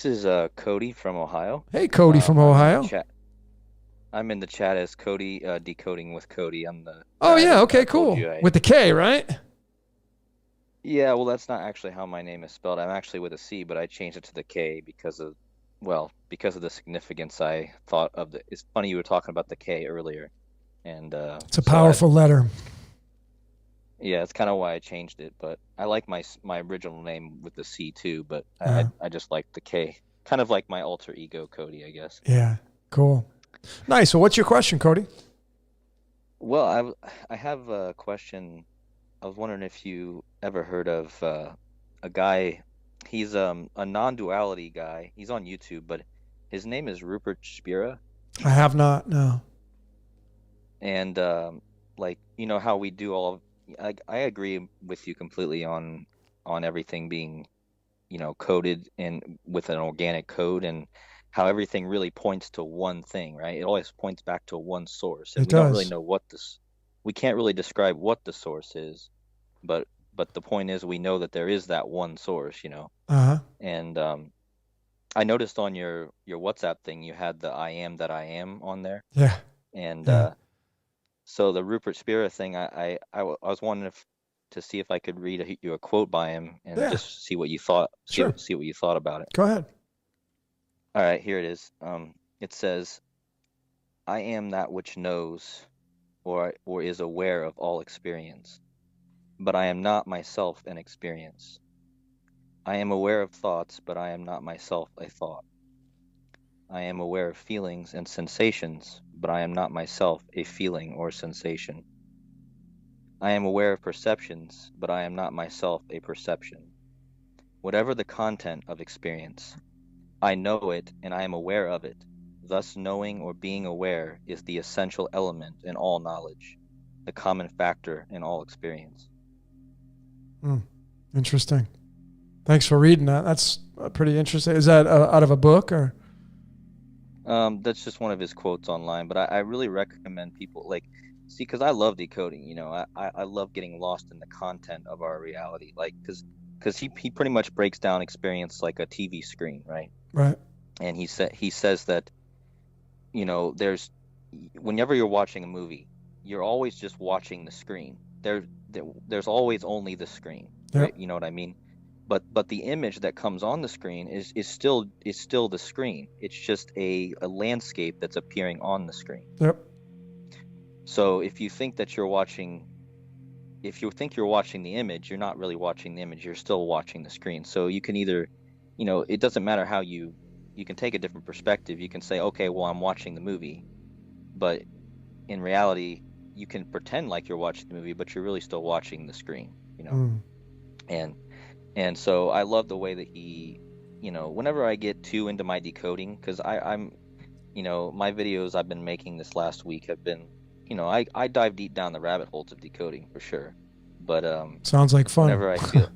is Cody from Ohio. Hey, Cody from Ohio. I'm in the chat as Cody, Decoding with Cody. I'm the. Oh, yeah, okay, cool. With the K, right? Yeah, well, that's not actually how my name is spelled. I'm actually with a C, but I changed it to the K because of the significance I thought of. It's funny you were talking about the K earlier, and it's a powerful letter. Yeah, it's kind of why I changed it, but I like my original name with the C too, but I just like the K. Kind of like my alter ego, Cody, I guess. Yeah, cool. Nice. So what's your question, Cody? Well, I have a question. I was wondering if you ever heard of a guy. He's a non-duality guy. He's on YouTube, but his name is Rupert Spira. I have not, no. And like, you know how we do all of, I agree with you completely on everything being, you know, coded and with an organic code, and how everything really points to one thing, right? It always points back to one source, and we don't really know what this. We can't really describe what the source is, but the point is we know that there is that one source, you know. And I noticed on your WhatsApp thing you had the I am that I am on there. Yeah. And so the Rupert Spira thing, I was wanting to see if I could read you a quote by him and just see what you thought. See what you thought about it. Go ahead. All right, here it is. It says, "I am that which knows, or is aware of all experience, but I am not myself an experience. I am aware of thoughts, but I am not myself a thought. I am aware of feelings and sensations, but I am not myself a feeling or sensation. I am aware of perceptions, but I am not myself a perception. Whatever the content of experience, I know it and I am aware of it. Thus knowing or being aware is the essential element in all knowledge, the common factor in all experience." Interesting. Thanks for reading that. That's pretty interesting. Is that out of a book or? That's just one of his quotes online, but I really recommend people see, because I love decoding, you know, I love getting lost in the content of our reality, like, because he pretty much breaks down experience like a TV screen, right? Right. And he says that, you know, whenever you're watching a movie, you're always just watching the screen. There's always only the screen, right? You know what I mean? But the image that comes on the screen is still the screen. It's just a landscape that's appearing on the screen. Yep. So if you think you're watching the image, you're not really watching the image. You're still watching the screen. So you can either, you know, it doesn't matter how you can take a different perspective. You can say, okay, well, I'm watching the movie, but in reality, you can pretend like you're watching the movie, but you're really still watching the screen, you know. And so I love the way that he, you know, whenever I get too into my decoding, because I'm, you know, my videos I've been making this last week have been, you know, I dive deep down the rabbit holes of decoding for sure. But sounds like fun. Whenever I feel,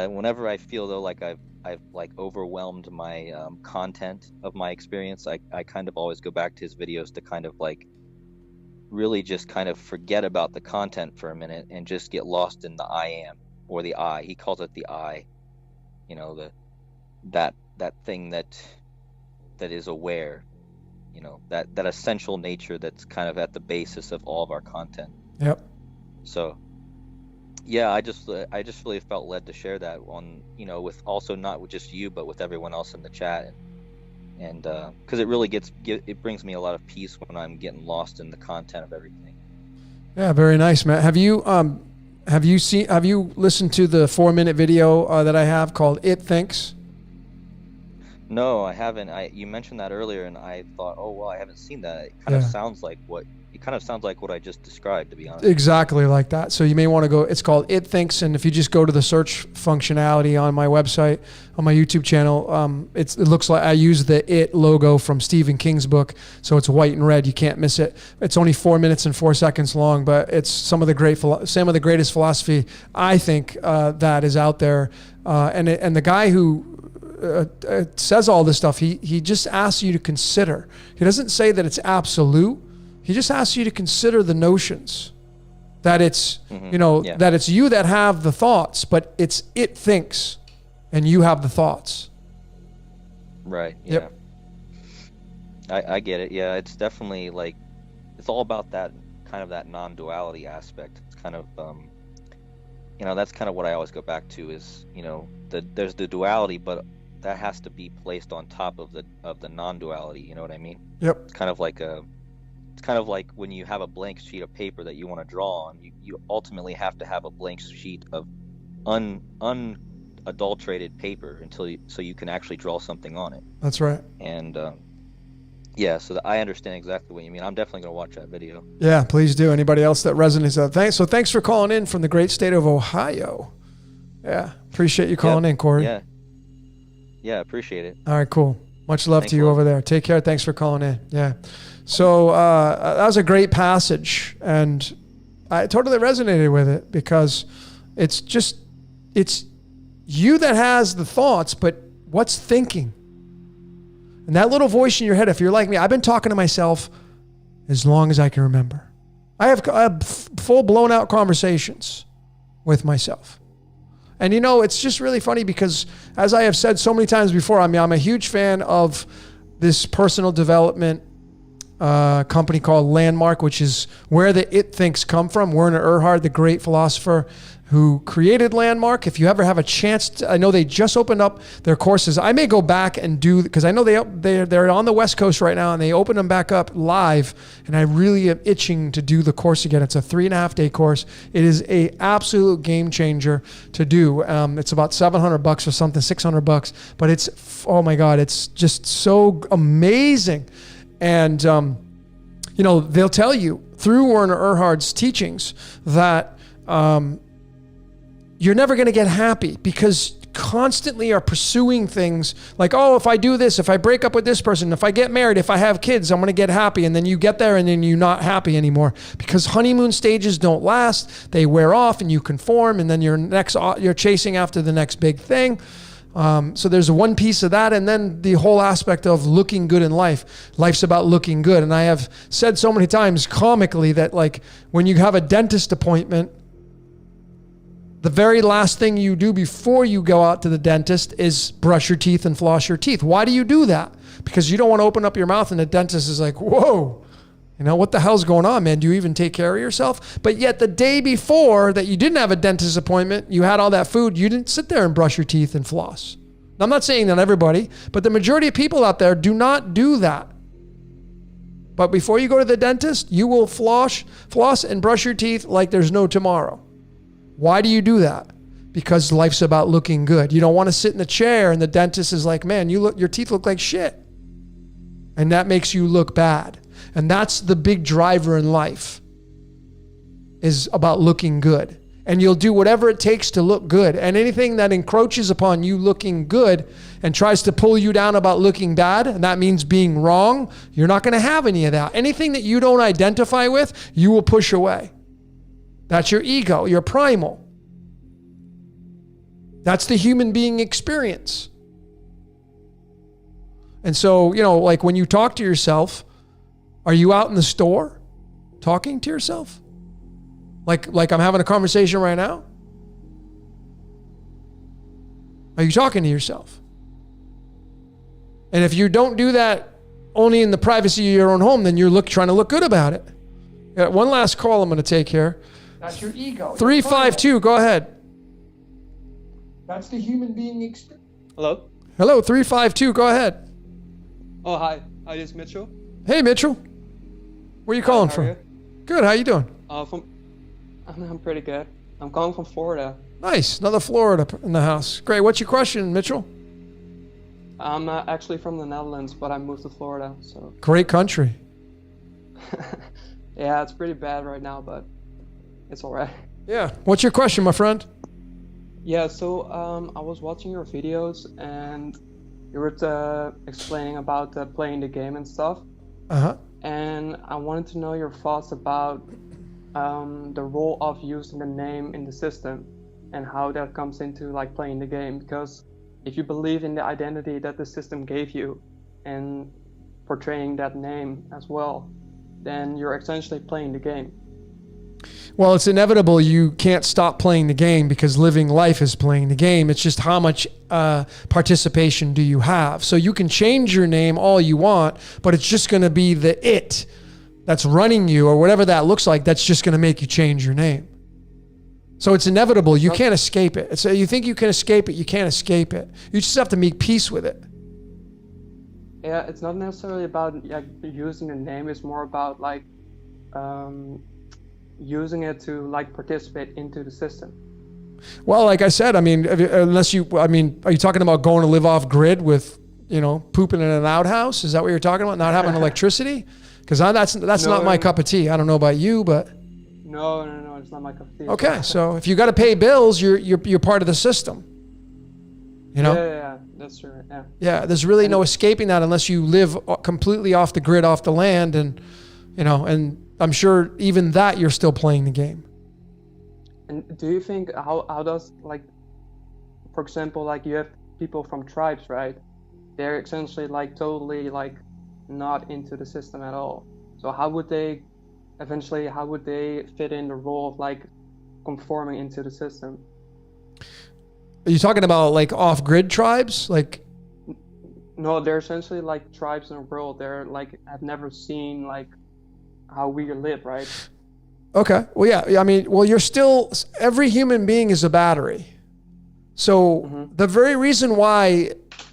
whenever I feel though like I've like overwhelmed my content of my experience, I kind of always go back to his videos to kind of like really just kind of forget about the content for a minute and just get lost in the I am, or the I. He calls it the I, you know, that thing that is aware, you know, that essential nature that's kind of at the basis of all of our content. Yep. So yeah, I just really felt led to share that on, you know, with also not with just you, but with everyone else in the chat, and because it really it brings me a lot of peace when I'm getting lost in the content of everything. Yeah, very nice, Matt. Have you listened to the 4-minute video that I have called "It Thinks"? No, I haven't. You mentioned that earlier, and I thought, oh well, I haven't seen that. It kind of sounds like what I just described, to be honest. Exactly like that. So you may want to go. It's called "It Thinks," and if you just go to the search functionality on my website, on my YouTube channel, it looks like I use the "It" logo from Stephen King's book, so it's white and red. You can't miss it. It's only 4 minutes and 4 seconds long, but it's some of the greatest philosophy I think that is out there. And the guy who says all this stuff, he just asks you to consider. He doesn't say that it's absolute. He just asks you to consider the notions that it's, that it's you that have the thoughts, but it thinks and you have the thoughts. Right. Yeah. Yep. I get it. Yeah. It's definitely like, it's all about that kind of that non-duality aspect. It's kind of, that's kind of what I always go back to is, there's the duality, but that has to be placed on top of the non-duality. You know what I mean? Yep. It's kind of like when you have a blank sheet of paper that you want to draw on, you ultimately have to have a blank sheet of unadulterated paper so you can actually draw something on it. That's right. And so I understand exactly what you mean. I'm definitely going to watch that video. Yeah, please do. Anybody else that resonates with that? Thanks for calling in from the great state of Ohio. Yeah, appreciate you calling in, Corey. Yeah, appreciate it. All right, cool. Much love to you over there. Take care. Thanks for calling in. Yeah. So that was a great passage, and I totally resonated with it because it's you that has the thoughts, but what's thinking? And that little voice in your head, if you're like me, I've been talking to myself as long as I can remember. I have full blown out conversations with myself. And it's just really funny because, as I have said so many times before, I'm a huge fan of this personal development company called Landmark, which is where the It Thinks come from. Werner Erhard, the great philosopher who created Landmark. If you ever have a chance, I know they just opened up their courses. I may go back and do, because I know they're on the West Coast right now and they open them back up live, and I really am itching to do the course again. It's a 3.5-day course. It is a absolute game changer to do. It's about $700 or something, $600, but it's, oh my God, it's just so amazing. And, they'll tell you through Werner Erhard's teachings that you're never going to get happy because constantly are pursuing things like, oh, if I do this, if I break up with this person, if I get married, if I have kids, I'm going to get happy. And then you get there and then you're not happy anymore because honeymoon stages don't last. They wear off and you conform, and then you're chasing after the next big thing. So there's one piece of that, and then the whole aspect of looking good in life. Life's about looking good. And I have said so many times comically that, like, when you have a dentist appointment, the very last thing you do before you go out to the dentist is brush your teeth and floss your teeth. Why do you do that? Because you don't want to open up your mouth and the dentist is like, whoa, what the hell's going on, man? Do you even take care of yourself? But yet the day before that you didn't have a dentist appointment, you had all that food, you didn't sit there and brush your teeth and floss. Now, I'm not saying that everybody, but the majority of people out there do not do that. But before you go to the dentist, you will floss and brush your teeth like there's no tomorrow. Why do you do that? Because life's about looking good. You don't want to sit in the chair and the dentist is like, man, your teeth look like shit. And that makes you look bad. And that's the big driver in life, is about looking good. And you'll do whatever it takes to look good. And anything that encroaches upon you looking good and tries to pull you down about looking bad, and that means being wrong, you're not going to have any of that. Anything that you don't identify with, you will push away. That's your ego, your primal. That's the human being experience. And so, like when you talk to yourself, are you out in the store talking to yourself? Like I'm having a conversation right now? Are you talking to yourself? And if you don't do that only in the privacy of your own home, then you're trying to look good about it. Got one last call I'm going to take here. That's your ego. 352, go ahead. That's the human being experience. Hello? Hello, 352, go ahead. Oh, hi. Hi, this is Mitchell. Hey, Mitchell. Where you calling How from? are you? Good, how you doing? I'm pretty good. I'm calling from Florida. Nice, another Florida in the house. Great, what's your question, Mitchell? I'm actually from the Netherlands, but I moved to Florida, so... Great country. Yeah, it's pretty bad right now, but it's alright. Yeah, what's your question, my friend? Yeah, so I was watching your videos, and you were explaining about playing the game and stuff. Uh-huh. And I wanted to know your thoughts about the role of using the name in the system and how that comes into like playing the game, because if you believe in the identity that the system gave you and portraying that name as well, then you're essentially playing the game. Well, it's inevitable you can't stop playing the game because living life is playing the game. It's just how much participation do you have? So you can change your name all you want, but it's just going to be the it that's running you or whatever that looks like. That's just going to make you change your name. So it's inevitable. You can't escape it. So you think you can escape it. You can't escape it. You just have to make peace with it. Yeah, it's not necessarily about like using the name. It's more about like using it to like participate into the system. Well, like I said, I mean, are you talking about going to live off grid with, pooping in an outhouse? Is that what you're talking about? Not having electricity? Because that's not my cup of tea. I don't know about you, but. No, it's not my cup of tea. Okay, so if you got to pay bills, you're part of the system. Yeah, that's true. Yeah. Yeah, there's really no escaping that unless you live completely off the grid, off the land, and I'm sure even that you're still playing the game. And do you think how does, like, for example, like you have people from tribes, right? They're essentially like totally like not into the system at all. So how would they fit in the role of like conforming into the system? Are you talking about like off-grid tribes? Like, no, they're essentially like tribes in the world. They're like have never seen like how we live, right? Okay. Well, yeah. I mean, every human being is a battery. So the very reason why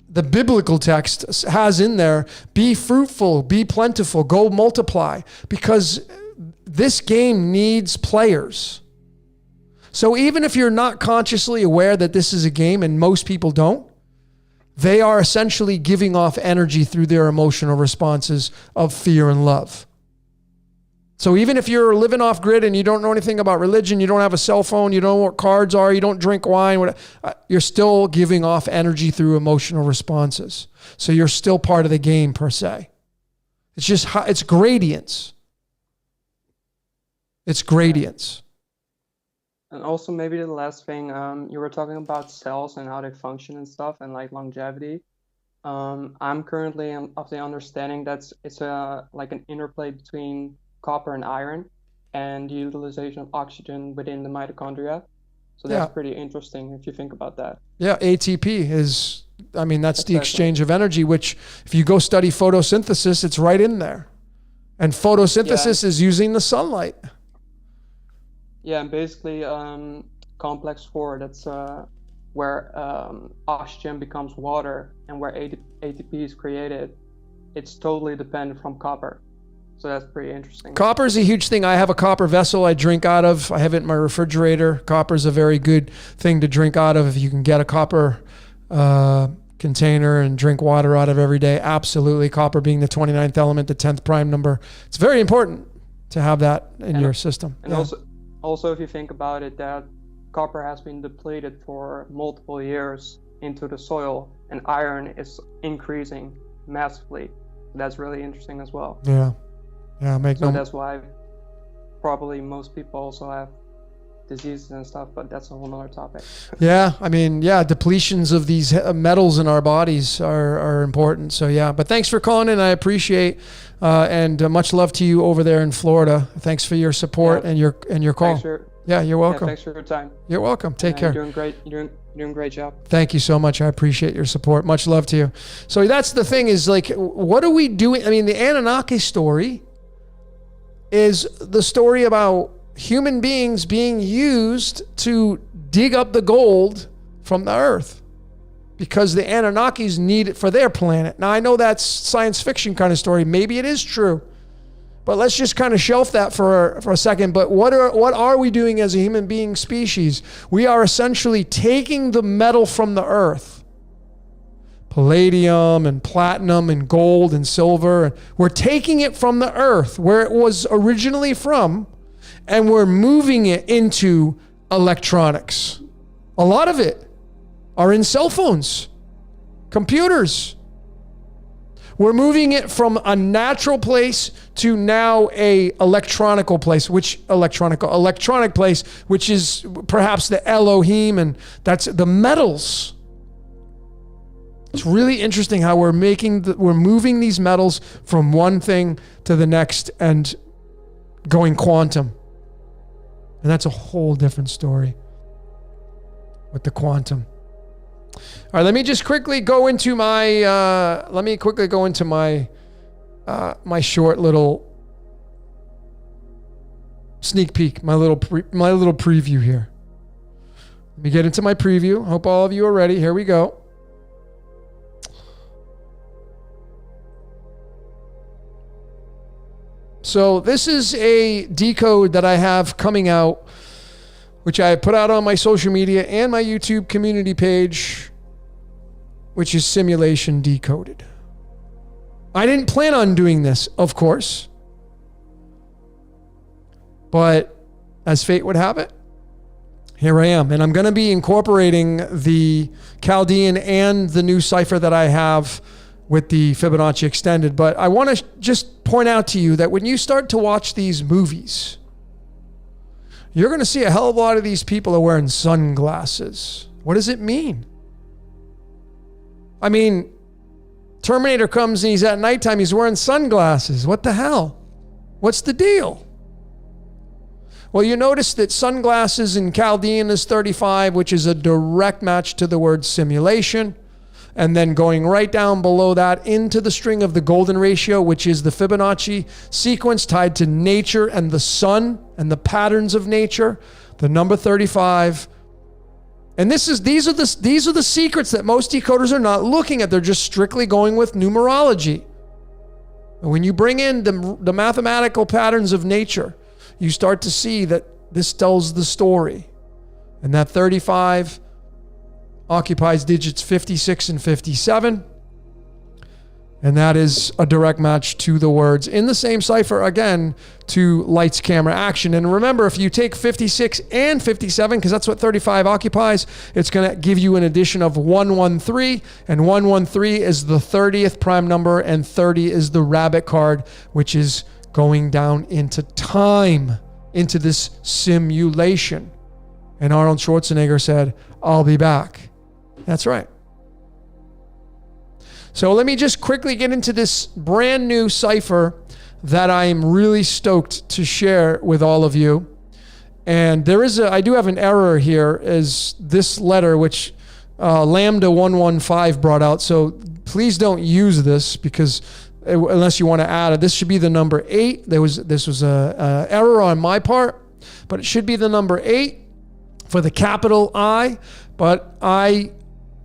the biblical text has in there, be fruitful, be plentiful, go multiply, because this game needs players. So even if you're not consciously aware that this is a game, and most people don't, they are essentially giving off energy through their emotional responses of fear and love. So even if you're living off grid and you don't know anything about religion, you don't have a cell phone, you don't know what cards are, you don't drink wine, you're still giving off energy through emotional responses. So you're still part of the game per se. It's just, it's gradients. It's gradients. And also maybe the last thing, you were talking about cells and how they function and stuff and like longevity. I'm currently of the understanding that it's like an interplay between copper and iron and the utilization of oxygen within the mitochondria. So that's pretty interesting if you think about that. Yeah, ATP is, that's the exchange of energy, which if you go study photosynthesis, it's right in there. And photosynthesis is using the sunlight. Yeah, and basically complex 4, that's where oxygen becomes water and where ATP is created. It's totally dependent from copper. So that's pretty interesting. Copper is a huge thing. I have a copper vessel I drink out of. I have it in my refrigerator. Copper is a very good thing to drink out of. If you can get a copper container and drink water out of every day, absolutely. Copper being the 29th element, the 10th prime number. It's very important to have that in your system. And also, if you think about it, that copper has been depleted for multiple years into the soil, and iron is increasing massively. That's really interesting as well. Yeah. That's why probably most people also have diseases and stuff, but that's a whole nother topic. Depletions of these metals in our bodies are important. So but thanks for calling in. I appreciate and much love to you over there in Florida. Thanks for your support and your call. You're welcome. Thanks for your time. You're welcome. Take care. You're doing great. You're doing a great job. Thank you so much. I appreciate your support. Much love to you. So that's the thing is like, what are we doing? I mean, the Anunnaki story is the story about human beings being used to dig up the gold from the earth because the Anunnakis need it for their planet. Now, I know that's science fiction kind of story. Maybe it is true. But let's just kind of shelf that for a second. But what are we doing as a human being species? We are essentially taking the metal from the earth. Palladium and platinum and gold and silver. We're taking it from the earth where it was originally from, and we're moving it into electronics. A lot of it are in cell phones, computers. We're moving it from a natural place to now a electronic place, which is perhaps the Elohim, and that's the metals. It's really interesting how we're moving these metals from one thing to the next and going quantum. And that's a whole different story with the quantum. All right, let me just quickly go into my my short little sneak peek, my little preview here. Let me get into my preview. Hope all of you are ready. Here we go. So this is a decode that I have coming out, which I put out on my social media and my YouTube community page, which is Simulation Decoded. I didn't plan on doing this, of course. But as fate would have it, here I am. And I'm going to be incorporating the Chaldean and the new cipher that I have with the Fibonacci Extended. But I want to just point out to you that when you start to watch these movies, you're going to see a hell of a lot of these people are wearing sunglasses. What does it mean? I mean, Terminator comes and he's at nighttime, he's wearing sunglasses. What the hell? What's the deal? Well, you notice that sunglasses in Chaldean is 35, which is a direct match to the word simulation. And then going right down below that into the string of the golden ratio, which is the Fibonacci sequence tied to nature and the sun and the patterns of nature, the number 35. And these are the secrets that most decoders are not looking at. They're just strictly going with numerology. And when you bring in the mathematical patterns of nature, you start to see that this tells the story. And that 35 occupies digits 56 and 57. And that is a direct match to the words in the same cipher, again, to lights, camera, action. And remember, if you take 56 and 57, because that's what 35 occupies, it's going to give you an addition of 113. And 113 is the 30th prime number, and 30 is the rabbit card, which is going down into time, into this simulation. And Arnold Schwarzenegger said, "I'll be back." That's right. So let me just quickly get into this brand new cipher that I'm really stoked to share with all of you. And I do have an error here, is this letter, which Lambda 115 brought out. So please don't use this because unless you want to add it, this should be the number 8. This was a error on my part, but it should be the number 8 for the capital I. But I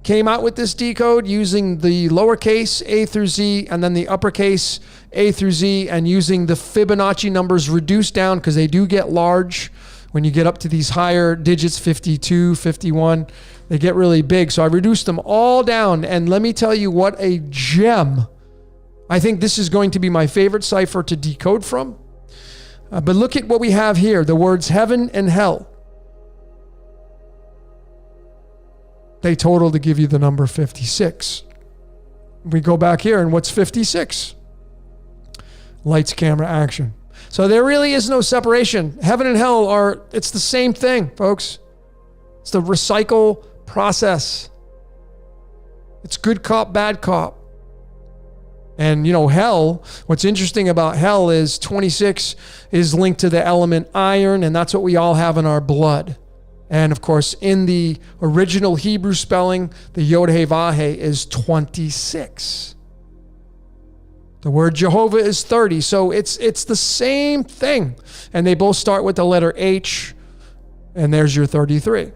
came out with this decode using the lowercase a through z and then the uppercase a through z, and using the Fibonacci numbers reduced down because they do get large when you get up to these higher digits, 52, 51. They get really big. So I reduced them all down, and let me tell you what a gem. I think this is going to be my favorite cipher to decode from. But look at what we have here, the words heaven and hell. They total to give you the number 56. We go back here, and what's 56? Lights, camera, action. So there really is no separation. Heaven and hell it's the same thing, folks. It's the recycle process. It's good cop, bad cop. And, hell, what's interesting about hell is 26 is linked to the element iron, and that's what we all have in our blood. And of course, in the original Hebrew spelling, the Yod-Heh-Vah-Heh is 26. The word Jehovah is 30. So it's the same thing. And they both start with the letter H, and there's your 33.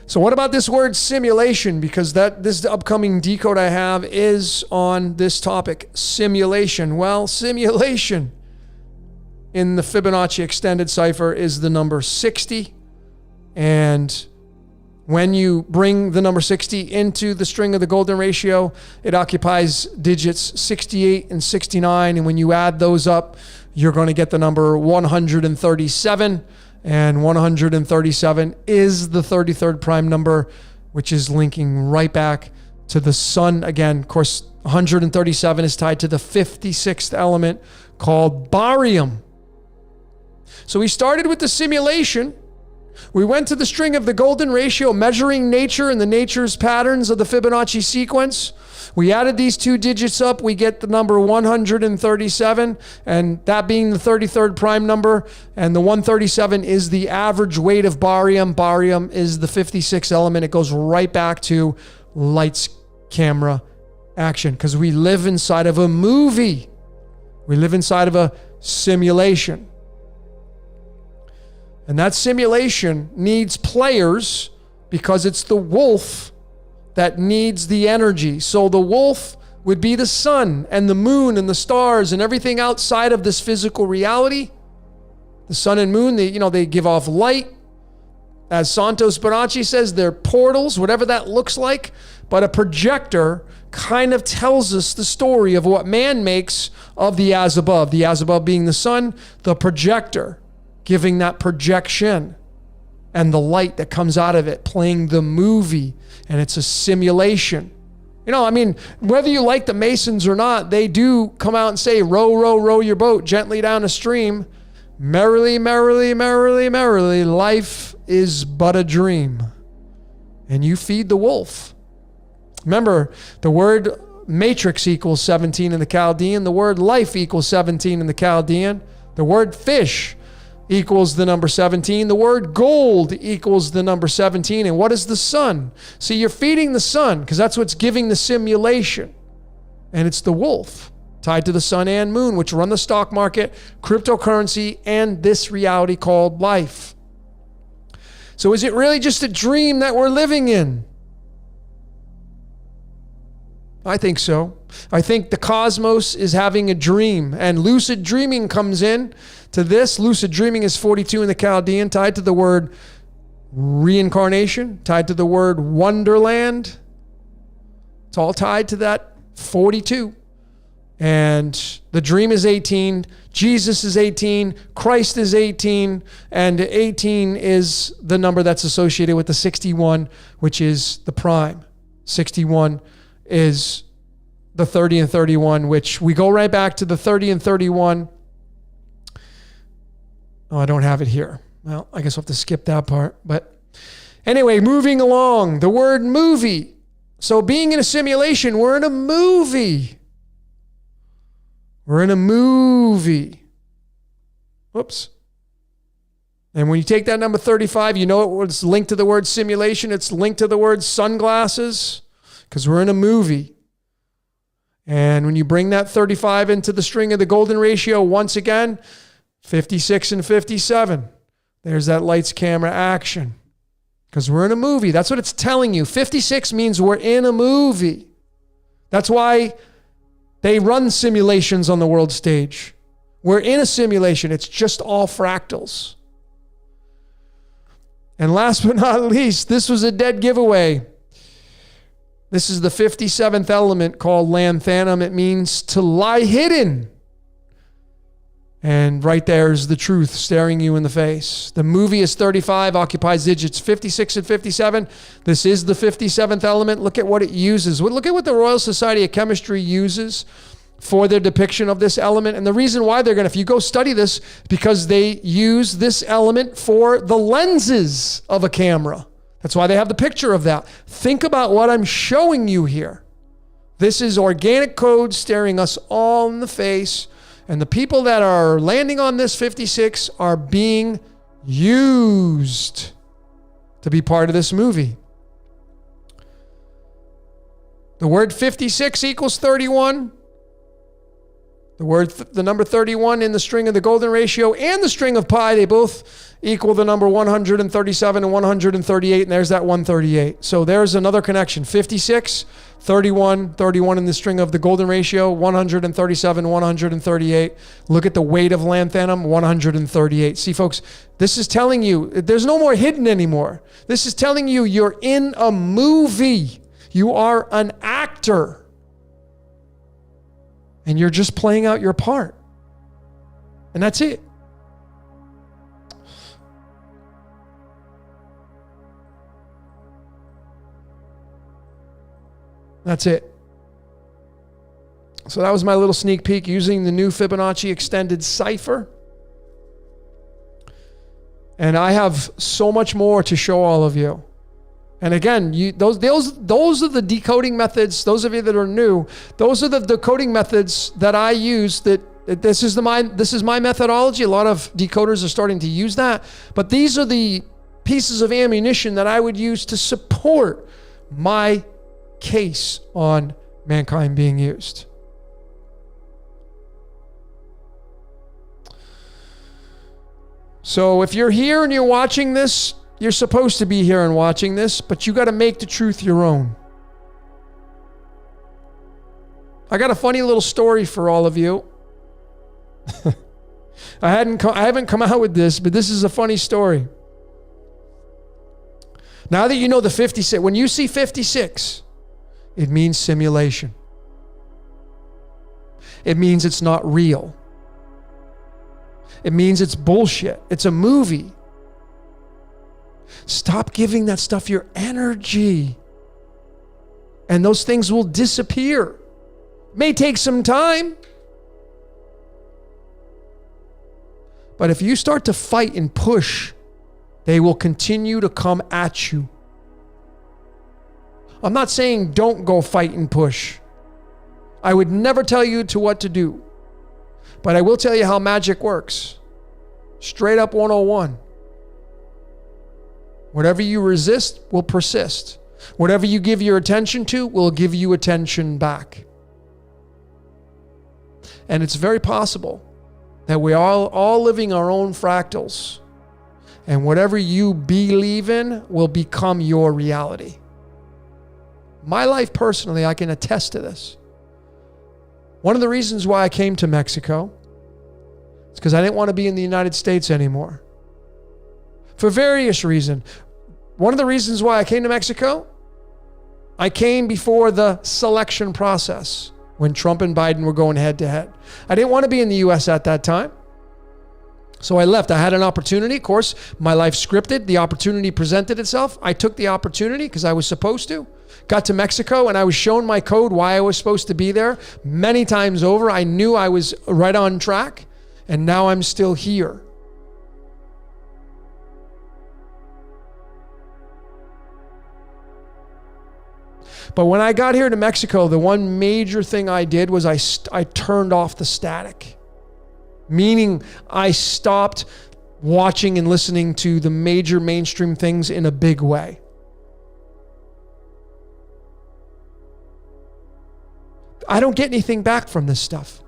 So what about this word simulation? Because this upcoming decode I have is on this topic, simulation. Well, simulation in the Fibonacci extended cipher is the number 60. And when you bring the number 60 into the string of the golden ratio, it occupies digits 68 and 69. And when you add those up, you're going to get the number 137. And 137 is the 33rd prime number, which is linking right back to the sun. Again, of course, 137 is tied to the 56th element called barium. So we started with the simulation. We went to the string of the golden ratio, measuring nature and the nature's patterns of the Fibonacci sequence. We added these two digits up, we get the number 137, and that being the 33rd prime number, and the 137 is the average weight of barium. Barium is the 56th element. It goes right back to lights, camera, action, because we live inside of a movie. We live inside of a simulation. And that simulation needs players because it's the wolf that needs the energy. So the wolf would be the sun and the moon and the stars and everything outside of this physical reality. The sun and moon, they give off light. As Santos Bonacci says, they're portals, whatever that looks like. But a projector kind of tells us the story of what man makes of the as above. The as above being the sun, the projector giving that projection and the light that comes out of it, playing the movie, and it's a simulation. Whether you like the Masons or not, they do come out and say, row, row, row your boat gently down a stream. Merrily, merrily, merrily, merrily, life is but a dream. And you feed the wolf. Remember, the word matrix equals 17 in the Chaldean. The word life equals 17 in the Chaldean. The word fish equals the number 17. The word gold equals the number 17. And what is the sun? See, you're feeding the sun because that's what's giving the simulation. And it's the wolf tied to the sun and moon, which run the stock market, cryptocurrency, and this reality called life. So is it really just a dream that we're living in? I think so. I think the cosmos is having a dream, and lucid dreaming comes in to this. Lucid dreaming is 42 in the Chaldean, tied to the word reincarnation, tied to the word wonderland. It's all tied to that 42. And the dream is 18, Jesus is 18, Christ is 18, and 18 is the number that's associated with the 61, which is the prime. 61 is the 30 and 31, which we go right back to the 30 and 31. Oh, I don't have it here. Well, I guess I'll have to skip that part. But anyway, moving along, the word movie. So being in a simulation, we're in a movie. We're in a movie. Whoops. And when you take that number 35, you know it's linked to the word simulation. It's linked to the word sunglasses because we're in a movie. And when you bring that 35 into the string of the golden ratio, once again, 56 and 57. There's that lights, camera, action. Because we're in a movie. That's what it's telling you. 56 means we're in a movie. That's why they run simulations on the world stage. We're in a simulation. It's just all fractals. And last but not least, this was a dead giveaway. This is the 57th element called lanthanum. It means to lie hidden. And right there is the truth staring you in the face. The movie is 35, occupies digits 56 and 57. This is the 57th element. Look at what it uses. Look at what the Royal Society of Chemistry uses for their depiction of this element. And the reason why they're going to, if you go study this, because they use this element for the lenses of a camera. That's why they have the picture of that. Think about what I'm showing you here. This is organic code staring us all in the face. And the people that are landing on this 56 are being used to be part of this movie. The word 56 equals 31. The number 31 in the string of the golden ratio and the string of pi, they both equal the number 137 and 138, and there's that 138. So there's another connection. 56, 31, 31 in the string of the golden ratio, 137, 138. Look at the weight of lanthanum, 138. See, folks, this is telling you there's no more hidden anymore. This is telling you you're in a movie. You are an actor. And you're just playing out your part. And that's it. That's it. So that was my little sneak peek using the new Fibonacci extended cipher. And I have so much more to show all of you. And again, those are the decoding methods. Those of you that are new, those are the decoding methods that I use. This is my methodology. A lot of decoders are starting to use that. But these are the pieces of ammunition that I would use to support my case on mankind being used. So if you're here and you're watching this, you're supposed to be here and watching this, but you got to make the truth your own. I got a funny little story for all of you. I haven't come out with this, but this is a funny story. Now that you know the 56, when you see 56, it means simulation. It means it's not real. It means it's bullshit. It's a movie. Stop giving that stuff your energy. And those things will disappear. May take some time. But if you start to fight and push, they will continue to come at you. I'm not saying don't go fight and push. I would never tell you what to do. But I will tell you how magic works. Straight up 101. Whatever you resist will persist. Whatever you give your attention to will give you attention back. And it's very possible that we are all living our own fractals. And whatever you believe in will become your reality. My life personally, I can attest to this. One of the reasons why I came to Mexico is because I didn't want to be in the United States anymore. For various reasons. One of the reasons why I came to Mexico, I came before the selection process when Trump and Biden were going head to head. I didn't want to be in the US at that time. So I left. I had an opportunity. Of course, my life scripted. The opportunity presented itself. I took the opportunity because I was supposed to. Got to Mexico and I was shown my code why I was supposed to be there. Many times over, I knew I was right on track. And now I'm still here. But when I got here to Mexico, the one major thing I did was I turned off the static. Meaning I stopped watching and listening to the major mainstream things in a big way. I don't get anything back from this stuff.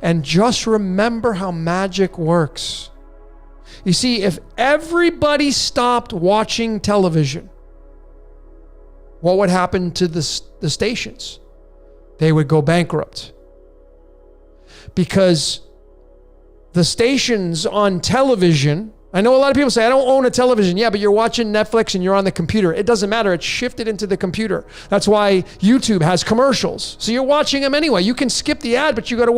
And just remember how magic works. You see, if everybody stopped watching television, what would happen to the stations? They would go bankrupt. Because the stations on television, I know a lot of people say, I don't own a television. Yeah, but you're watching Netflix and you're on the computer. It doesn't matter. It's shifted into the computer. That's why YouTube has commercials. So you're watching them anyway. You can skip the ad, but you got to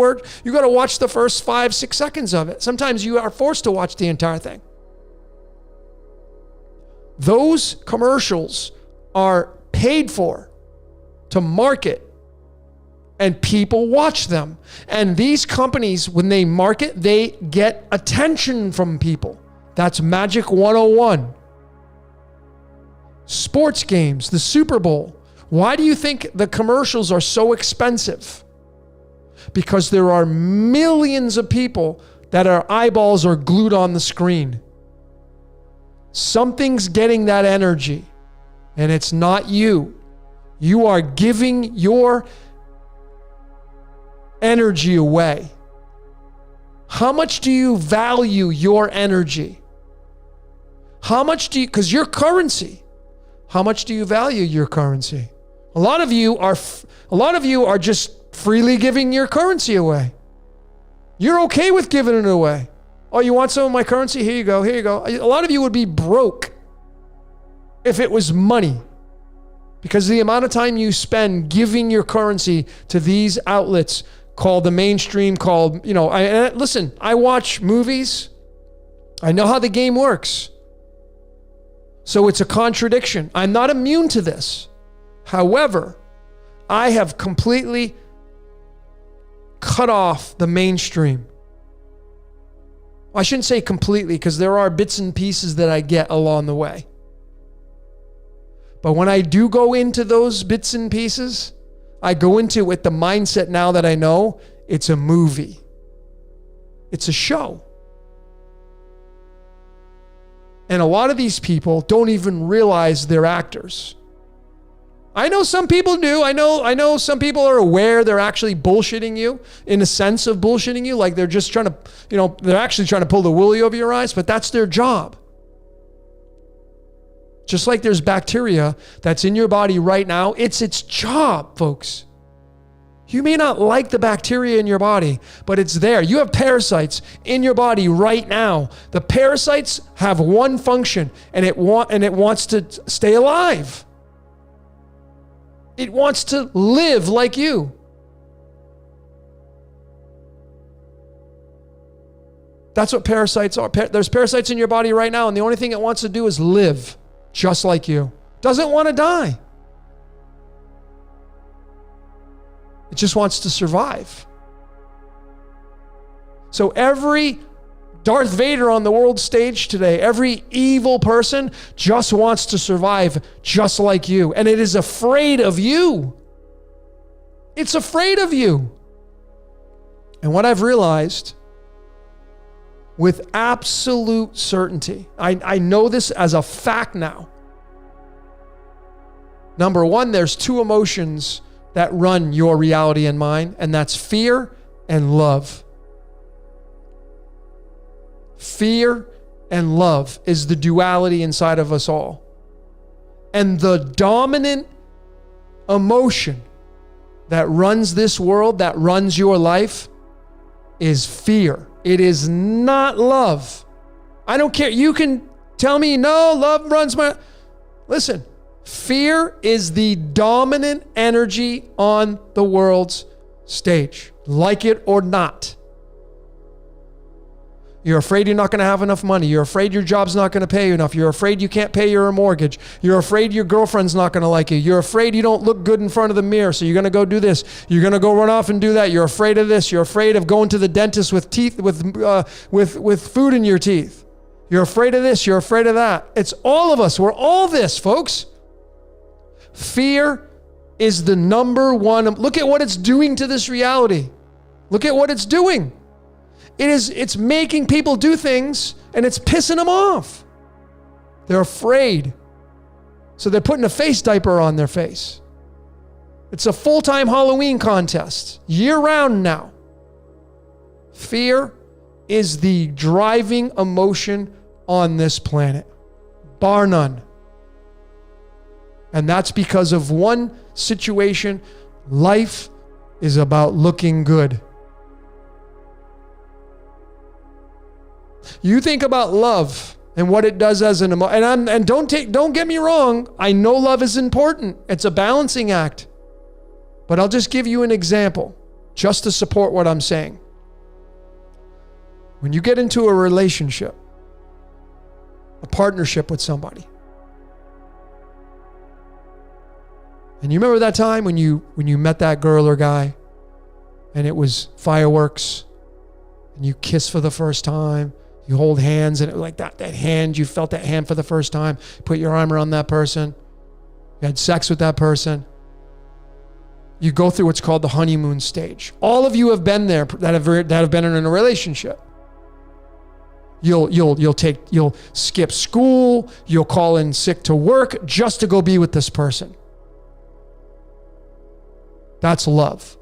watch the first 5-6 seconds of it. Sometimes you are forced to watch the entire thing. Those commercials are paid for to market, and people watch them. And these companies, when they market, they get attention from people. That's Magic 101. Sports games, the Super Bowl. Why do you think the commercials are so expensive? Because there are millions of people that our eyeballs are glued on the screen. Something's getting that energy, and it's not you. You are giving your energy away. How much do you value your energy? How much do you, because your currency, how much do you value your currency? A lot of you are just freely giving your currency away. You're okay with giving it away. Oh, you want some of my currency? Here you go. Here you go. A lot of you would be broke if it was money, because of the amount of time you spend giving your currency to these outlets called the mainstream, called, listen, I watch movies. I know how the game works. So it's a contradiction. I'm not immune to this. However, I have completely cut off the mainstream. I shouldn't say completely, because there are bits and pieces that I get along the way. But when I do go into those bits and pieces, I go into it with the mindset now that I know it's a movie. It's a show. And a lot of these people don't even realize they're actors. I know some people do. I know some people are aware they're actually bullshitting you, in a sense of bullshitting you, like they're just trying to, they're actually trying to pull the woolly over your eyes, but that's their job. Just like there's bacteria that's in your body right now, it's its job, folks. You may not like the bacteria in your body, but it's there. You have parasites in your body right now. The parasites have one function, and it wants to stay alive. It wants to live like you. That's what parasites are. There's parasites in your body right now, and the only thing it wants to do is live just like you. Doesn't want to die. It just wants to survive. So every Darth Vader on the world stage today, every evil person just wants to survive just like you. And it is afraid of you. It's afraid of you. And what I've realized with absolute certainty, I know this as a fact now. Number one, there's two emotions that run your reality and mine, and that's fear and love. Fear and love is the duality inside of us all. And the dominant emotion that runs this world, that runs your life, is fear. It is not love. I don't care. You can tell me, no, love runs my... Listen, fear is the dominant energy on the world's stage, like it or not. You're afraid you're not going to have enough money. You're afraid your job's not going to pay you enough. You're afraid you can't pay your mortgage. You're afraid your girlfriend's not going to like you. You're afraid you don't look good in front of the mirror, so you're going to go do this. You're going to go run off and do that. You're afraid of this. You're afraid of going to the dentist with food in your teeth. You're afraid of this. You're afraid of that. It's all of us. We're all this, folks. Fear is the number one. Look at what it's doing to this reality. Look at what it's doing. It's making people do things, and it's pissing them off. They're afraid. So they're putting a face diaper on their face. It's a full-time Halloween contest, year-round now. Fear is the driving emotion on this planet, bar none. And that's because of one situation. Life is about looking good. You think about love and what it does as an emotion. And don't get me wrong. I know love is important. It's a balancing act. But I'll just give you an example just to support what I'm saying. When you get into a relationship, a partnership with somebody, and you remember that time when you met that girl or guy, and it was fireworks, and you kiss for the first time, you hold hands, and it was like that hand, you felt that hand for the first time, put your arm around that person, you had sex with that person. You go through what's called the honeymoon stage. All of you have been there that have been in a relationship. You'll skip school, you'll call in sick to work just to go be with this person. That's love.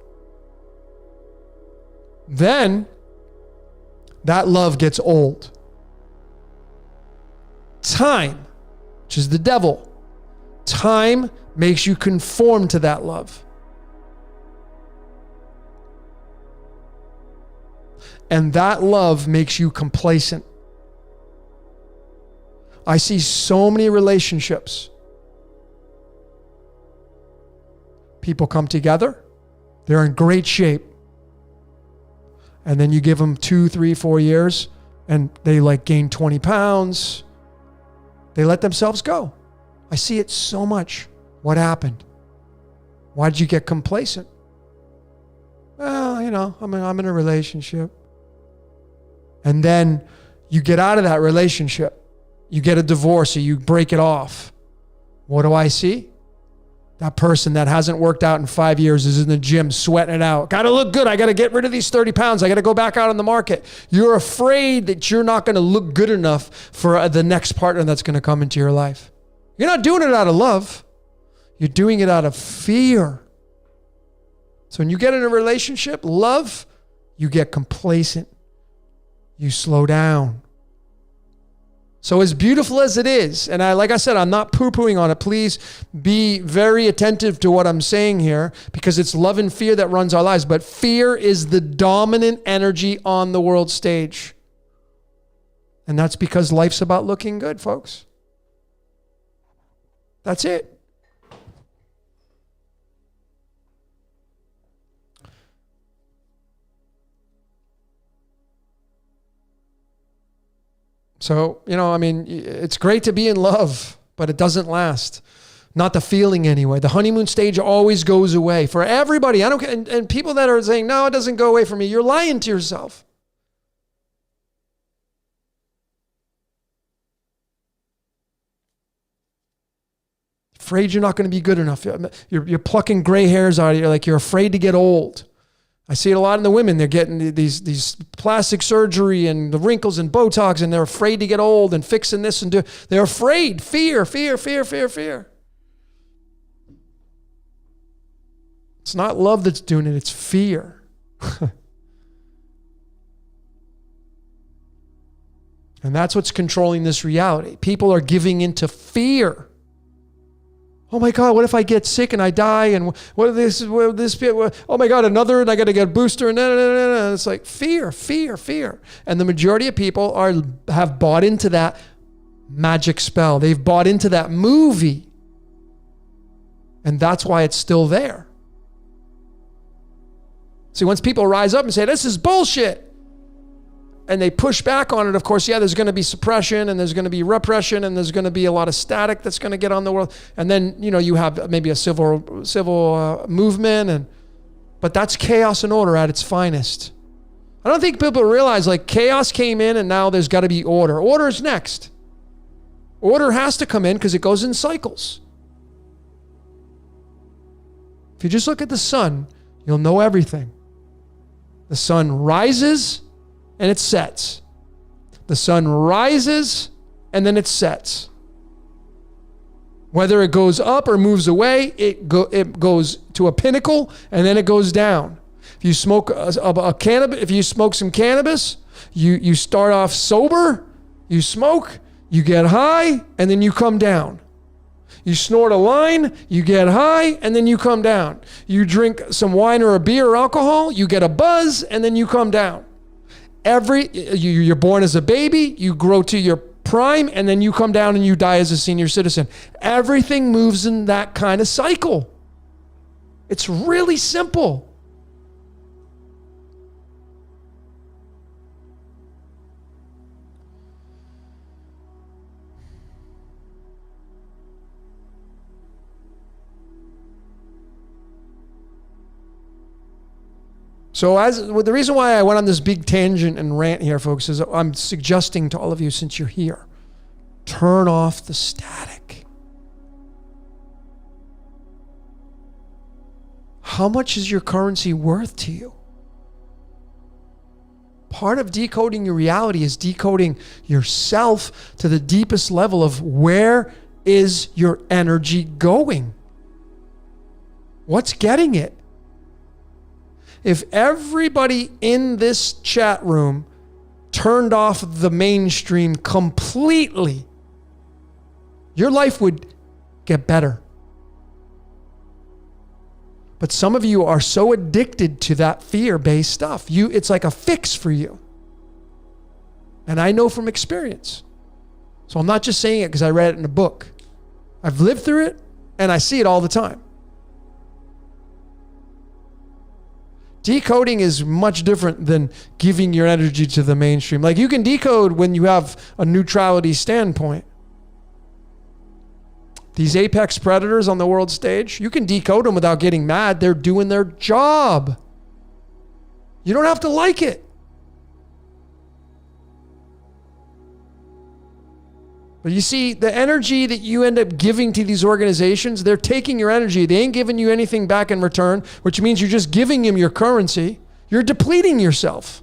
Then that love gets old. Time, which is the devil, time makes you conform to that love. And that love makes you complacent. I see so many relationships. People come together, they're in great shape. And then you give them 2, 3, 4 years and they like gain 20 pounds. They let themselves go. I see it so much. What happened? Why did you get complacent? Well, you know, I'm in a relationship. And then you get out of that relationship. You get a divorce or you break it off. What do I see? That person that hasn't worked out in 5 years is in the gym sweating it out. Got to look good. I got to get rid of these 30 pounds. I got to go back out on the market. You're afraid that you're not going to look good enough for the next partner that's going to come into your life. You're not doing it out of love. You're doing it out of fear. So when you get in a relationship, love, you get complacent. You slow down. So as beautiful as it is, and like I said, I'm not poo-pooing on it. Please be very attentive to what I'm saying here because it's love and fear that runs our lives. But fear is the dominant energy on the world stage. And that's because life's about looking good, folks. That's it. So, you know, I mean, it's great to be in love, but it doesn't last. Not the feeling anyway. The honeymoon stage always goes away for everybody. I don't care. And people that are saying, no, it doesn't go away for me. You're lying to yourself. Afraid you're not going to be good enough. You're plucking gray hairs out of you. Like you're afraid to get old. I see it a lot in the women. They're getting these plastic surgery and the wrinkles and Botox, and they're afraid to get old and fixing this and do. They're afraid. Fear. It's not love that's doing it. It's fear. And that's what's controlling this reality. People are giving into fear. Oh my God, what if I get sick and I die? And what if this? Oh my God, another, and I got to get a booster. And it's like fear. And the majority of people have bought into that magic spell. They've bought into that movie. And that's why it's still there. See, once people rise up and say, this is bullshit, and they push back on it, of course, yeah, there's going to be suppression and there's going to be repression and there's going to be a lot of static that's going to get on the world. And then, you know, you have maybe a civil movement, but that's chaos and order at its finest. I don't think people realize like chaos came in and now there's got to be order. Order is next. Order has to come in because it goes in cycles. If you just look at the sun, you'll know everything. The sun rises and it sets. The sun rises and then it sets. Whether it goes up or moves away, it goes to a pinnacle and then it goes down. If you smoke if you smoke some cannabis, you start off sober, you smoke, you get high, and then you come down. You snort a line, you get high, and then you come down. You drink some wine or a beer or alcohol, you get a buzz, and then you come down. You're born as a baby, you grow to your prime, and then you come down and you die as a senior citizen. Everything moves in that kind of cycle. It's really simple. So the reason why I went on this big tangent and rant here, folks, is I'm suggesting to all of you, since you're here, turn off the static. How much is your currency worth to you? part of decoding your reality is decoding yourself to the deepest level of where is your energy going? What's getting it? If everybody in this chat room turned off the mainstream completely, your life would get better. But some of you are so addicted to that fear-based stuff. It's like a fix for you. And I know from experience. So I'm not just saying it because I read it in a book. I've lived through it and I see it all the time. Decoding is much different than giving your energy to the mainstream. Like, you can decode when you have a neutrality standpoint. These apex predators on the world stage, you can decode them without getting mad. They're doing their job. You don't have to like it. But you see, the energy that you end up giving to these organizations, they're taking your energy. They ain't giving you anything back in return, which means you're just giving them your currency. You're depleting yourself.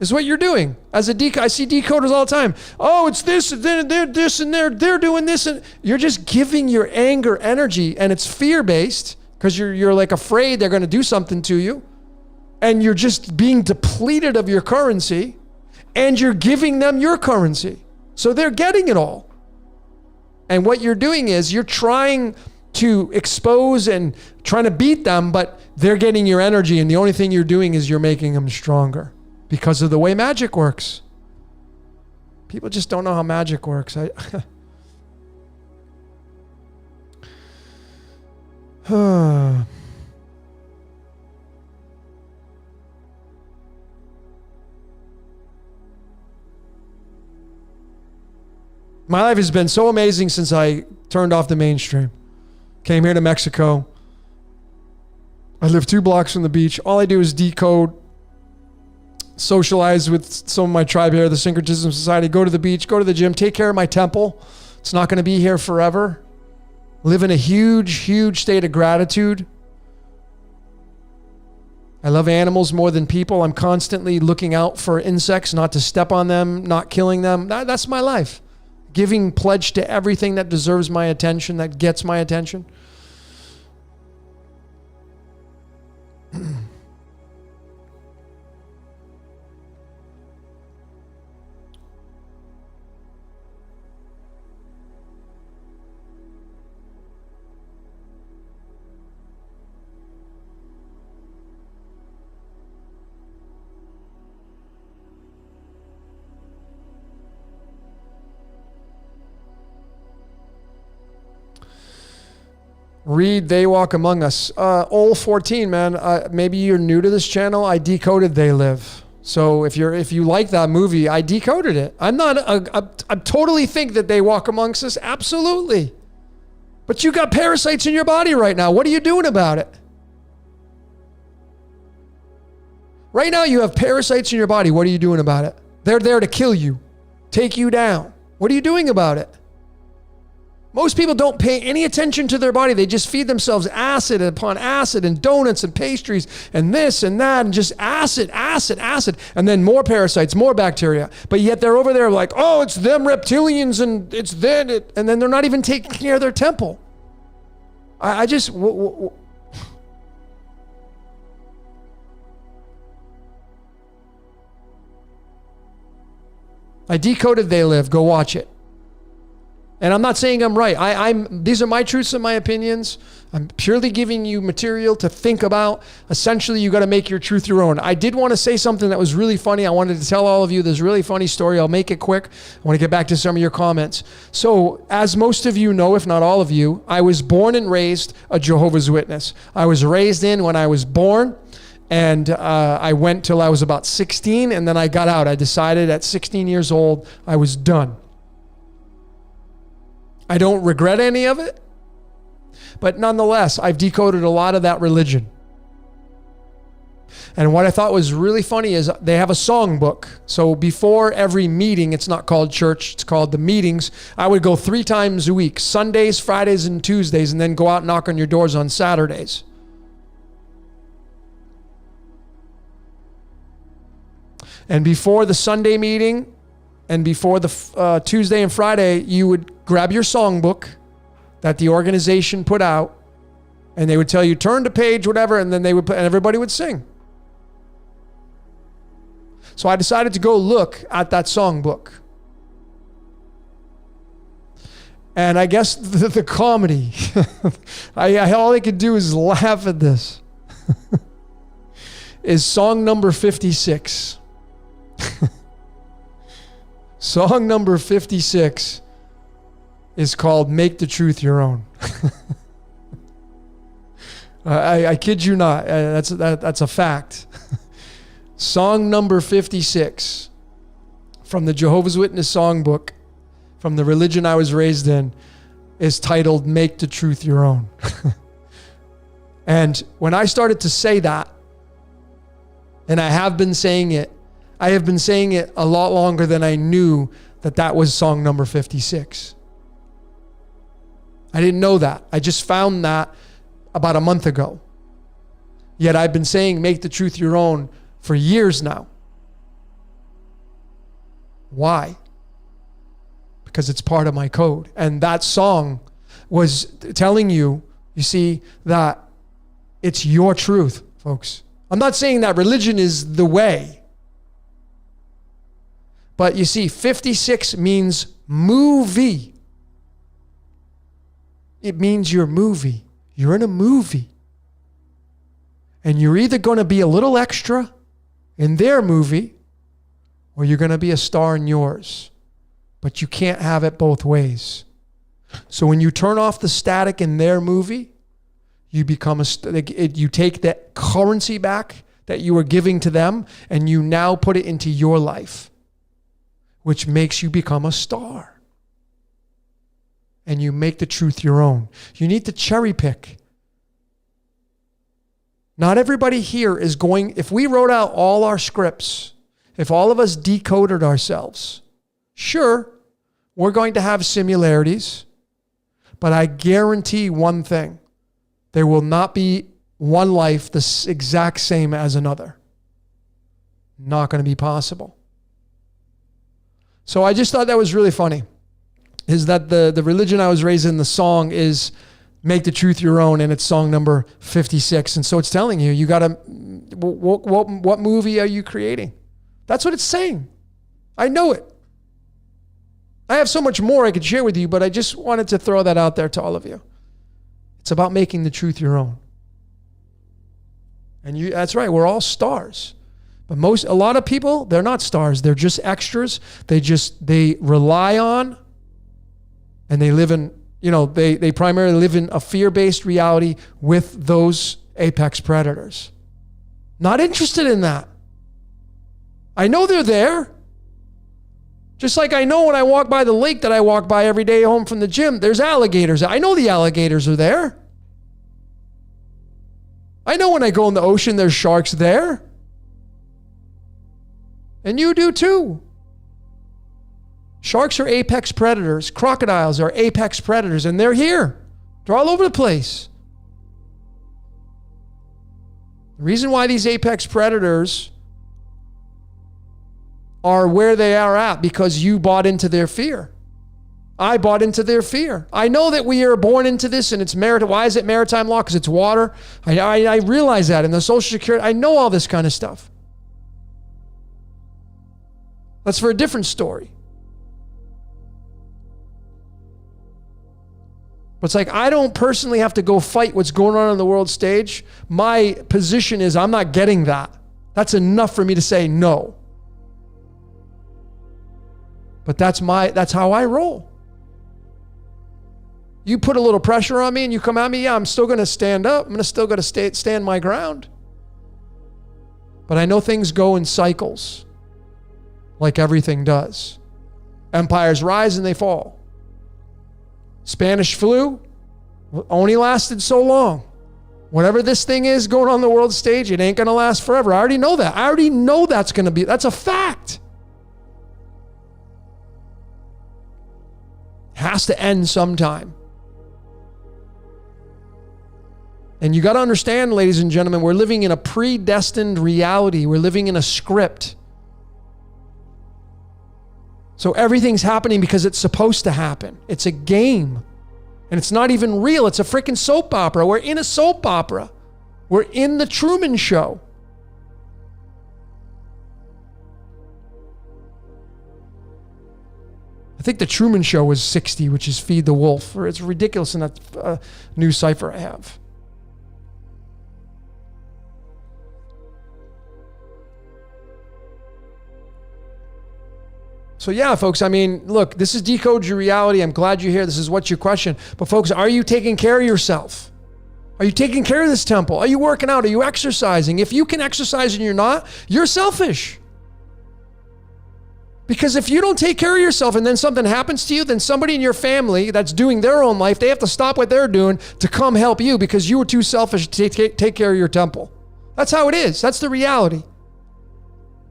Is what you're doing. As a I see decoders all the time. Oh, it's this, and they're this, and they're doing this, and you're just giving your anger energy, and it's fear-based because you're like afraid they're going to do something to you, and you're just being depleted of your currency, and you're giving them your currency. So they're getting it all. And what you're doing is you're trying to expose and trying to beat them, but they're getting your energy, and the only thing you're doing is you're making them stronger. Because of the way magic works. People just don't know how magic works. My life has been so amazing since I turned off the mainstream. Came here to Mexico. I live 2 blocks from the beach. All I do is decode, socialize with some of my tribe here, the Syncretism Society, go to the beach, go to the gym, take care of my temple. It's not going to be here forever. Live in a huge, huge state of gratitude. I love animals more than people. I'm constantly looking out for insects, not to step on them, not killing them. That's my life. Giving pledge to everything that deserves my attention, that gets my attention. Read They Walk Among Us. Ol 14, man. Maybe you're new to this channel. I decoded They Live. So if you like that movie, I decoded it. I totally think that they walk amongst us. Absolutely. But you got parasites in your body right now. What are you doing about it? Right now you have parasites in your body. What are you doing about it? They're there to kill you, take you down. What are you doing about it? Most people don't pay any attention to their body. They just feed themselves acid upon acid and donuts and pastries and this and that and just acid, and then more parasites, more bacteria. But yet they're over there like, oh, it's them reptilians and it's then it, and then they're not even taking care of their temple. I decoded They Live. Go watch it. And I'm not saying I'm right. These are my truths and my opinions. I'm purely giving you material to think about. Essentially, you got to make your truth your own. I did want to say something that was really funny. I wanted to tell all of you this really funny story. I'll make it quick. I want to get back to some of your comments. So, as most of you know, if not all of you, I was born and raised a Jehovah's Witness. I was raised in when I was born. And I went till I was about 16, and then I got out. I decided at 16 years old, I was done. I don't regret any of it, but nonetheless, I've decoded a lot of that religion. And what I thought was really funny is they have a songbook. So before every meeting, it's not called church, it's called the meetings. I would go 3 times a week, Sundays, Fridays, and Tuesdays, and then go out and knock on your doors on Saturdays. And before the Sunday meeting and before the Tuesday and Friday, you would grab your songbook that the organization put out, and they would tell you, turn to page, whatever, and then and everybody would sing. So I decided to go look at that songbook. And I guess the comedy, all I could do is laugh at this, is song number 56. Song number 56 is called Make the Truth Your Own. I kid you not. That's a fact. Song number 56 from the Jehovah's Witness songbook, from the religion I was raised in, is titled Make the Truth Your Own. And when I started to say that, and I have been saying it a lot longer than I knew that was song number 56. I didn't know that. I just found that about a month ago. Yet I've been saying make the truth your own for years now. Why? Because it's part of my code. And that song was telling you, you see, that it's your truth, folks. I'm not saying that religion is the way. But you see, 56 means movie. It means you're movie. You're in a movie. And you're either going to be a little extra in their movie, or you're going to be a star in yours. But you can't have it both ways. So when you turn off the static in their movie, you become you take that currency back that you were giving to them, and you now put it into your life, which makes you become a star. And you make the truth your own. You need to cherry pick. Not everybody here is going, if we wrote out all our scripts, if all of us decoded ourselves, sure, we're going to have similarities, but I guarantee one thing: there will not be one life the exact same as another. Not going to be possible. So I just thought that was really funny, is that the religion I was raised in, the song is Make the Truth Your Own, and it's song number 56. And so it's telling you, you got to, what movie are you creating? That's what it's saying. I know it. I have so much more I could share with you, but I just wanted to throw that out there to all of you. It's about making the truth your own. And that's right, we're all stars. But a lot of people, they're not stars. They're just extras. They rely on, and they live in, they primarily live in a fear-based reality with those apex predators. Not interested in that. I know they're there. Just like I know when I walk by the lake that I walk by every day home from the gym, there's alligators. I know the alligators are there. I know when I go in the ocean, there's sharks there. And you do too. Sharks are apex predators. Crocodiles are apex predators, and they're here. They're all over the place. The reason why these apex predators are where they are at, because you bought into their fear. I bought into their fear. I know that we are born into this, and it's maritime. Why is it maritime law? Because it's water. I realize that in the Social Security. I know all this kind of stuff. That's for a different story. But it's like, I don't personally have to go fight what's going on the world stage. My position is I'm not getting that. That's enough for me to say no. But that's how I roll. You put a little pressure on me and you come at me, yeah, I'm still going to stand up. I'm still going to stand my ground. But I know things go in cycles, like everything does. Empires rise and they fall. Spanish flu only lasted so long. Whatever this thing is going on the world stage, it ain't going to last forever. I already know that. I already know that's a fact. Has to end sometime. And you got to understand, ladies and gentlemen, we're living in a predestined reality. We're living in a script. So everything's happening because it's supposed to happen. It's a game. And it's not even real. It's a freaking soap opera. We're in a soap opera. We're in the Truman Show. I think the Truman Show was 60, which is Feed the Wolf. Or it's ridiculous in that new cipher I have. So yeah, folks, I mean, look, this is Decode Your Reality. I'm glad you're here. This is what's your question. But folks, are you taking care of yourself? Are you taking care of this temple? Are you working out? Are you exercising? If you can exercise and you're not, you're selfish. Because if you don't take care of yourself and then something happens to you, then somebody in your family that's doing their own life, they have to stop what they're doing to come help you because you were too selfish to take care of your temple. That's how it is. That's the reality.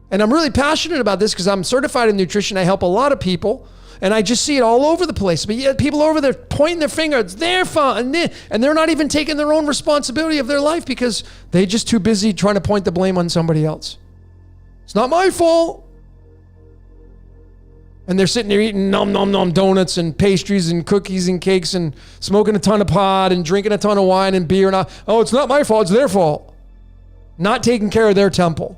And I'm really passionate about this because I'm certified in nutrition. I help a lot of people, and I just see it all over the place. But yet people over there pointing their finger, it's their fault, and they're not even taking their own responsibility of their life because they're just too busy trying to point the blame on somebody else. It's not my fault. And they're sitting there eating nom nom nom donuts and pastries and cookies and cakes and smoking a ton of pot and drinking a ton of wine and beer. And oh, it's not my fault, it's their fault. Not taking care of their temple.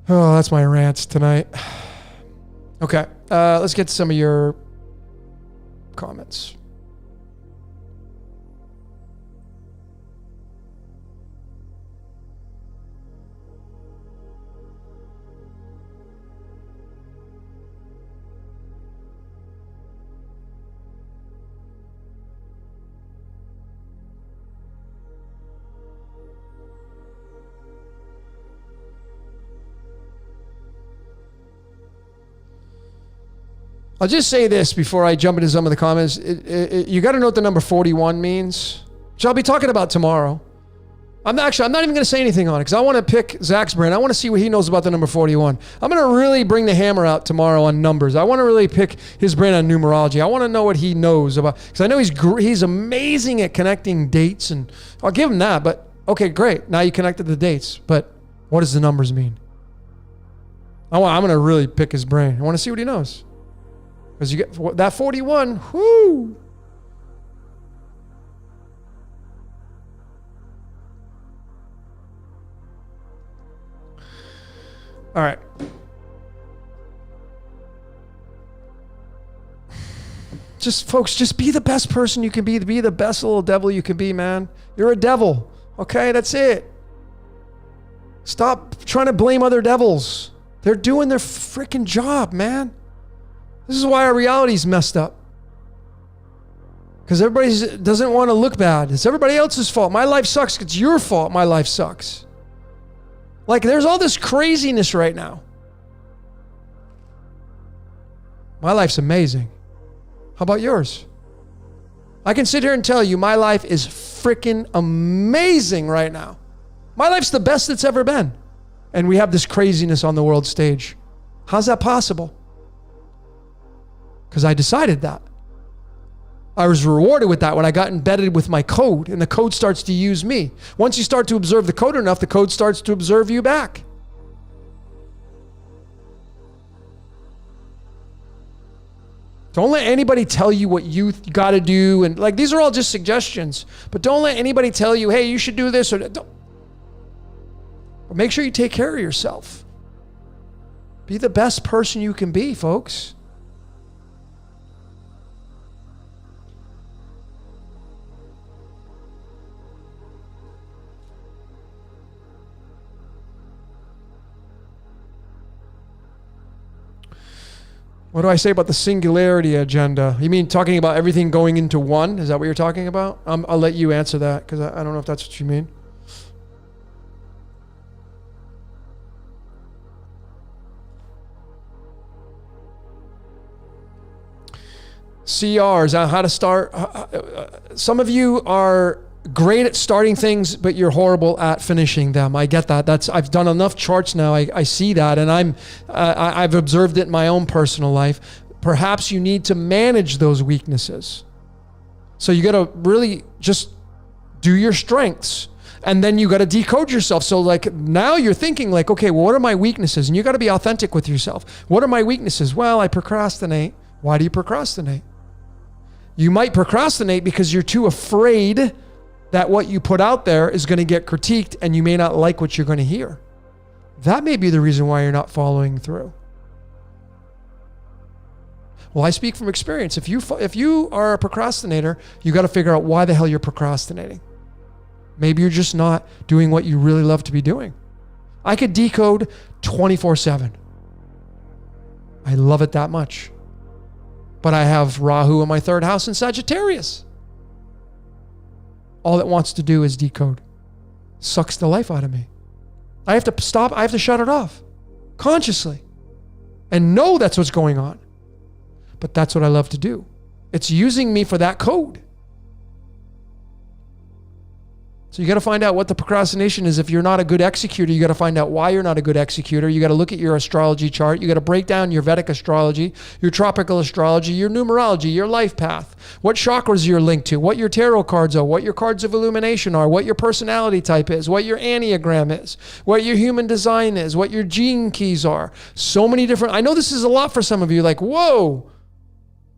Oh, that's my rants tonight. Okay, let's get to some of your comments. I'll just say this before I jump into some of the comments. You got to know what the number 41 means, which I'll be talking about tomorrow. I'm not even going to say anything on it because I want to pick Zach's brain. I want to see what he knows about the number 41. I'm going to really bring the hammer out tomorrow on numbers. I want to really pick his brain on numerology. I want to know what he knows about, because I know he's amazing at connecting dates, and I'll give him that. But okay, great. Now you connected the dates, but what does the numbers mean? I'm going to really pick his brain. I want to see what he knows. Because you get that 41, whoo. All right. Just be the best person you can be. Be the best little devil you can be, man. You're a devil. Okay, that's it. Stop trying to blame other devils. They're doing their freaking job, man. This is why our reality's messed up. Because everybody doesn't want to look bad. It's everybody else's fault. My life sucks. It's your fault my life sucks. Like, there's all this craziness right now. My life's amazing. How about yours? I can sit here and tell you my life is freaking amazing right now. My life's the best it's ever been. And we have this craziness on the world stage. How's that possible? Because I decided that. I was rewarded with that when I got embedded with my code, and the code starts to use me. Once you start to observe the code enough, the code starts to observe you back. Don't let anybody tell you what you got to do. And like, these are all just suggestions, but don't let anybody tell you, hey, you should do this or don't. But make sure you take care of yourself. Be the best person you can be, folks. What do I say about the singularity agenda? You mean talking about everything going into one? Is that what you're talking about? I'll let you answer that because I don't know if that's what you mean. CRs, how to start. Some of you are great at starting things, but you're horrible at finishing them. I get that. I've done enough charts now. I see that, and I've observed it in my own personal life. Perhaps you need to manage those weaknesses. So you got to really just Do your strengths. And then you got to decode yourself. So like now you're thinking like, okay, well, what are my weaknesses? And you got to be authentic with yourself. What are my weaknesses? Well, I procrastinate. Why do you procrastinate? You might procrastinate because you're too afraid that what you put out there is going to get critiqued and you may not like what you're going to hear. That may be the reason why you're not following through. Well, I speak from experience. If you are a procrastinator, you got to figure out why the hell you're procrastinating. Maybe you're just not doing what you really love to be doing. I could decode 24/7. I love it that much. But I have Rahu in my third house in Sagittarius. All it wants to do is decode. Sucks the life out of me. I have to stop. I have to shut it off consciously and know that's what's going on. But that's what I love to do. It's using me for that code. So you got to find out what the procrastination is. If you're not a good executor, you got to find out why you're not a good executor. You got to look at your astrology chart. You got to break down your Vedic astrology, your tropical astrology, your numerology, your life path, what chakras you're linked to, what your tarot cards are, what your cards of illumination are, what your personality type is, what your Enneagram is, what your human design is, what your gene keys are. So many different. I know this is a lot for some of you. Like, whoa.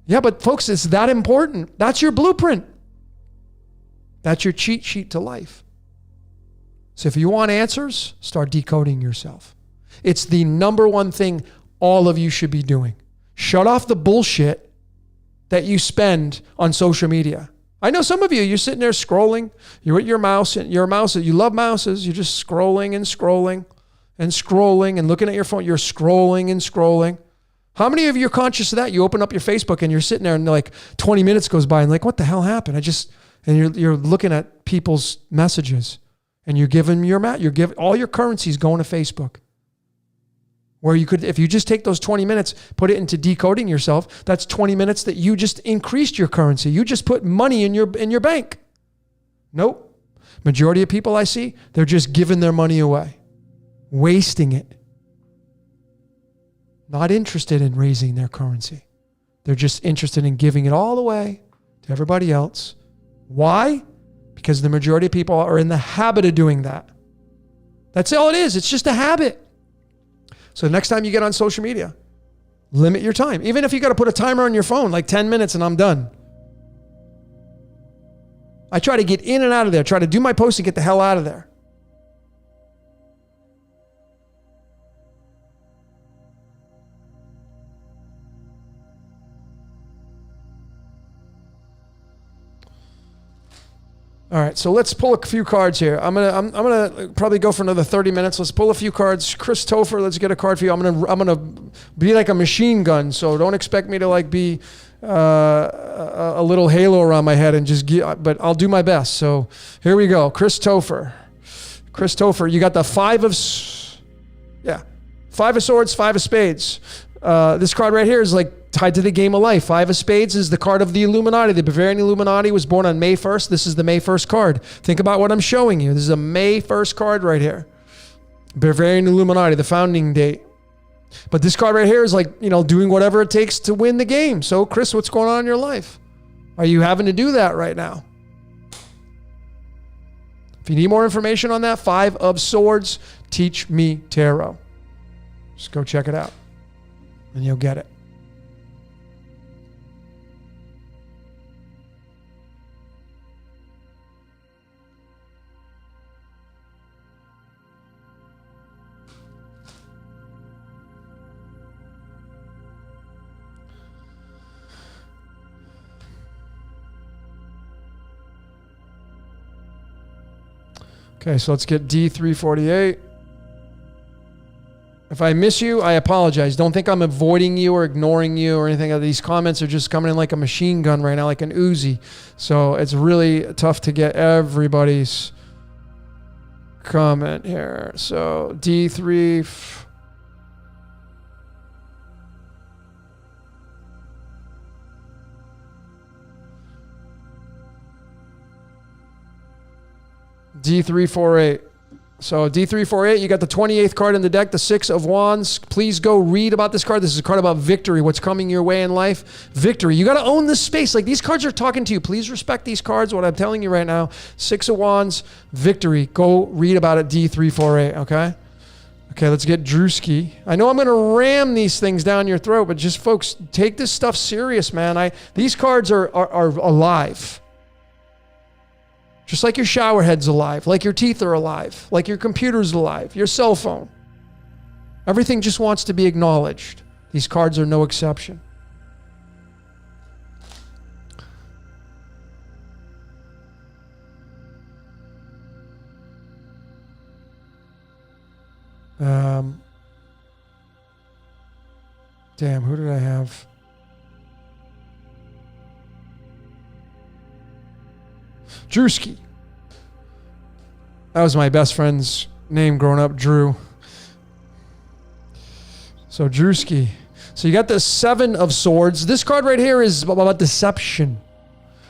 Yeah, but folks, it's that important. That's your blueprint. That's your cheat sheet to life. So if you want answers, start decoding yourself. It's the number one thing all of you should be doing. Shut off the bullshit that you spend on social media. I know some of you, you're sitting there scrolling. You're with your mouse, and you love mouses. You're just scrolling and scrolling and scrolling and looking at your phone. You're scrolling and scrolling. How many of you are conscious of that? You open up your Facebook and you're sitting there and like 20 minutes goes by and like, what the hell happened? And you're looking at people's messages and you're giving all your currencies going to Facebook. Where you could, if you just take those 20 minutes, put it into decoding yourself, that's 20 minutes that you just increased your currency. You just put money in your bank. Nope. Majority of people I see, they're just giving their money away, wasting it. Not interested in raising their currency. They're just interested in giving it all away to everybody else. Why? Because the majority of people are in the habit of doing that. That's all it is. It's just a habit. So next time you get on social media, limit your time. Even if you got to put a timer on your phone, like 10 minutes and I'm done. I try to get in and out of there. Try to do my post and get the hell out of there. All right, so let's pull a few cards here. I'm gonna probably go for another 30 minutes. Let's pull a few cards. Chris Topher, let's get a card for you. I'm gonna be like a machine gun, so don't expect me to like be a little halo around my head and just but I'll do my best. So here we go. Chris Topher, you got the Five of Swords, 5 of Spades. This card right here is like tied to the game of life. 5 of Spades is the card of the Illuminati. The Bavarian Illuminati was born on May 1st. This is the May 1st card. Think about what I'm showing you. This is a May 1st card right here. Bavarian Illuminati, the founding date. But this card right here is like, doing whatever it takes to win the game. So, Chris, what's going on in your life? Are you having to do that right now? If you need more information on that, 5 of Swords, Teach Me Tarot. Just go check it out and you'll get it. Okay, so let's get D348. If I miss you, I apologize. Don't think I'm avoiding you or ignoring you or anything. These comments are just coming in like a machine gun right now, like an Uzi. So it's really tough to get everybody's comment here. So D3... D348. So D348, you got the 28th card in the deck, the 6 of Wands. Please go read about this card. This is a card about victory, what's coming your way in life. Victory. You got to own this space. Like, these cards are talking to you. Please respect these cards, what I'm telling you right now. 6 of Wands, victory. Go read about it, D348, okay? Okay, let's get Drewski. I know I'm going to ram these things down your throat, but just, folks, take this stuff serious, man. These cards are alive. Just like your shower head's alive, like your teeth are alive, like your computer's alive, your cell phone. Everything just wants to be acknowledged. These cards are no exception. Damn, who did I have? Drewski. That was my best friend's name growing up, Drew. So Drewski. So you got the 7 of Swords. This card right here is about deception.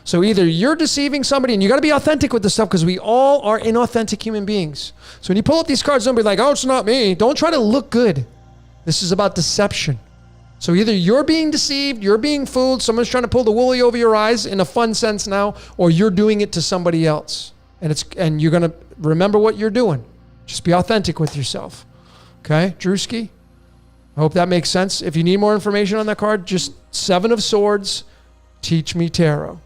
So either you're deceiving somebody, and you got to be authentic with this stuff, because we all are inauthentic human beings. So when you pull up these cards, don't be like, oh, it's not me. Don't try to look good. This is about deception. So either you're being deceived, you're being fooled, someone's trying to pull the woolly over your eyes in a fun sense now, or you're doing it to somebody else. And you're going to remember what you're doing. Just be authentic with yourself. Okay, Drewski? I hope that makes sense. If you need more information on that card, just 7 of Swords, Teach Me Tarot.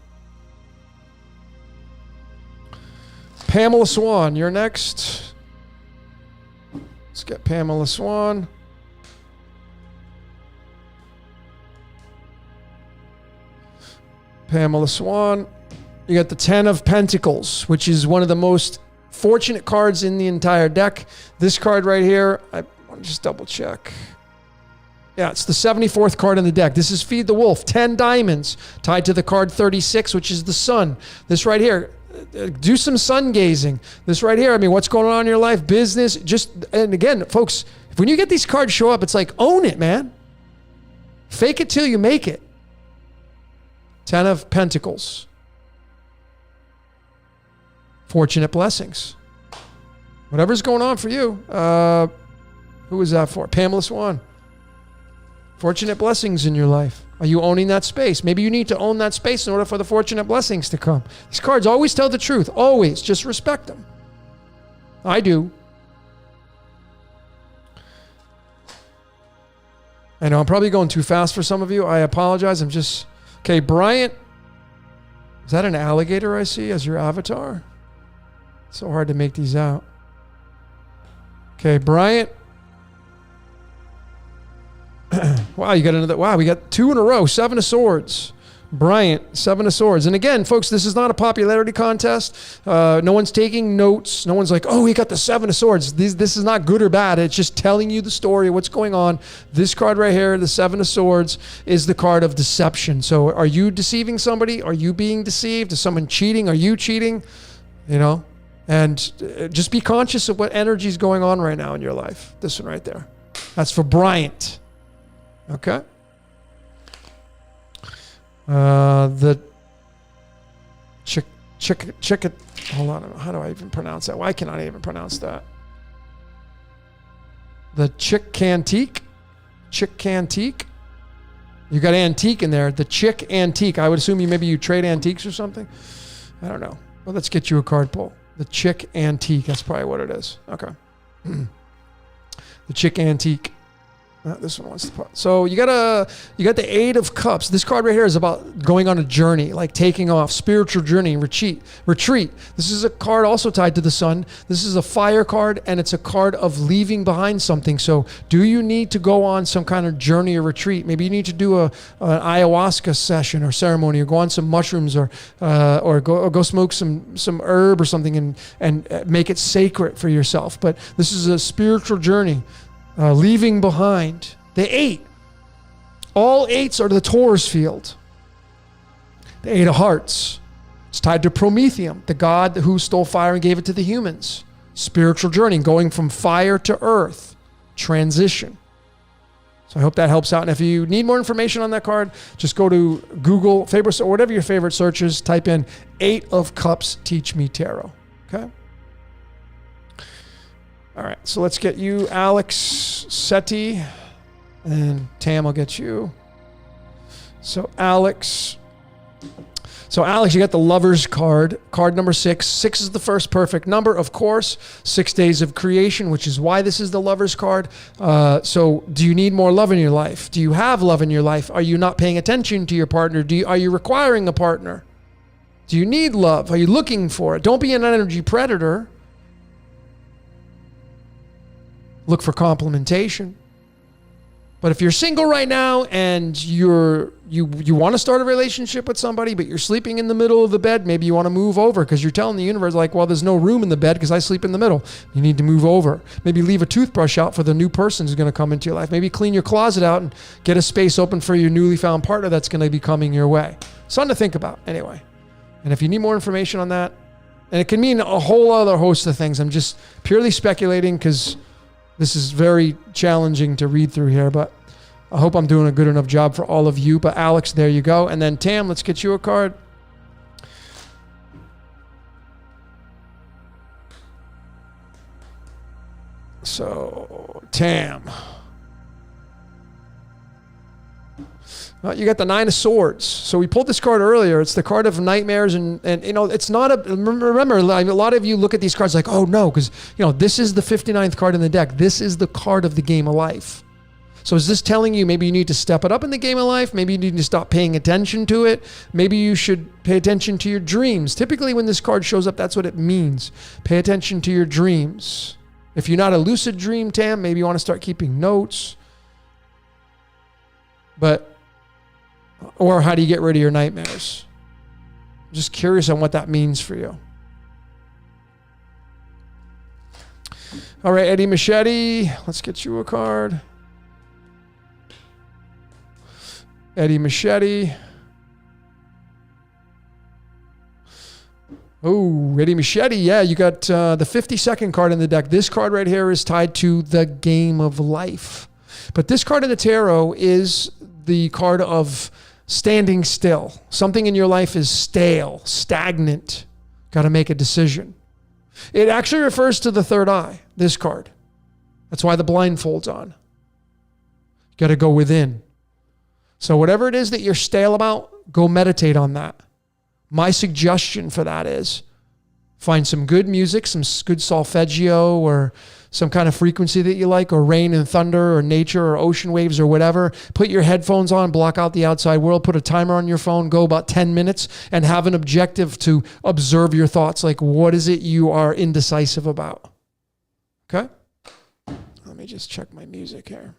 Pamela Swan, you're next. Let's get Pamela Swan. Pamela Swan. You got the 10 of Pentacles, which is one of the most fortunate cards in the entire deck. This card right here, I want to just double check. Yeah, it's the 74th card in the deck. This is Feed the Wolf. 10 diamonds tied to the card 36, which is the sun. This right here, do some sun gazing. This right here, I mean, what's going on in your life, business, and again, folks, when you get these cards show up, it's like, own it, man. Fake it till you make it. 10 of Pentacles. Fortunate blessings. Whatever's going on for you. Who is that for? Pamela Swan. Fortunate blessings in your life. Are you owning that space? Maybe you need to own that space in order for the fortunate blessings to come. These cards always tell the truth. Always. Just respect them. I do. I know I'm probably going too fast for some of you. I apologize. I'm just... Okay, Bryant. Is that an alligator I see as your avatar? It's so hard to make these out. Okay, Bryant. Wow, you got another. Wow, we got 2 in a row. 7 of Swords. Bryant, 7 of Swords. And again, folks, this is not a popularity contest. No one's taking notes. No one's like, oh, he got the 7 of Swords. This is not good or bad. It's just telling you the story, what's going on. This card right here, the 7 of Swords, is the card of deception. So are you deceiving somebody? Are you being deceived? Is someone cheating? Are you cheating? You know? And just be conscious of what energy is going on right now in your life. This one right there. That's for Bryant. Okay? The chick, hold on, how do I even pronounce that? Why cannot I even pronounce that? The Chick Cantique. You got antique in there. The Chick Antique. I would assume maybe you trade antiques or something. I don't know. Well, let's get you a card pull. The Chick Antique. That's probably what it is. Okay. The Chick Antique. This one wants to pop. So you got the 8 of Cups. This card right here is about going on a journey, like taking off, spiritual journey, retreat. This is a card also tied to the sun. This is a fire card, and it's a card of leaving behind something. So do you need to go on some kind of journey or retreat? Maybe you need to do an ayahuasca session or ceremony, or go on some mushrooms, or go smoke some herb or something, and make it sacred for yourself. But this is a spiritual journey. Leaving behind. The 8. All 8s are the Taurus field. The 8 of Hearts. It's tied to Prometheum, the god who stole fire and gave it to the humans. Spiritual journey, going from fire to earth. Transition. So I hope that helps out. And if you need more information on that card, just go to Google, favorite, or whatever your favorite search is, type in 8 of Cups, Teach Me Tarot. Okay? All right, so let's get you, Alex Seti, and Tam, I'll get you. So Alex, you got the Lovers card number 6. 6 is the first perfect number, of course. 6 days of creation, which is why this is the Lovers card. So do you need more love in your life? Do you have love in your life? Are you not paying attention to your partner? Are you requiring a partner? Do you need love? Are you looking for it? Don't be an energy predator. Look for complementation. But if you're single right now and you want to start a relationship with somebody, but you're sleeping in the middle of the bed, maybe you want to move over because you're telling the universe, like, well, there's no room in the bed because I sleep in the middle. You need to move over. Maybe leave a toothbrush out for the new person who's going to come into your life. Maybe clean your closet out and get a space open for your newly found partner that's going to be coming your way. Something to think about anyway. And if you need more information on that, and it can mean a whole other host of things. I'm just purely speculating because this is very challenging to read through here, but I hope I'm doing a good enough job for all of you. But Alex, there you go. And then Tam, let's get you a card. So, Tam. Well, you got the 9 of Swords. So we pulled this card earlier. It's the card of nightmares, and you know, it's not a. Remember, a lot of you look at these cards like, oh no, because you know this is the 59th card in the deck. This is the card of the game of life. So is this telling you maybe you need to step it up in the game of life? Maybe you need to stop paying attention to it. Maybe you should pay attention to your dreams. Typically, when this card shows up, that's what it means. Pay attention to your dreams. If you're not a lucid dream, Tam, maybe you want to start keeping notes. Or how do you get rid of your nightmares? I'm just curious on what that means for you. All right, Eddie Machete, let's get you a card. Eddie Machete. Oh, Eddie Machete. Yeah, you got the 52nd card in the deck. This card right here is tied to the game of life. But this card in the tarot is the card of standing still. Something in your life is stale, stagnant. Got to make a decision. It actually refers to the third eye, this card. That's why the blindfold's on. You got to go within. So whatever it is that you're stale about, go meditate on that. My suggestion for that is find some good music, some good solfeggio or some kind of frequency that you like, or rain and thunder or nature or ocean waves or whatever. Put your headphones on, block out the outside world, put a timer on your phone, go about 10 minutes and have an objective to observe your thoughts. Like, what is it you are indecisive about? Okay? Let me just check my music here.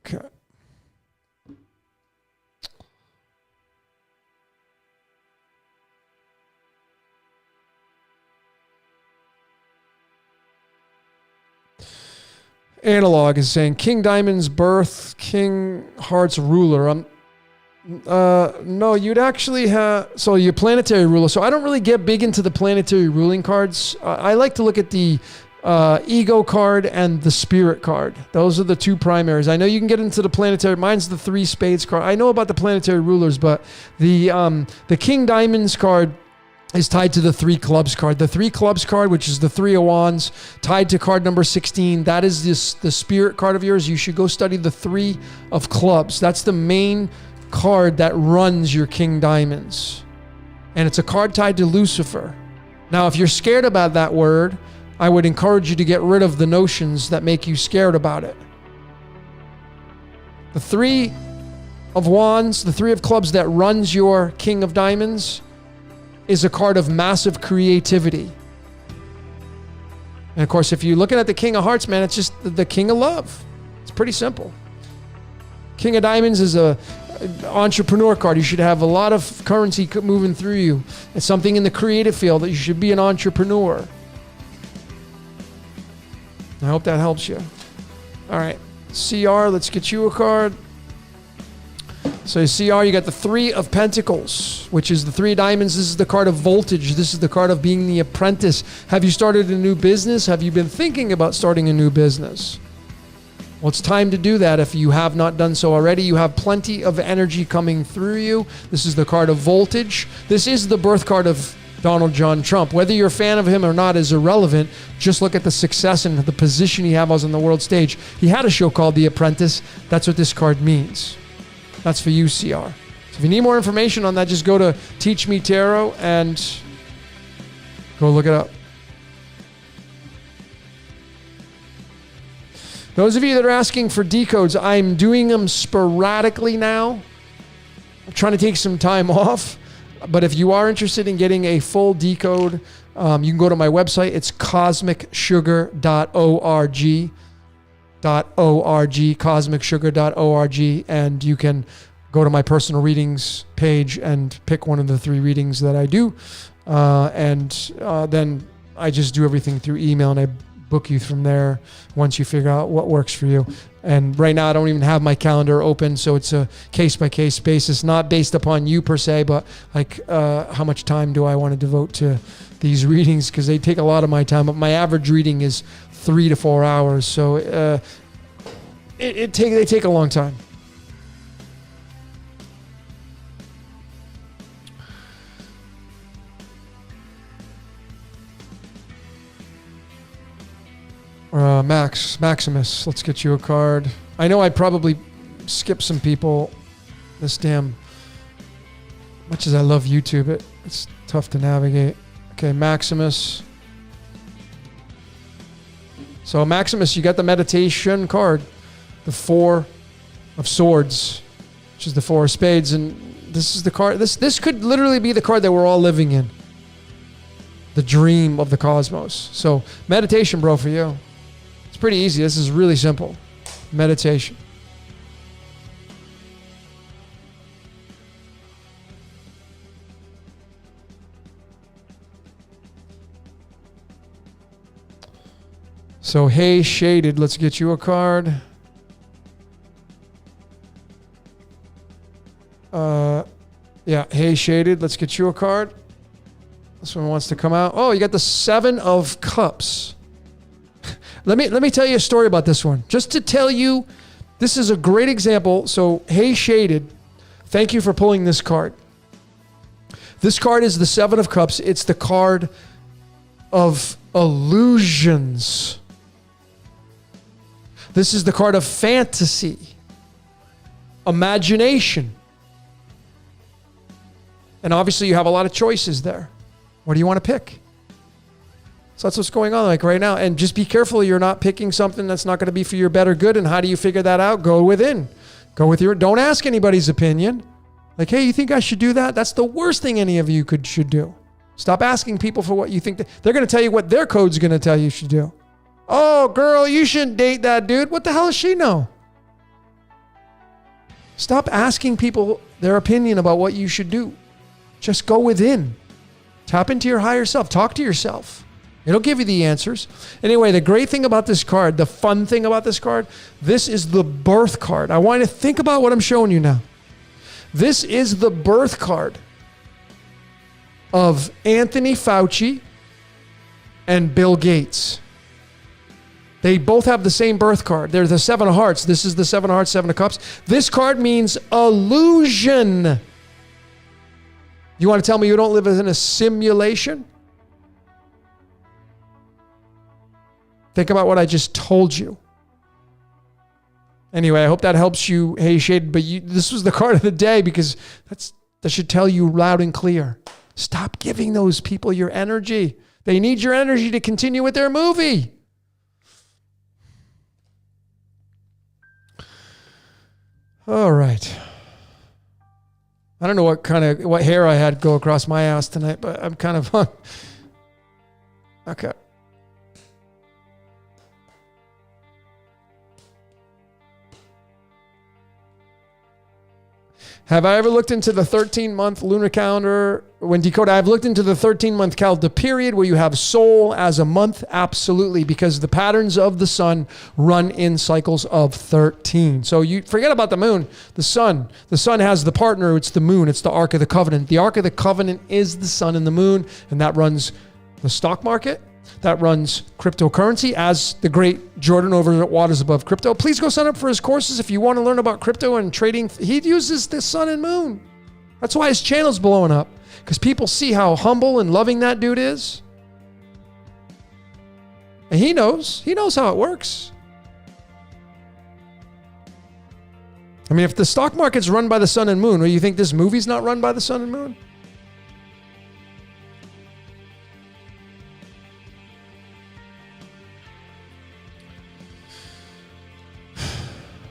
Okay. Analog is saying King Diamond's birth, King Hearts ruler. No, you'd actually have, so your planetary ruler. So I don't really get big into the planetary ruling cards. I like to look at the ego card and the spirit card. Those are the two primaries. I know you can get into the planetary. Mine's the 3 spades card. I know about the planetary rulers, but the King Diamonds card is tied to the 3 clubs card. The 3 clubs card, which is the 3 of wands, tied to card number 16. That is the spirit card of yours. You should go study the 3 of clubs. That's the main card that runs your King Diamonds. And it's a card tied to Lucifer. Now, if you're scared about that word, I would encourage you to get rid of the notions that make you scared about it. The 3 of wands, the 3 of clubs that runs your King of Diamonds is a card of massive creativity. And of course, if you're looking at the King of Hearts, man, it's just the King of Love. It's pretty simple. King of Diamonds is an entrepreneur card. You should have a lot of currency moving through you. It's something in the creative field that you should be an entrepreneur. I hope that helps you. All right. CR, let's get you a card. So CR, you got the 3 of Pentacles, which is the 3 of Diamonds. This is the card of voltage. This is the card of being the apprentice. Have you started a new business? Have you been thinking about starting a new business? Well, it's time to do that if you have not done so already. You have plenty of energy coming through you. This is the card of voltage. This is the birth card of Donald John Trump. Whether you're a fan of him or not is irrelevant. Just look at the success and the position he has on the world stage. He had a show called The Apprentice. That's what this card means. That's for you, CR. So if you need more information on that, just go to Teach Me Tarot and go look it up. Those of you that are asking for decodes, I'm doing them sporadically now. I'm trying to take some time off. But if you are interested in getting a full decode, you can go to my website. It's cosmicsugar.org. cosmicsugar.org, and you can go to my personal readings page and pick one of the 3 readings that I do. Then I just do everything through email, and I book you from there once you figure out what works for you. And right now I don't even have my calendar open, so it's a case-by-case basis, not based upon you per se, but like how much time do I want to devote to these readings, because they take a lot of my time. But my average reading is 3 to 4 hours, so they take a long time. Maximus, let's get you a card. I know I probably skipped some people. Much as I love YouTube, it's tough to navigate. Okay, Maximus. So Maximus, you got the meditation card, the 4 of Swords, which is the 4 of Spades, and this is the card. This could literally be the card that we're all living in. The dream of the cosmos. So meditation, bro, for you. Pretty easy. This is really simple. Meditation. So, hey, Shaded, let's get you a card. Yeah, hey, Shaded, let's get you a card. This one wants to come out. Oh, you got the 7 of Cups. Let me tell you a story about this one. Just to tell you, this is a great example. So, hey, Shaded, thank you for pulling this card. This card is the 7 of Cups. It's the card of illusions. This is the card of fantasy, imagination. And obviously, you have a lot of choices there. What do you want to pick? So that's what's going on like right now. And just be careful you're not picking something that's not going to be for your better good. And how do you figure that out? Go within. Don't ask anybody's opinion. Like, hey, you think I should do that? That's the worst thing any of you should do. Stop asking people for what you think. They're going to tell you what their code's going to tell you should do. Oh, girl, you shouldn't date that dude. What the hell does she know? Stop asking people their opinion about what you should do. Just go within. Tap into your higher self. Talk to yourself. It'll give you the answers. Anyway, the great thing about this card, the fun thing about this card, this is the birth card. I want you to think about what I'm showing you now. This is the birth card of Anthony Fauci and Bill Gates. They both have the same birth card. They're the 7 of Hearts. This is the 7 of Hearts, 7 of Cups. This card means illusion. You want to tell me you don't live in a simulation? Think about what I just told you. Anyway, I hope that helps you, hey, Shade. But this was the card of the day because that should tell you loud and clear. Stop giving those people your energy. They need your energy to continue with their movie. All right. I don't know what hair I had go across my ass tonight, but I'm kind of okay. Have I ever looked into the 13-month lunar calendar? When Dakota, I've looked into the 13-month calendar period where you have Sol as a month. Absolutely, because the patterns of the sun run in cycles of 13. So you forget about the moon, the sun. The sun has the partner. It's the moon. It's the Ark of the Covenant. The Ark of the Covenant is the sun and the moon, and that runs the stock market, that runs cryptocurrency as the great Jordan over at Waters Above Crypto. Please go sign up for his courses if you want to learn about crypto and trading. He uses the sun and moon. That's why his channel's blowing up, because people see how humble and loving that dude is. And he knows how it works. I mean, if the stock market's run by the sun and moon, or you think this movie's not run by the sun and moon?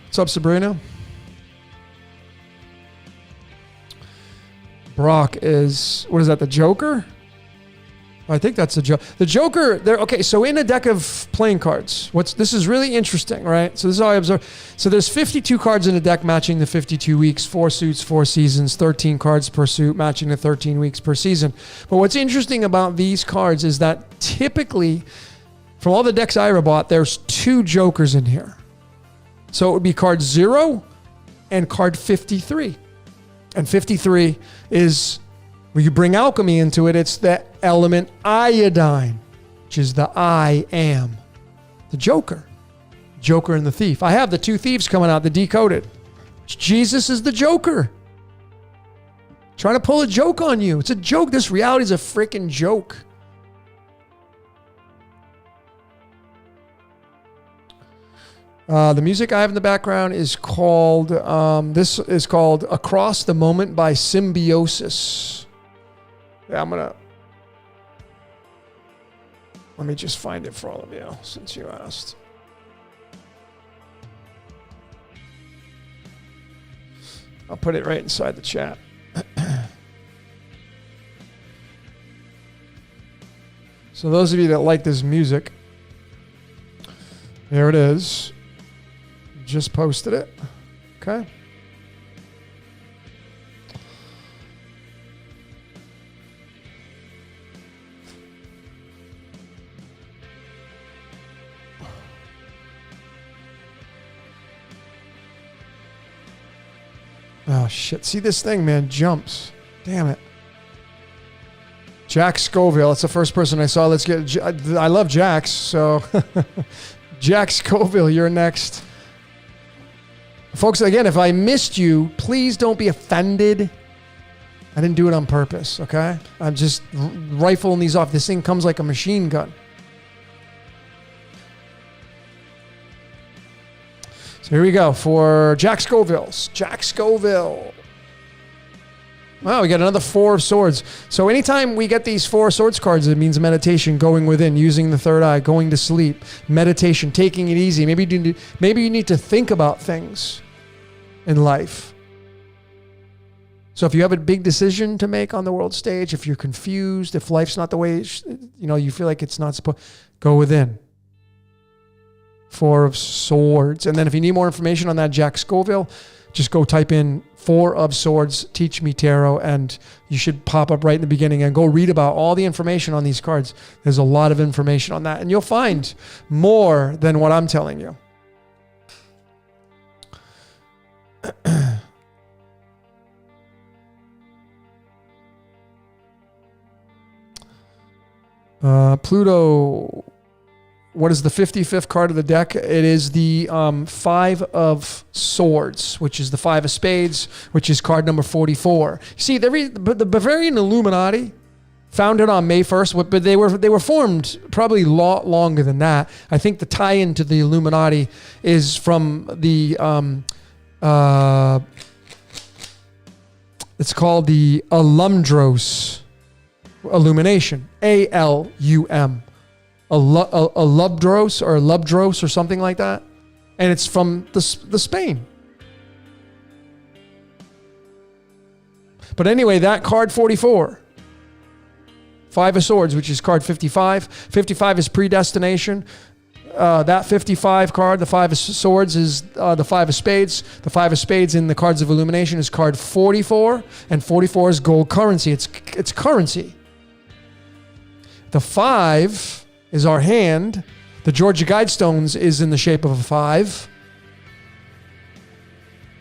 What's up, Sabrina? Brock is, what is that, the Joker? I think that's the Joker. The Joker, there. Okay, so in a deck of playing cards, this is really interesting, right? So this is how I observe. So there's 52 cards in a deck matching the 52 weeks, 4 suits, 4 seasons, 13 cards per suit matching the 13 weeks per season. But what's interesting about these cards is that typically, from all the decks I ever bought, there's 2 Jokers in here. So it would be card 0 and card 53. And 53 is, when you bring alchemy into it, it's the element iodine, which is the I am. The Joker. Joker and the Thief. I have the 2 thieves coming out, the Decoded. Jesus is the Joker. Trying to pull a joke on you. It's a joke. This reality is a freaking joke. The music I have in the background is called, this is called Across the Moment by Symbiosis. Yeah, let me just find it for all of you, since you asked. I'll put it right inside the chat. So those of you that like this music, here it is. Just posted it. Okay. Oh, shit. See, this thing, man, jumps. Damn it. Jack Scoville. It's the first person I saw. Let's get... I love Jax, so... Jack Scoville, you're next. Folks, again, if I missed you, please don't be offended. I didn't do it on purpose, okay? I'm just rifling these off. This thing comes like a machine gun. So here we go for Jack Scoville's. Jack Scoville. Wow, we got another 4 of Swords. So anytime we get these 4 Swords cards, it means meditation, going within, using the third eye, going to sleep, meditation, taking it easy. Maybe you need to think about things in life. So if you have a big decision to make on the world stage, if you're confused, if life's not the way, you feel like it's not supposed, go within. 4 of Swords. And then if you need more information on that Jack Scoville, just go type in 4 of Swords, Teach Me Tarot, and you should pop up right in the beginning and go read about all the information on these cards. There's a lot of information on that, and you'll find more than what I'm telling you. Pluto, what is the 55th card of the deck? It is the 5 of Swords, which is the 5 of Spades, which is card number 44. See, the Bavarian Illuminati, founded on May 1st, but they were formed probably a lot longer than that. I think the tie-in to the Illuminati is from the it's called the Alumdros Illumination, A-L-U-M. Alubdros or Lubdros or something like that. And it's from the Spain. But anyway, that card 44. 5 of Swords, which is card 55. 55 is predestination. That 55 card, the 5 of Swords, is the 5 of Spades. The 5 of Spades in the cards of Illumination is card 44. And 44 is gold currency. It's currency. The 5 is our hand. The Georgia Guidestones is in the shape of a 5.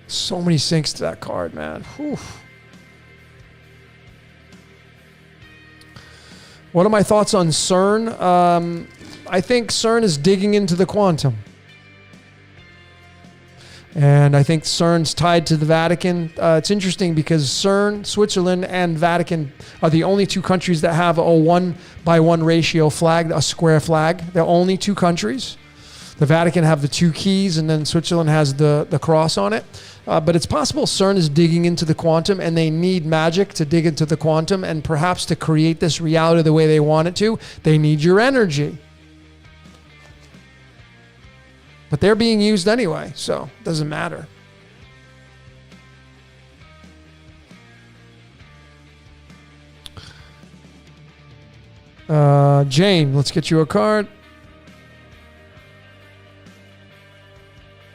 So many syncs to that card, man. Whew. What are my thoughts on CERN? I think CERN is digging into the quantum. And I think CERN's tied to the Vatican. It's interesting because CERN, Switzerland, and Vatican are the only two countries that have a 1:1 ratio flag, a square flag. They're only two countries. The Vatican have the two keys, and then Switzerland has the cross on it. But it's possible CERN is digging into the quantum, and they need magic to dig into the quantum, and perhaps to create this reality the way they want it to, they need your energy. But they're being used anyway, so it doesn't matter. Jane, let's get you a card.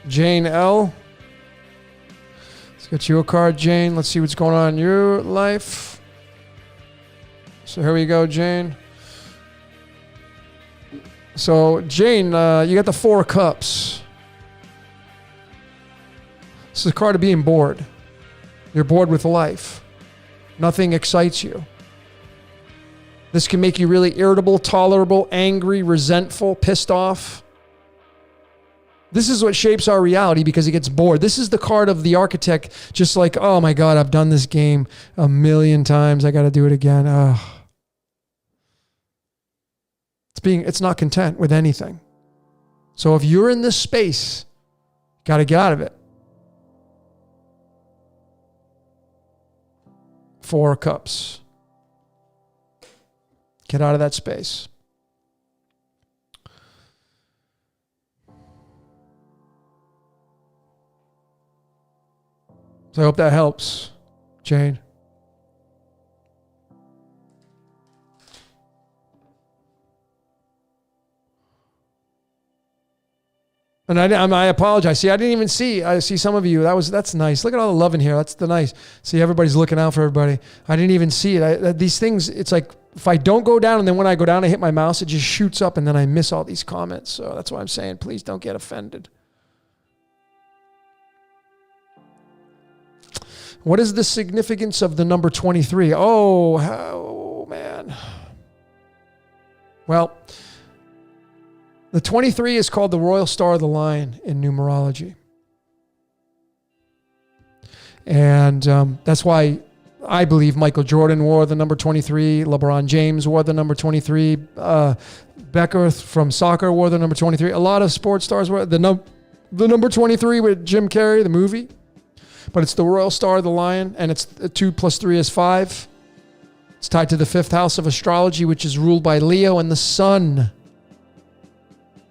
Jane L. Let's get you a card, Jane. Let's see what's going on in your life. So here we go, Jane. So, Jane, you got the 4 of Cups. This is a card of being bored. You're bored with life. Nothing excites you. This can make you really irritable, tolerable, angry, resentful, pissed off. This is what shapes our reality because it gets bored. This is the card of the architect, just like, oh my God, I've done this game a million times. I got to do it again. Ugh. It's not content with anything. So if you're in this space, got to get out of it. 4 of Cups. Get out of that space. So I hope that helps, Jane. And I apologize. See, I didn't even see. I see some of you. That's nice. Look at all the love in here. That's the nice. See, everybody's looking out for everybody. I didn't even see it. These things. It's like if I don't go down, and then when I go down, I hit my mouse. It just shoots up, and then I miss all these comments. So that's why I'm saying, please don't get offended. What is the significance of the number 23? Oh man. Well. The 23 is called the Royal Star of the Lion in numerology. And that's why I believe Michael Jordan wore the number 23. LeBron James wore the number 23. Becker from soccer wore the number 23. A lot of sports stars wore the number 23 with Jim Carrey, the movie. But it's the Royal Star of the Lion, and it's 2 + 3 is 5. It's tied to the 5th house of astrology, which is ruled by Leo and the sun.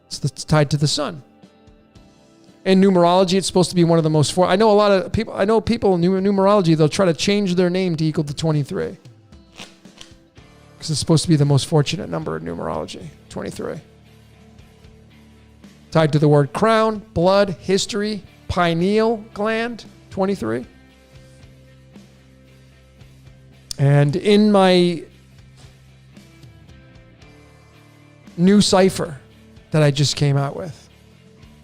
It's tied to the sun. In numerology, it's supposed to be one of the most. I know a lot of people. I know people in numerology. They'll try to change their name to equal to 23 because it's supposed to be the most fortunate number in numerology. 23. Tied to the word crown, blood, history, pineal gland. 23. And in my new cipher that I just came out with,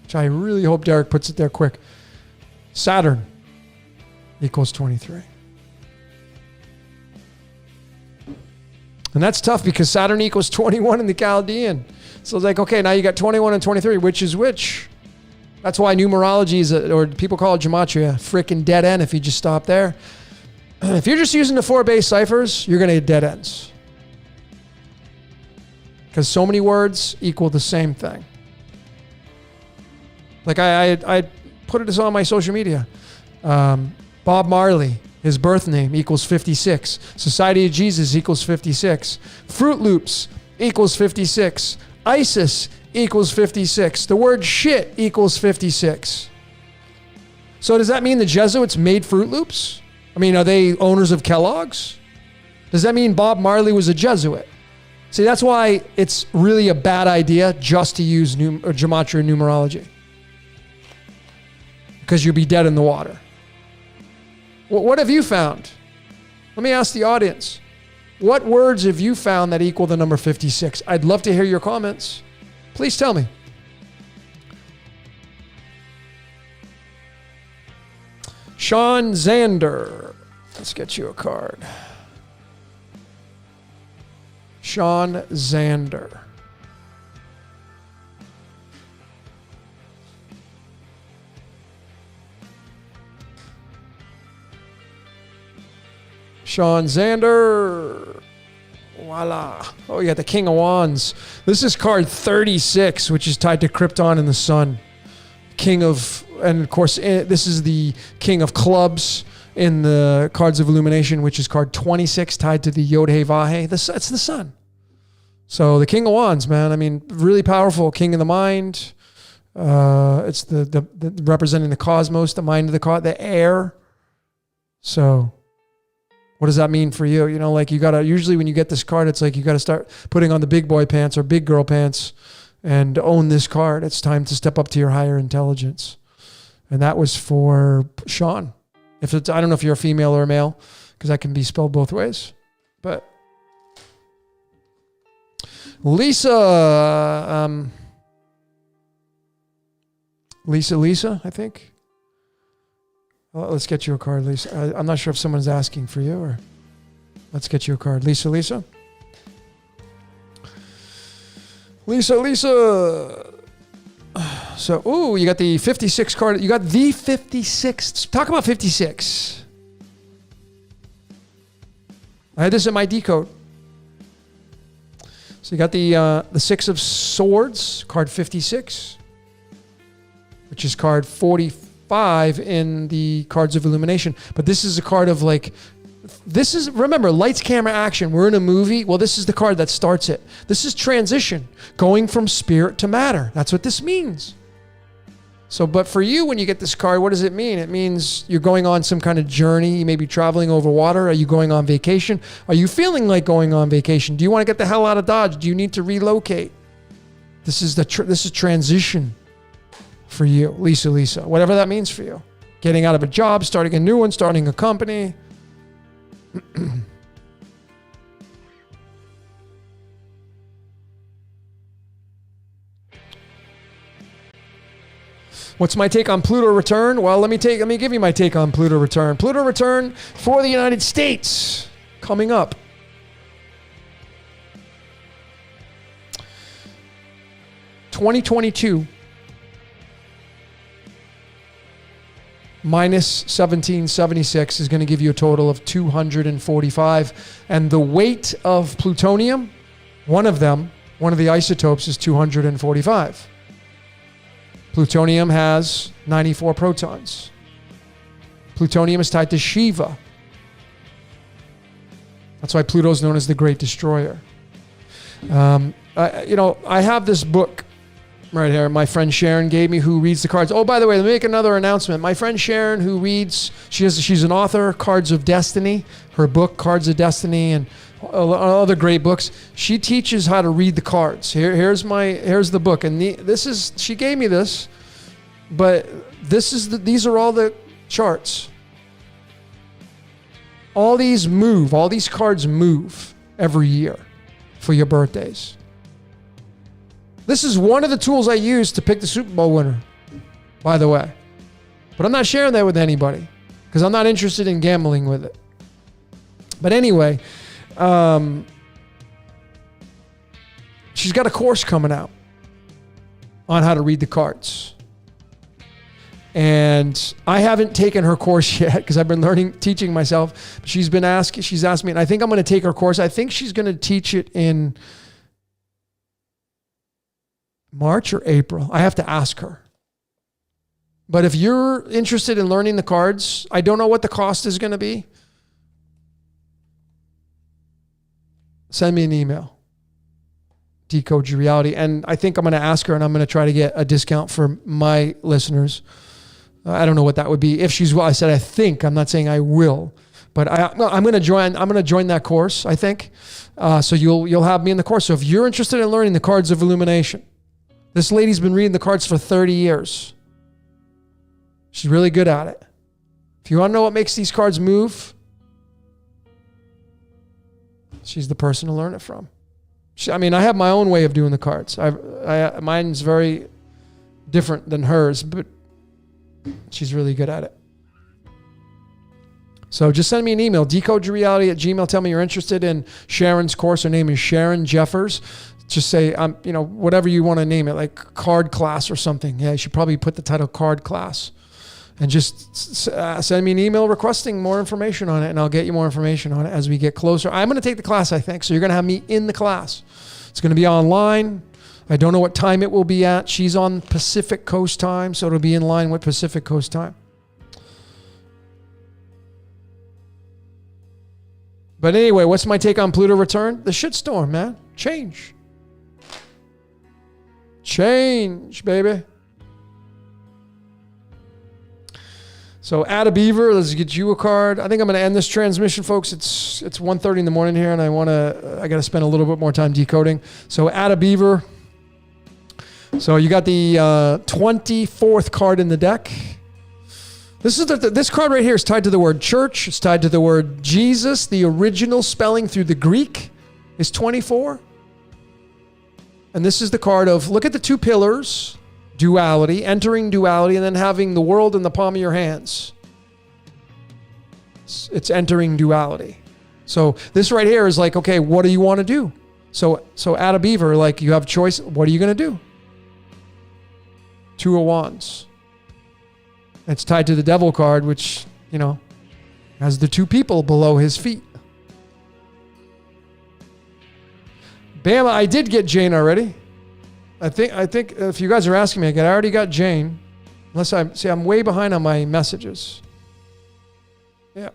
which I really hope Derek puts it there quick. Saturn equals 23. And that's tough because Saturn equals 21 in the Chaldean. So it's like, okay, now you got 21 and 23. Which is which? That's why numerology is, or people call it gematria, freaking dead end if you just stop there. If you're just using the 4 base ciphers, you're going to get dead ends. Because so many words equal the same thing. Like I put this on my social media. Bob Marley, his birth name equals 56. Society of Jesus equals 56. Fruit Loops equals 56. ISIS equals 56. The word shit equals 56. So does that mean the Jesuits made Fruit Loops? I mean, are they owners of Kellogg's? Does that mean Bob Marley was a Jesuit? See, that's why it's really a bad idea just to use gematria and numerology. Because you'll be dead in the water. What have you found? Let me ask the audience. What words have you found that equal the number 56? I'd love to hear your comments. Please tell me. Sean Zander. Let's get you a card. Sean Zander. Sean Zander. Voila. Oh, you got the King of Wands. This is card 36, which is tied to Krypton and the Sun. King of, and of course, this is the King of Clubs in the Cards of Illumination, which is card 26, tied to the Yod-Heh Vahe. It's the Sun. So the King of Wands, man. I mean, really powerful. King of the Mind. It's the representing the cosmos, the mind of the air. So what does that mean for you? You know, like you gotta, usually when you get this card, it's like you gotta start putting on the big boy pants or big girl pants and own this card. It's time to step up to your higher intelligence. And that was for Sean. If it's, I don't know if you're a female or a male, because that can be spelled both ways. But Lisa, Lisa, I think. Well, let's get you a card, Lisa. I'm not sure if someone's asking for you, or let's get you a card. Lisa. So, ooh, you got the 56 card. You got the 56. Talk about 56. I had this in my decode. So you got the 6 of Swords, card 56, which is card 45 in the Cards of Illumination. But this is a card of like, this is, remember, lights, camera, action. We're in a movie. Well, this is the card that starts it. This is transition, going from spirit to matter. That's what this means. So, but for you, when you get this card, what does it mean? It means you're going on some kind of journey. You may be traveling over water. Are you going on vacation? Are you feeling like going on vacation? Do you want to get the hell out of Dodge? Do you need to relocate? This is this is transition for you, Lisa, whatever that means for you. Getting out of a job, starting a new one, starting a company. What's my take on Pluto return? Well, let me give you my take on Pluto return. Pluto return for the United States coming up. (2022) minus 1776 is going to give you a total of 245. And the weight of plutonium, one of the isotopes, is 245. Plutonium has 94 protons. Plutonium is tied to Shiva. That's why Pluto is known as the Great Destroyer. I have this book right here. My friend Sharon gave me, who reads the cards. Oh, by the way, let me make another announcement. My friend Sharon, who reads, she's an author, Cards of Destiny. Her book, Cards of Destiny, and other great books. She teaches how to read the cards. Here's the book, and she gave me this, but these are all the charts. All these cards move every year for your birthdays. This is one of the tools I use to pick the Super Bowl winner, by the way. But I'm not sharing that with anybody because I'm not interested in gambling with it. But anyway, she's got a course coming out on how to read the cards. And I haven't taken her course yet because I've been teaching myself. She's asked me, and I think I'm going to take her course. I think she's going to teach it in March or April. I have to ask her. But if you're interested in learning the cards, I don't know what the cost is going to be. Send me an email. Decode Your Reality. And I think I'm going to ask her, and I'm going to try to get a discount for my listeners. I don't know what that would be. If she's I said I think. I'm not saying I will. But I'm going to join that course, I think. So you'll have me in the course. So if you're interested in learning the Cards of Illumination, this lady's been reading the cards for 30 years. She's really good at it. If you want to know what makes these cards move, she's the person to learn it from. I have my own way of doing the cards. Mine's very different than hers, but she's really good at it. So just send me an email, decodeyourreality@gmail. Tell me you're interested in Sharon's course. Her name is Sharon Jeffers. Just say, whatever you want to name it, like card class or something. Yeah, you should probably put the title card class. And just send me an email requesting more information on it, and I'll get you more information on it as we get closer. I'm going to take the class, I think. So you're going to have me in the class. It's going to be online. I don't know what time it will be at. She's on Pacific Coast time, so it'll be in line with Pacific Coast time. But anyway, what's my take on Pluto return? The shitstorm, man. Change. Change, baby. So add a beaver. Let's get you a card. I think I'm going to end this transmission, folks. It's 1:30 in the morning here, and I got to spend a little bit more time decoding. So add a beaver. So you got the 24th card in the deck. This card right here is tied to the word church. It's tied to the word Jesus. The original spelling through the Greek is 24. And this is the card of, look at the two pillars. Duality, entering duality, and then having the world in the palm of your hands. It's entering duality. So this right here is like, okay, what do you want to do? So add a beaver, like you have choice. What are you going to do? Two of Wands. It's tied to the Devil card, which, has the two people below his feet. Bam, I did get Jane already. I think if you guys are asking me again, I already got Jane. I'm way behind on my messages. Yeah.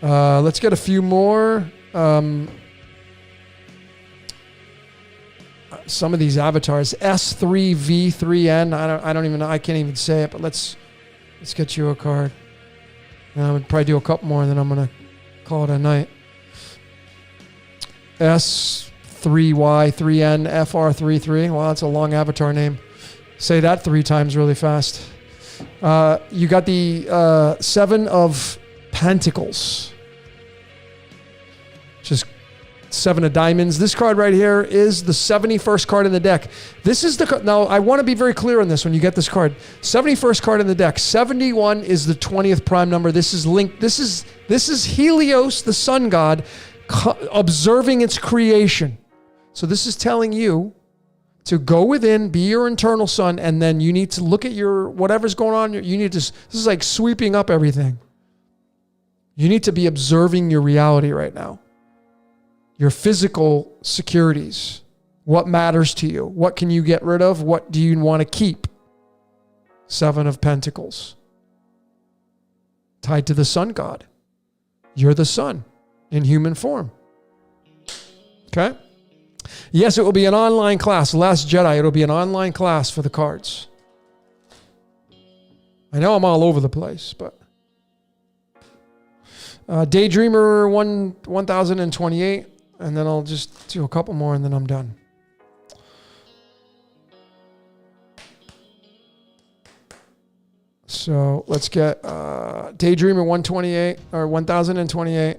Let's get a few more. Some of these avatars, S3V3N. I don't even know. I can't even say it. But let's get you a card. And I would probably do a couple more, and then I'm gonna call it a night. S3Y3N FR33. Wow, that's a long avatar name. Say that 3 times really fast. You got the 7 of Pentacles. Just 7 of Diamonds. This card right here is the 71st card in the deck. This is now I want to be very clear on this when you get this card. 71st card in the deck. 71 is the 20th prime number. This is linked. This is Helios, the sun god, observing its creation. So this is telling you to go within, be your internal sun, and then you need to look at your whatever's going on. You need to. This is like sweeping up everything. You need to be observing your reality right now. Your physical securities. What matters to you? What can you get rid of? What do you want to keep? 7 of Pentacles. Tied to the sun god. You're the sun in human form. Okay? Yes, it will be an online class. Last Jedi, it'll be an online class for the cards. I know I'm all over the place, but... Daydreamer 1028. And then I'll just do a couple more and then I'm done. So let's get Daydreamer 128 or 1028.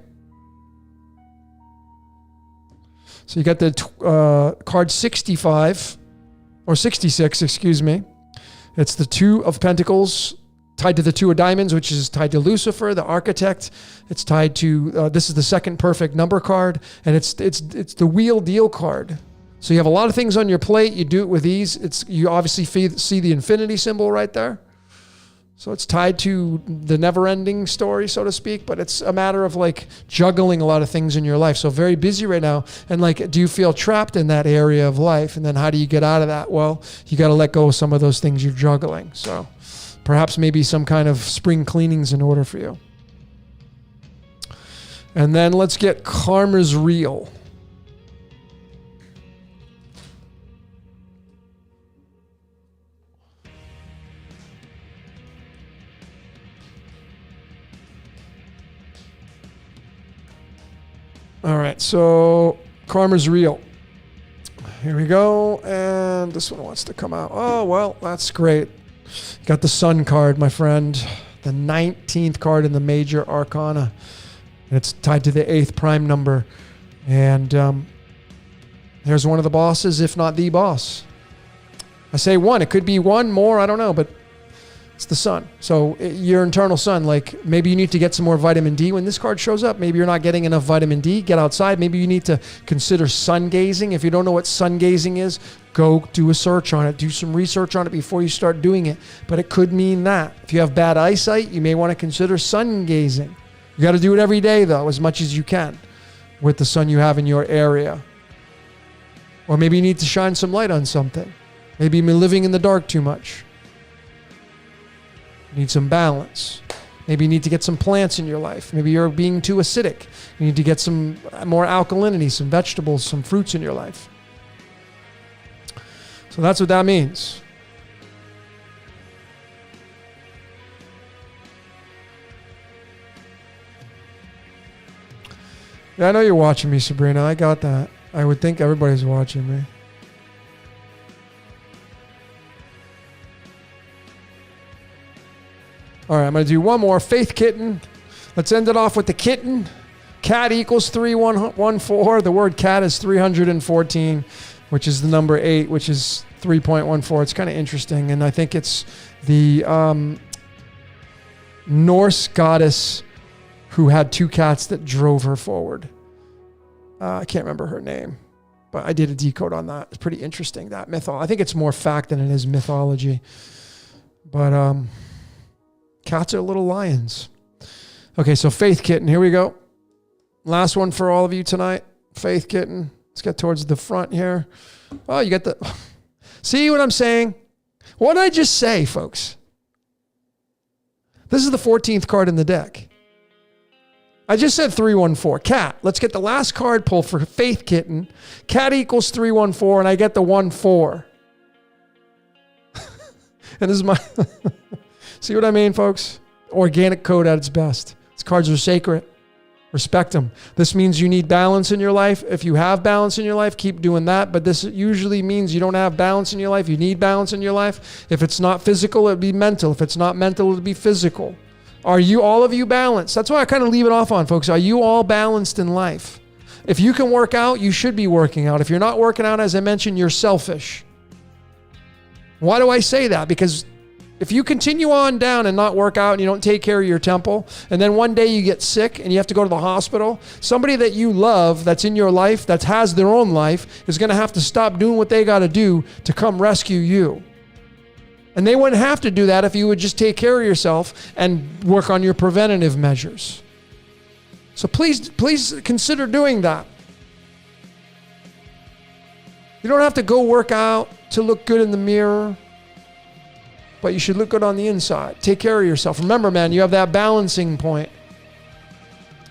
So you got the card 65 or 66, excuse me. It's the 2 of Pentacles tied to the 2 of Diamonds, which is tied to Lucifer, the architect. It's tied to, this is the second perfect number card, and it's the wheel deal card. So you have a lot of things on your plate. You do it with ease. You obviously see the infinity symbol right there. So it's tied to the never-ending story, so to speak, but it's a matter of like juggling a lot of things in your life. So very busy right now. And like, do you feel trapped in that area of life? And then how do you get out of that? Well, you got to let go of some of those things you're juggling. So perhaps maybe some kind of spring cleaning's in order for you. And then let's get Karma's Real. All right, so Karma's Real. Here we go. And this one wants to come out. Oh, well, that's great. Got the Sun card, my friend. The 19th card in the Major Arcana. And it's tied to the 8th prime number. And there's one of the bosses, if not the boss. I say one. It could be one more. I don't know, but it's the sun. So your internal sun, like maybe you need to get some more vitamin D when this card shows up. Maybe you're not getting enough vitamin D. Get outside. Maybe you need to consider sun gazing. If you don't know what sun gazing is, go do a search on it. Do some research on it before you start doing it. But it could mean that. If you have bad eyesight, you may want to consider sun gazing. You got to do it every day, though, as much as you can with the sun you have in your area. Or maybe you need to shine some light on something. Maybe you've been living in the dark too much. You need some balance. Maybe you need to get some plants in your life. Maybe you're being too acidic. You need to get some more alkalinity, some vegetables, some fruits in your life. So that's what that means. Yeah, I know you're watching me, Sabrina. I got that. I would think everybody's watching me. All right, I'm going to do one more. Faith Kitten. Let's end it off with the kitten. Cat equals 3114. The word cat is 314, which is the number 8, which is 3.14. It's kind of interesting. And I think it's the Norse goddess who had 2 cats that drove her forward. I can't remember her name, but I did a decode on that. It's pretty interesting, that mythology. I think it's more fact than it is mythology. But cats are little lions. Okay, so Faith Kitten, here we go. Last one for all of you tonight. Faith Kitten. Let's get towards the front here. Oh, you got the... See what I'm saying? What did I just say, folks? This is the 14th card in the deck. I just said 314. Cat. Let's get the last card pull for Faith Kitten. Cat equals 314, and I get the 1-4. And this is my... See what I mean, folks? Organic code at its best. These cards are sacred. Respect them. This means you need balance in your life. If you have balance in your life, keep doing that. But this usually means you don't have balance in your life. You need balance in your life. If it's not physical, it'd be mental. If it's not mental, it'd be physical. Are you, all of you, balanced? That's why I kind of leave it off on, folks. Are you all balanced in life? If you can work out, you should be working out. If you're not working out, as I mentioned, you're selfish. Why do I say that? Because if you continue on down and not work out and you don't take care of your temple, and then one day you get sick and you have to go to the hospital, somebody that you love that's in your life, that has their own life, is going to have to stop doing what they got to do to come rescue you. And they wouldn't have to do that if you would just take care of yourself and work on your preventative measures. So please consider doing that. You don't have to go work out to look good in the mirror, but you should look good on the inside. Take care of yourself. Remember, man, you have that balancing point.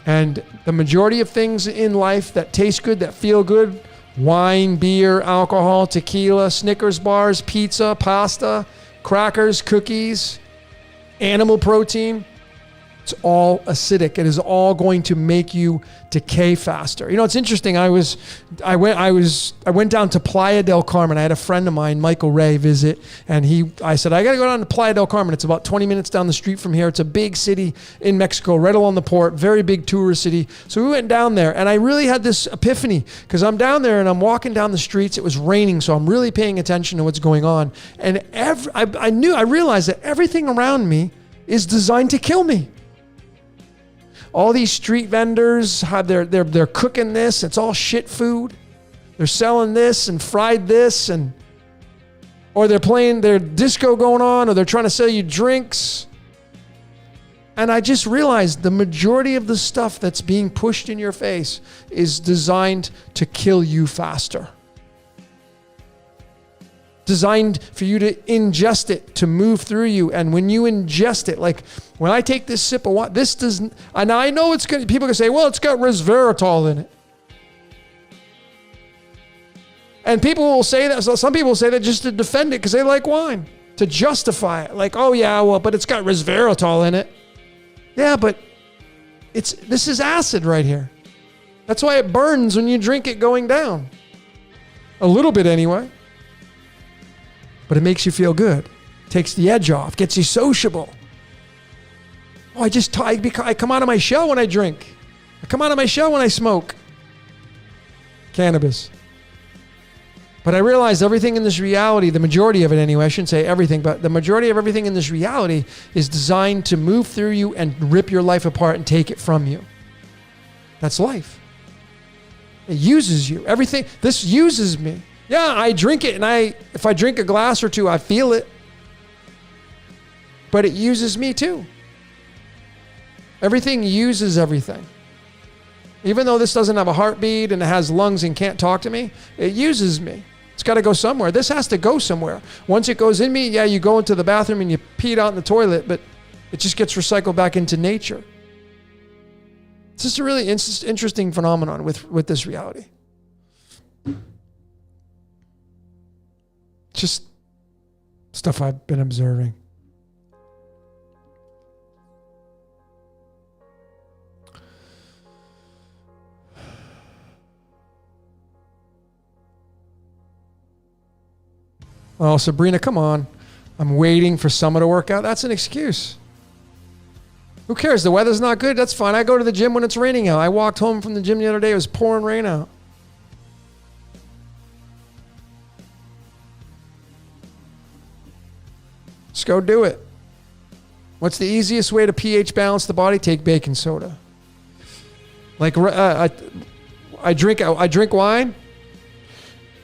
And the majority of things in life that taste good, that feel good, wine, beer, alcohol, tequila, Snickers bars, pizza, pasta, crackers, cookies, animal protein, it's all acidic. It is all going to make you decay faster. You know, it's interesting. I went down to Playa del Carmen. I had a friend of mine, Michael Ray, visit, and I said, I got to go down to Playa del Carmen. It's about 20 minutes down the street from here. It's a big city in Mexico, right along the port, very big tourist city. So we went down there, and I really had this epiphany because I'm down there and I'm walking down the streets. It was raining, so I'm really paying attention to what's going on. And I realized that everything around me is designed to kill me. All these street vendors have they're cooking this. It's all shit food. They're selling this and fried this, or they're playing their disco going on, or they're trying to sell you drinks. And I just realized the majority of the stuff that's being pushed in your face is designed to kill you faster. Designed for you to ingest it, to move through you. And when you ingest it, like when I take this sip of water, this doesn't, and I know it's going to, people can say, well, it's got resveratrol in it. And people will say that, so some people will say that just to defend it because they like wine, to justify it. Like, oh yeah, well, but it's got resveratrol in it. Yeah, but this is acid right here. That's why it burns when you drink it going down. A little bit anyway. But it makes you feel good. Takes the edge off. Gets you sociable. Oh, I come out of my shell when I drink. I come out of my shell when I smoke. cannabis. But I realized everything in this reality, the majority of it anyway, I shouldn't say everything, but the majority of everything in this reality is designed to move through you and rip your life apart and take it from you. That's life. It uses you. Everything, this uses me. Yeah, I drink it, and if I drink a glass or two, I feel it. But it uses me too. Everything uses everything. Even though this doesn't have a heartbeat and it has lungs and can't talk to me, it uses me. It's got to go somewhere. This has to go somewhere. Once it goes in me, yeah, you go into the bathroom and you pee it out in the toilet, but it just gets recycled back into nature. It's just a really interesting phenomenon with this reality. Just stuff I've been observing. Oh, Sabrina, come on. I'm waiting for summer to work out. That's an excuse. Who cares? The weather's not good. That's fine. I go to the gym when it's raining out. I walked home from the gym the other day. It was pouring rain out. Just go do it. What's the easiest way to pH balance the body? Take baking soda. Like I drink wine.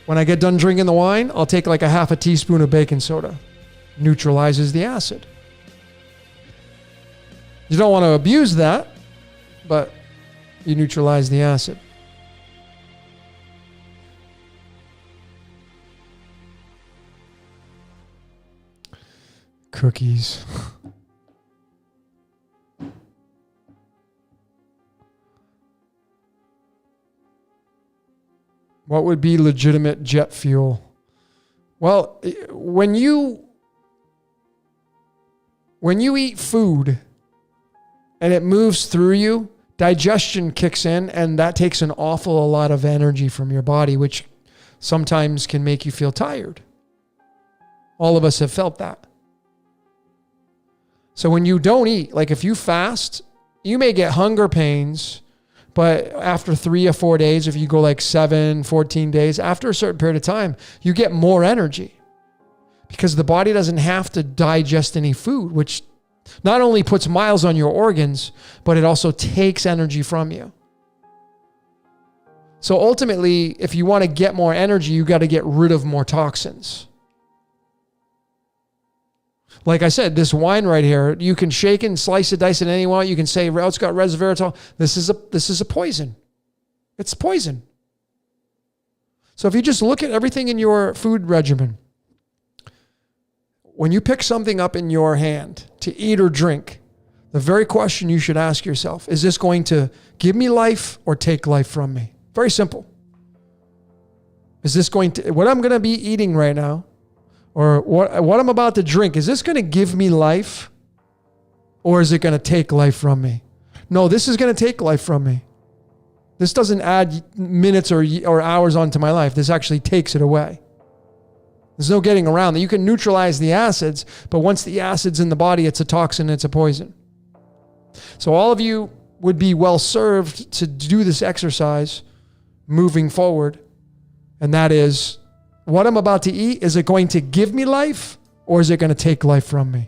When I get done drinking the wine, I'll take like a half a teaspoon of baking soda. Neutralizes the acid. You don't want to abuse that, but you neutralize the acid. Cookies. What would be legitimate jet fuel? Well, when you eat food and it moves through you, digestion kicks in, and that takes an awful lot of energy from your body, which sometimes can make you feel tired. All of us have felt that. So when you don't eat, like if you fast, you may get hunger pains, but after 3 or 4 days, if you go like 7, 14 days, after a certain period of time, you get more energy because the body doesn't have to digest any food, which not only puts miles on your organs, but it also takes energy from you. So ultimately, if you want to get more energy, you got to get rid of more toxins. Like I said, this wine right here, you can shake it and slice it, dice it any way. You can say, oh, it's got resveratrol. This is a poison. It's poison. So if you just look at everything in your food regimen, when you pick something up in your hand to eat or drink, the very question you should ask yourself, is this going to give me life or take life from me? Very simple. Is this going to, what I'm going to be eating right now, or what I'm about to drink, is this going to give me life or is it going to take life from me? No, this is going to take life from me. This doesn't add minutes or hours onto my life. This actually takes it away. There's no getting around that. You can neutralize the acids, but once the acid's in the body, it's a toxin, it's a poison. So all of you would be well served to do this exercise moving forward, and that is, what I'm about to eat, is it going to give me life or is it going to take life from me?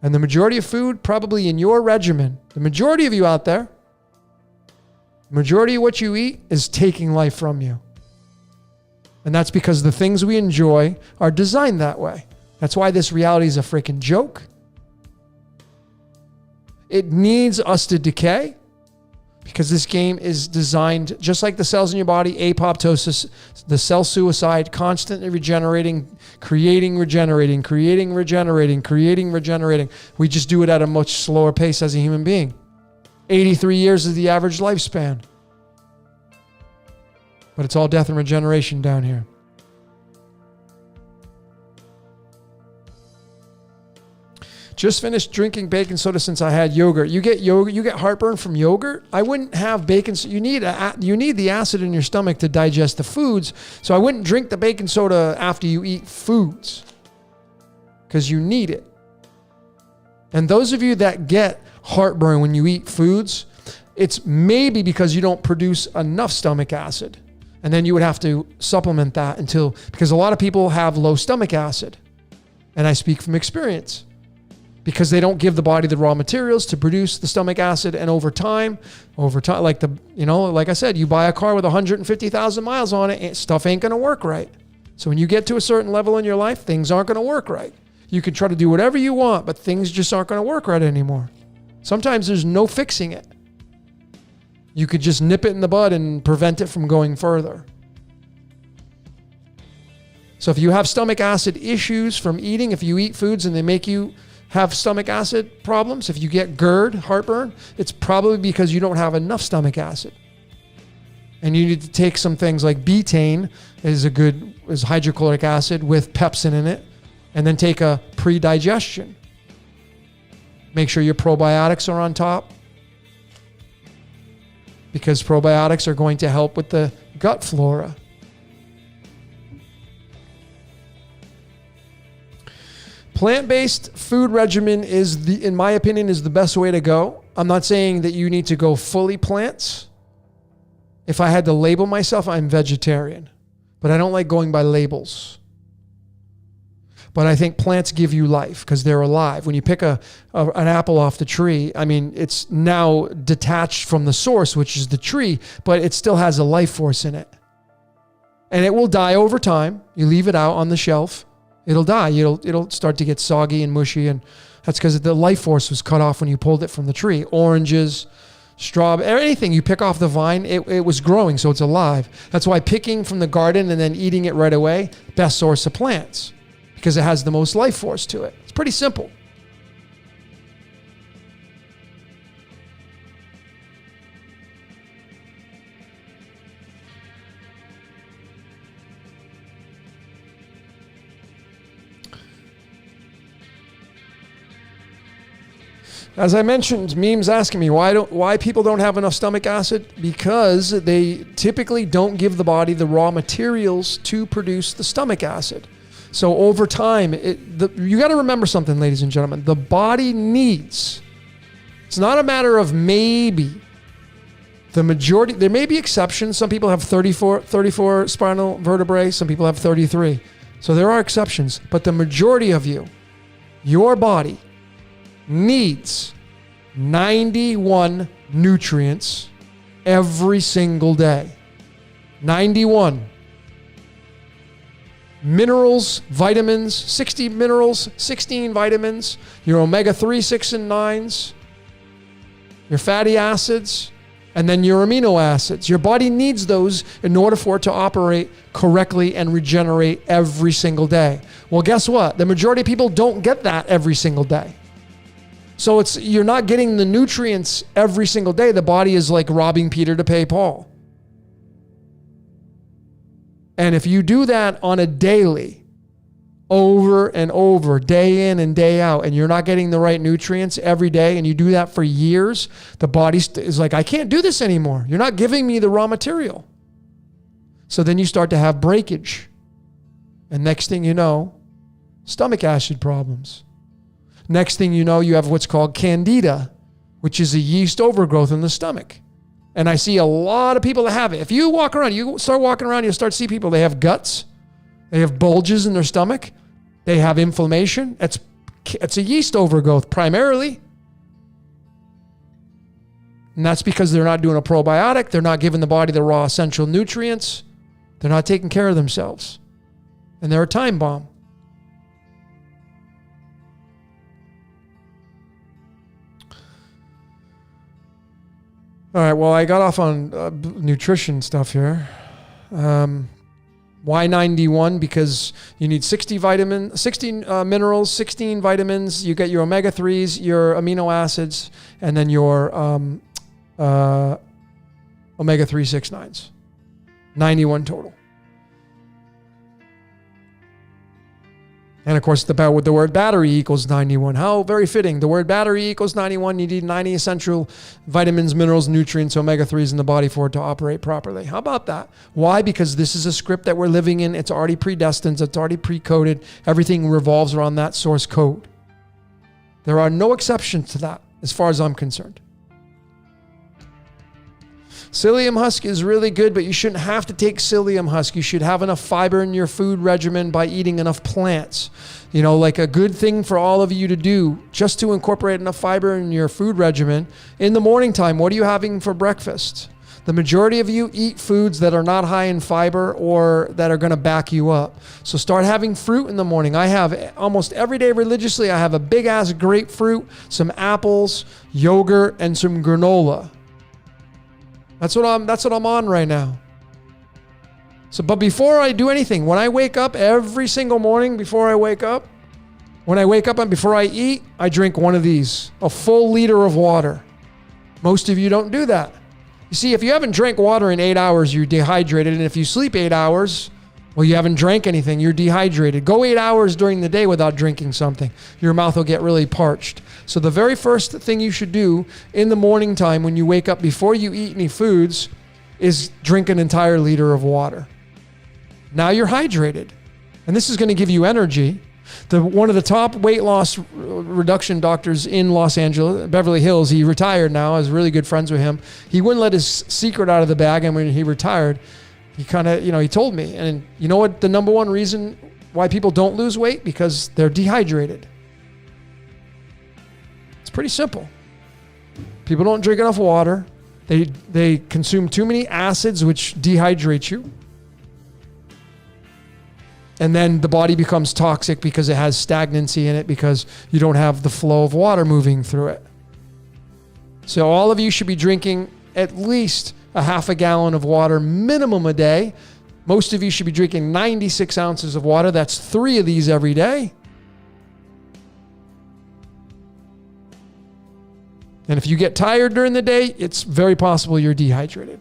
And the majority of food, probably in your regimen, the majority of you out there, the majority of what you eat is taking life from you. And that's because the things we enjoy are designed that way. That's why this reality is a freaking joke. It needs us to decay, because this game is designed, just like the cells in your body, apoptosis, the cell suicide, constantly regenerating, creating, regenerating, creating, regenerating, creating, regenerating. We just do it at a much slower pace as a human being. 83 years is the average lifespan. But it's all death and regeneration down here. Just finished drinking baking soda since I had yogurt. You get yogurt. You get heartburn from yogurt. I wouldn't have bacon. You need the acid in your stomach to digest the foods. So I wouldn't drink the baking soda after you eat foods, because you need it. And those of you that get heartburn when you eat foods, it's maybe because you don't produce enough stomach acid. And then you would have to supplement that because a lot of people have low stomach acid. And I speak from experience, because they don't give the body the raw materials to produce the stomach acid. And over time, like I said, you buy a car with 150,000 miles on it, stuff ain't going to work right. So when you get to a certain level in your life, things aren't going to work right. You can try to do whatever you want, but things just aren't going to work right anymore. Sometimes there's no fixing it. You could just nip it in the bud and prevent it from going further. So if you have stomach acid issues from eating, if you eat foods and they make you have stomach acid problems, if you get GERD, heartburn, it's probably because you don't have enough stomach acid. And you need to take some things like betaine is hydrochloric acid with pepsin in it, and then take a pre-digestion. Make sure your probiotics are on top, because probiotics are going to help with the gut flora. Plant-based food regimen in my opinion, is the best way to go. I'm not saying that you need to go fully plants. If I had to label myself, I'm vegetarian, but I don't like going by labels. But I think plants give you life because they're alive. When you pick an apple off the tree, I mean, it's now detached from the source, which is the tree, but it still has a life force in it. And it will die over time. You leave it out on the shelf, it'll die. It'll start to get soggy and mushy, and that's because the life force was cut off when you pulled it from the tree. Oranges, strawberry, anything you pick off the vine, it was growing, so it's alive. That's why picking from the garden and then eating it right away, best source of plants, because it has the most life force to it. It's pretty simple. As I mentioned, memes asking me why people don't have enough stomach acid, because they typically don't give the body the raw materials to produce the stomach acid. So over time, you got to remember something, ladies and gentlemen. The body needs, it's not a matter of maybe. The majority, there may be exceptions. Some people have 34 spinal vertebrae. Some people have 33. So there are exceptions. But the majority of you, your body needs 91 nutrients every single day. 91. Minerals, vitamins, 60 minerals, 16 vitamins, your omega-3, 6, and 9s, your fatty acids, and then your amino acids. Your body needs those in order for it to operate correctly and regenerate every single day. Well, guess what? The majority of people don't get that every single day. So you're not getting the nutrients every single day. The body is like robbing Peter to pay Paul. And if you do that on a daily, over and over, day in and day out, and you're not getting the right nutrients every day, and you do that for years, the body is like, I can't do this anymore. You're not giving me the raw material. So then you start to have breakage. And next thing you know, stomach acid problems. Next thing you know, you have what's called candida, which is a yeast overgrowth in the stomach. And I see a lot of people that have it. If you walk around, you start walking around, you'll start to see people, they have guts. They have bulges in their stomach. They have inflammation. It's a yeast overgrowth primarily. And that's because they're not doing a probiotic. They're not giving the body the raw essential nutrients. They're not taking care of themselves. And they're a time bomb. All right, well, I got off on nutrition stuff here. Why 91? Because you need 60 minerals, 16 vitamins. You get your omega-3s, your amino acids, and then your omega-3, 6, 9s. 91 total. And of course, the word battery equals 91. How very fitting. The word battery equals 91. You need 90 essential vitamins, minerals, nutrients, omega-3s in the body for it to operate properly. How about that? Why? Because this is a script that we're living in. It's already predestined. It's already pre-coded. Everything revolves around that source code. There are no exceptions to that as far as I'm concerned. Psyllium husk is really good, but you shouldn't have to take psyllium husk. You should have enough fiber in your food regimen by eating enough plants. You know, like a good thing for all of you to do, just to incorporate enough fiber in your food regimen. In the morning time, what are you having for breakfast? The majority of you eat foods that are not high in fiber or that are going to back you up. So start having fruit in the morning. I have almost every day religiously, I have a big ass grapefruit, some apples, yogurt, and some granola. That's what I'm on right now. So, but before I do anything, when I wake up every single morning, when I wake up and before I eat, I drink one of these, a full liter of water. Most of you don't do that. You see, if you haven't drank water in 8 hours, you're dehydrated. And if you sleep 8 hours, well, you haven't drank anything. You're dehydrated. Go 8 hours during the day without drinking something. Your mouth will get really parched. So the very first thing you should do in the morning time when you wake up before you eat any foods is drink an entire liter of water. Now you're hydrated. And this is going to give you energy. One of the top weight loss reduction doctors in Los Angeles, Beverly Hills, he retired now. I was really good friends with him. He wouldn't let his secret out of the bag. And when he retired, he kind of, he told me. And you know what the number one reason why people don't lose weight? Because they're dehydrated. It's pretty simple. People don't drink enough water. They consume too many acids, which dehydrate you. And then the body becomes toxic because it has stagnancy in it because you don't have the flow of water moving through it. So all of you should be drinking at least a half a gallon of water minimum a day. Most of you should be drinking 96 ounces of water. That's 3 of these every day. And if you get tired during the day, it's very possible you're dehydrated.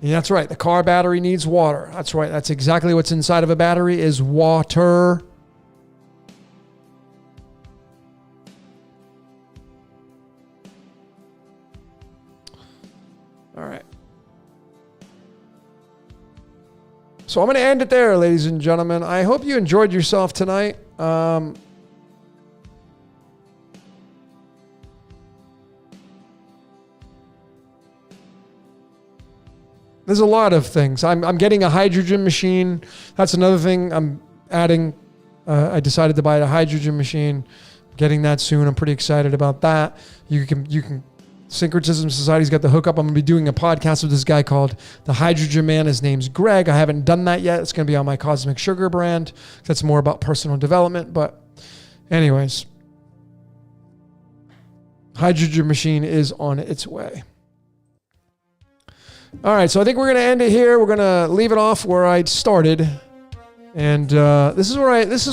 Yeah, that's right. The car battery needs water. That's right. That's exactly what's inside of a battery is water. All right. So I'm going to end it there, ladies and gentlemen. I hope you enjoyed yourself tonight. There's a lot of things. I'm getting a hydrogen machine. That's another thing I'm adding. I decided to buy a hydrogen machine. Getting that soon. I'm pretty excited about that. You can. Syncretism Society's got the hookup. I'm going to be doing a podcast with this guy called The Hydrogen Man. His name's Greg. I haven't done that yet. It's going to be on my Cosmic Sugar brand. That's more about personal development. But anyways, hydrogen machine is on its way. All right, so I think we're going to end it here. We're going to leave it off where I started. And this is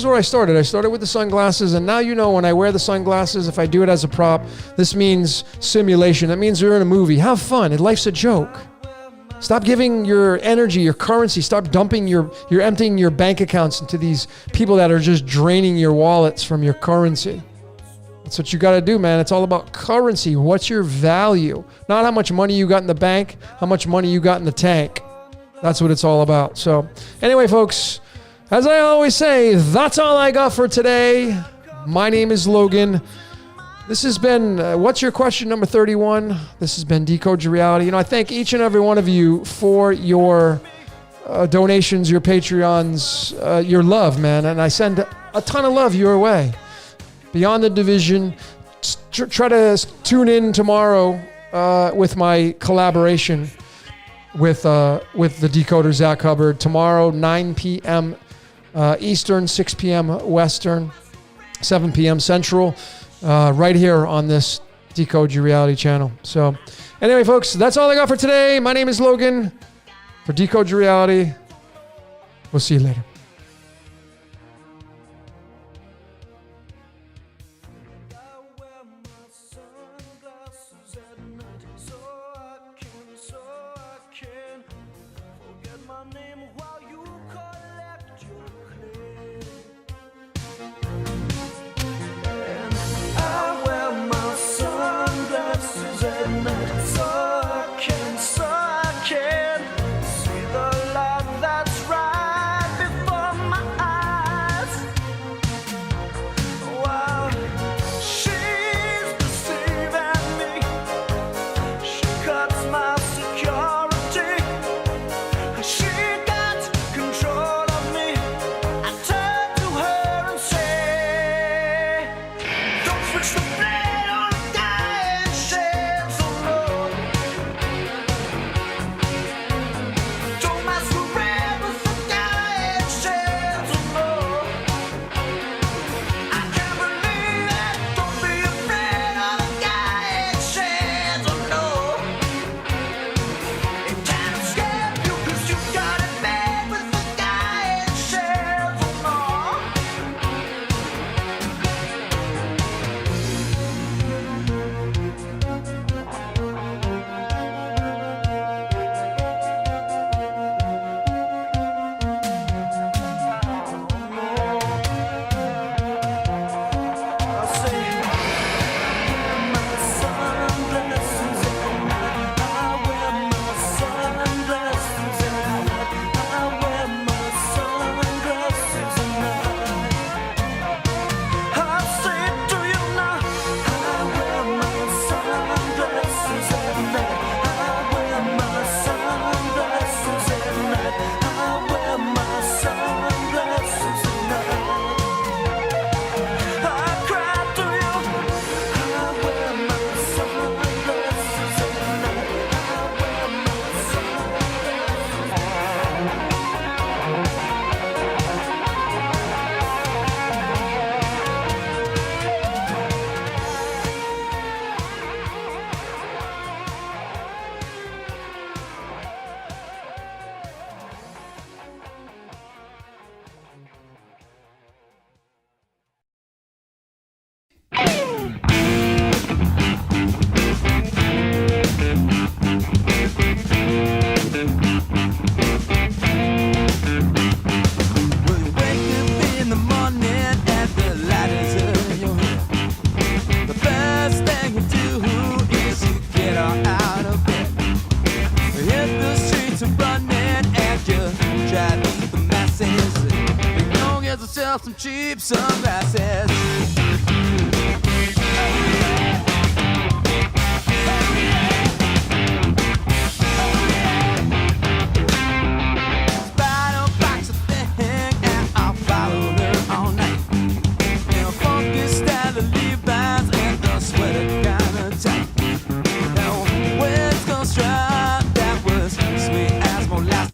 where I started. I started with the sunglasses, and now when I wear the sunglasses, if I do it as a prop, this means simulation. That means you're in a movie. Have fun. Life's a joke. Stop giving your energy, your currency. Stop dumping you're emptying your bank accounts into these people that are just draining your wallets from your currency. That's what you got to do, man. It's all about currency. What's your value? Not how much money you got in the bank, how much money you got in the tank. That's what it's all about. So anyway, folks, as I always say, that's all I got for today. My name is Logan. This has been, what's your question, number 31? This has been Decode Your Reality. I thank each and every one of you for your donations, your Patreons, your love, man. And I send a ton of love your way. Beyond the Division. Try to tune in tomorrow with my collaboration with the decoder Zach Hubbard. Tomorrow, 9 p.m. Eastern, 6 p.m. Western, 7 p.m. Central, right here on this Decode Your Reality channel. So anyway, folks, that's all I got for today. My name is Logan for Decode Your Reality. We'll see you later. So I can see the light that's right before herself some cheap sunglasses. Spider box a thing and I followed her all night. In a funky style of Levi's and the sweater kind of tight. Now where's gonna strike? That was sweet as molasses.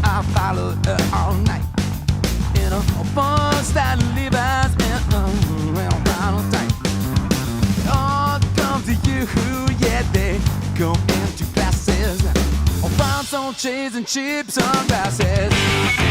I followed her all night in a fun style of Levi's and a brown tight. All come to you, yeah, they come in two classes. I found some chains and cheap sunglasses.